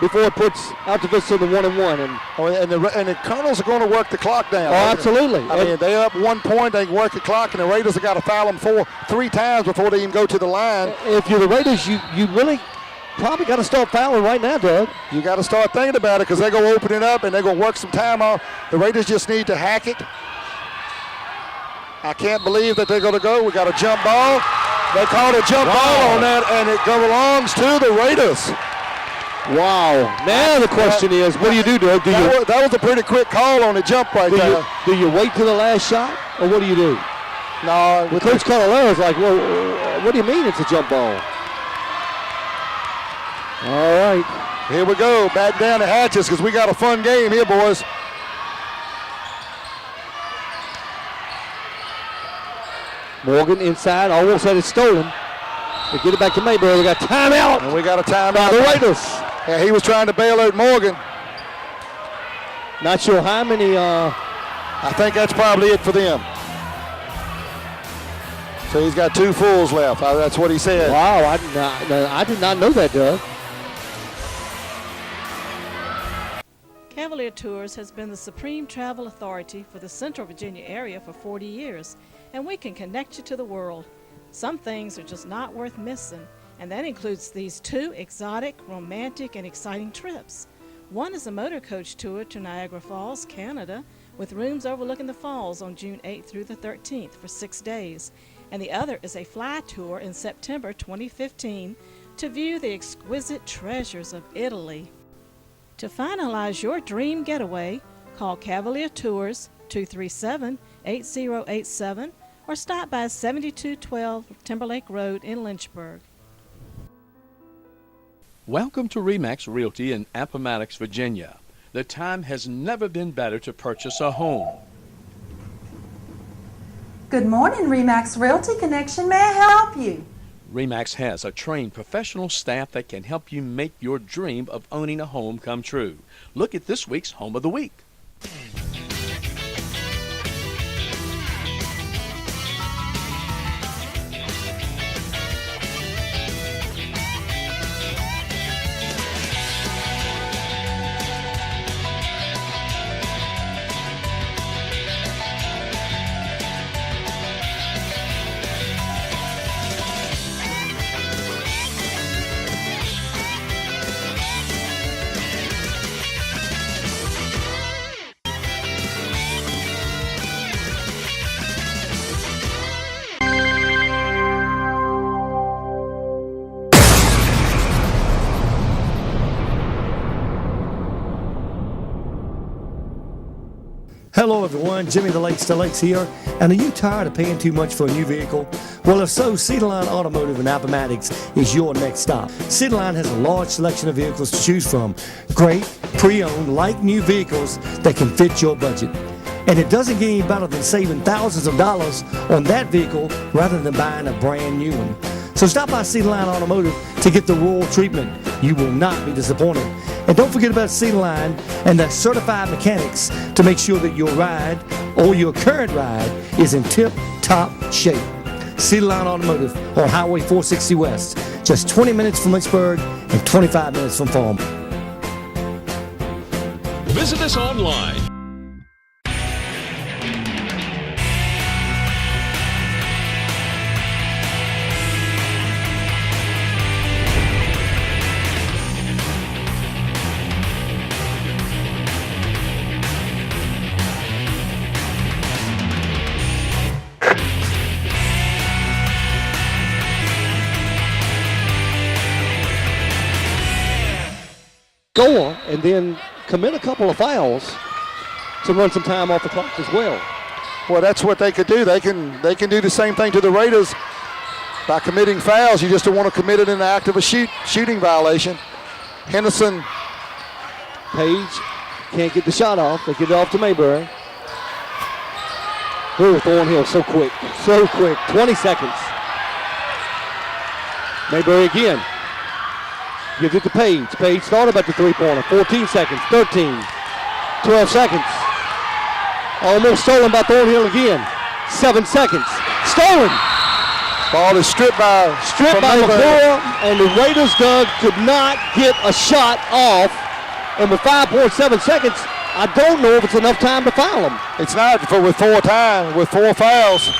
before it puts Alta-Vista in the 1-1. And the Colonels are going to work the clock down. Oh, absolutely. I mean, they up 1 point, they can work the clock, and the Raiders have got to foul them 3 times before they even go to the line. If you're the Raiders, you really probably got to start fouling right now, Doug. You got to start thinking about it because they're going to open it up and they're going to work some time off. The Raiders just need to hack it. I can't believe that they're going to go. We got a jump ball. They called a jump ball on that, and it belongs to the Raiders. Wow. Now the question is, what do you do, Doug? That was a pretty quick call on the jump right there. Do you wait till the last shot, or what do you do? No. Coach Cavallera's like, well, what do you mean it's a jump ball? All right. Here we go. Back down the hatches because we got a fun game here, boys. Morgan inside, almost had it stolen. They get it back to Mayberry. We got timeout. And we got a timeout. By the Raiders. Yeah, he was trying to bail out Morgan. Not sure how many. I think that's probably it for them. So he's got 2 fulls left. That's what he said. Wow, I did not know that, Doug. Cavalier Tours has been the supreme travel authority for the Central Virginia area for 40 years, and we can connect you to the world. Some things are just not worth missing, and that includes these 2 exotic, romantic, and exciting trips. One is a motor coach tour to Niagara Falls, Canada, with rooms overlooking the falls on June 8th through the 13th for 6 days, and the other is a fly tour in September 2015 to view the exquisite treasures of Italy. To finalize your dream getaway, call Cavalier Tours 237-8087 or stop by 7212 Timberlake Road in Lynchburg. Welcome to RE/MAX Realty in Appomattox, Virginia. The time has never been better to purchase a home. Good morning, RE/MAX Realty Connection. May I help you? RE/MAX has a trained professional staff that can help you make your dream of owning a home come true. Look at this week's Home of the Week. Hello everyone, Jimmy the Lake Stilex here. And are you tired of paying too much for a new vehicle? Well, if so, Cedarline Automotive in Appomattox is your next stop. Cedarline has a large selection of vehicles to choose from. Great, pre-owned, like new vehicles that can fit your budget. And it doesn't get any better than saving thousands of dollars on that vehicle rather than buying a brand new one. So stop by Cedar Line Automotive to get the Royal treatment. You will not be disappointed. And don't forget about Cedar Line and the certified mechanics to make sure that your ride or your current ride is in tip-top shape. Cedar Line Automotive on Highway 460 West, just 20 minutes from Lynchburg and 25 minutes from Farm. Visit us online. Score and then commit a couple of fouls to run some time off the clock as well. Well, that's what they could do. They can do the same thing to the Raiders by committing fouls. You just don't want to commit it in the act of a shooting violation. Henderson. Page can't get the shot off. They get it off to Mayberry. Ooh, Thornhill so quick. 20 seconds. Mayberry again. Gives it to Page. Page started at the three-pointer. 14 seconds, 13, 12 seconds. Almost stolen by Thornhill again. 7 seconds. Stolen. Ball is stripped by McClure, and the Raiders, Doug, could not get a shot off. And with 5.7 seconds, I don't know if it's enough time to foul him. It's not with 4 fouls.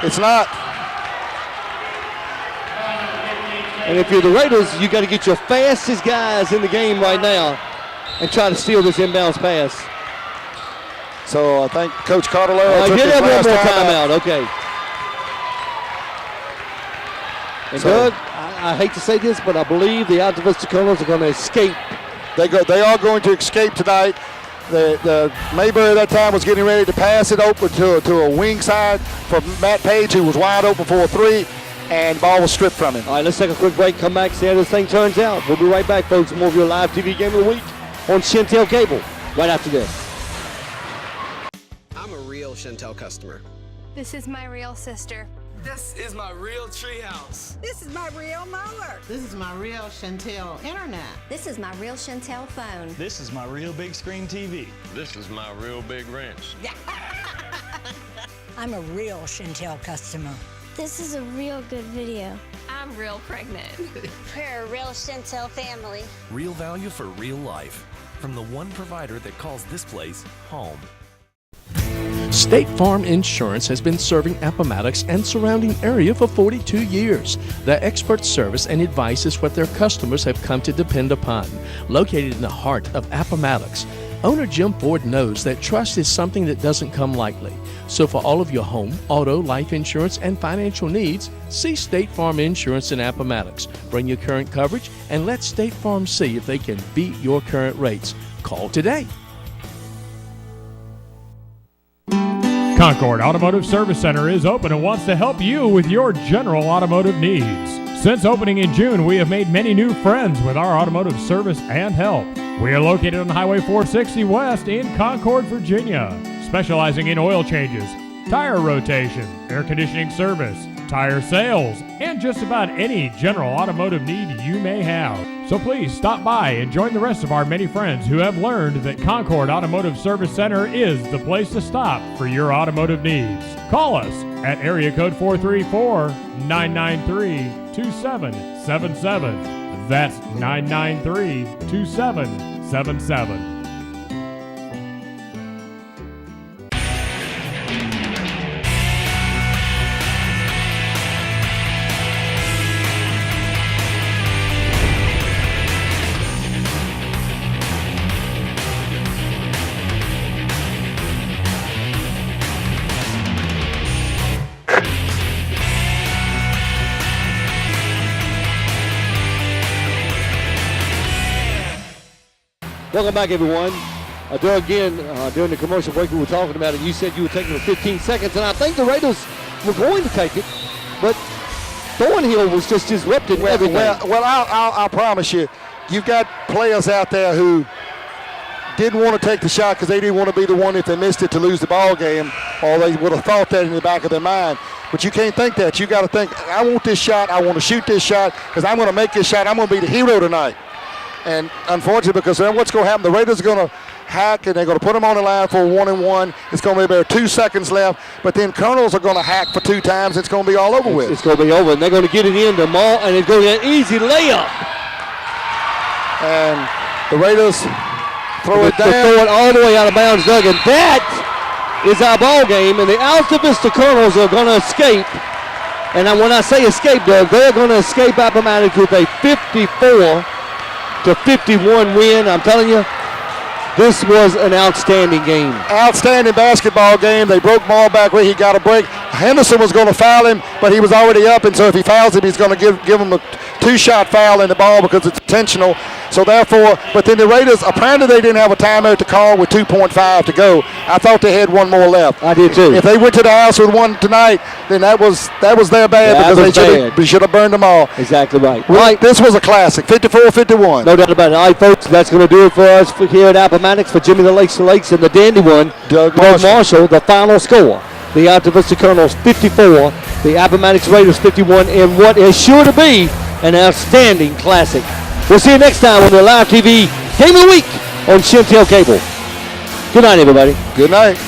It's not. And if you're the Raiders, you got to get your fastest guys in the game right now and try to steal this inbounds pass. So I think Coach Cardellaro took did his have one last more timeout. timeout. Okay. And So- Doug, I hate to say this, but I believe the Alta Vista Colonels are going to escape. They are going to escape tonight. The Mayberry at that time was getting ready to pass it open to a wing side for Matt Page, who was wide open for a three, and the ball was stripped from him. All right, let's take a quick break, come back, see how this thing turns out. We'll be right back, folks. More of your live TV game of the week on Shentel Cable right after this. I'm a real Shentel customer. This is my real sister. This is my real treehouse. This is my real mower. This is my real Shentel internet. This is my real Shentel phone. This is my real big screen TV. This is my real big wrench. I'm a real Shentel customer. This is a real good video. I'm real pregnant. We're a real Shentel family. Real value for real life. From the one provider that calls this place home. State Farm Insurance has been serving Appomattox and surrounding area for 42 years. Their expert service and advice is what their customers have come to depend upon. Located in the heart of Appomattox, owner Jim Ford knows that trust is something that doesn't come lightly. So for all of your home, auto, life insurance, and financial needs, see State Farm Insurance in Appomattox. Bring your current coverage and let State Farm see if they can beat your current rates. Call today. Concord Automotive Service Center is open and wants to help you with your general automotive needs. Since opening in June, we have made many new friends with our automotive service and help. We are located on Highway 460 West in Concord, Virginia, specializing in oil changes, tire rotation, air conditioning service, tire sales, and just about any general automotive need you may have. So please stop by and join the rest of our many friends who have learned that Concord Automotive Service Center is the place to stop for your automotive needs. Call us at area code 434-993-2777. That's 993-2777. Welcome back, everyone. Doug, again, during the commercial break, we were talking about it. You said you were taking it for 15 seconds, and I think the Raiders were going to take it, but Thornhill was just disrupting everything. Well, I'll promise you, you've got players out there who didn't want to take the shot because they didn't want to be the one, if they missed it, to lose the ball game, or they would have thought that in the back of their mind. But you can't think that. You got to think, I want this shot. I want to shoot this shot because I'm going to make this shot. I'm going to be the hero tonight. And unfortunately, because then what's going to happen, the Raiders are going to hack, and they're going to put them on the line for a 1-and-1. It's going to be about 2 seconds left. But then Colonels are going to hack for 2 times. It's going to be all over with. It's going to be over, and they're going to get it in to Maul, and it's going to be an easy layup. And the Raiders throw it down. Throw it all the way out of bounds, Doug, and that is our ball game, and the Alta Vista Colonels are going to escape. And when I say escape, Doug, they're going to escape Appomattox with a 54-51 win. I'm telling you, this was an outstanding game. Outstanding basketball game. They broke ball back where he got a break. Henderson was going to foul him, but he was already up, and so if he fouls him, he's going to give him a 2-shot foul in the ball because it's intentional. So therefore, but then the Raiders, apparently they didn't have a timeout to call with 2.5 to go. I thought they had one more left. I did too. If they went to the house with one tonight, then that was their bad because they should have burned them all. Exactly right. Right. This was a classic, 54-51. No doubt about it. All right, folks, that's going to do it for us here at Appomattox. For Jimmy the Lakes and the Dandy one, Doug Marshall, the final score. The Alta Vista Colonels 54, the Appomattox Raiders 51, in what is sure to be an outstanding classic. We'll see you next time on the Live TV Game of the Week on Shentel Cable. Good night, everybody. Good night.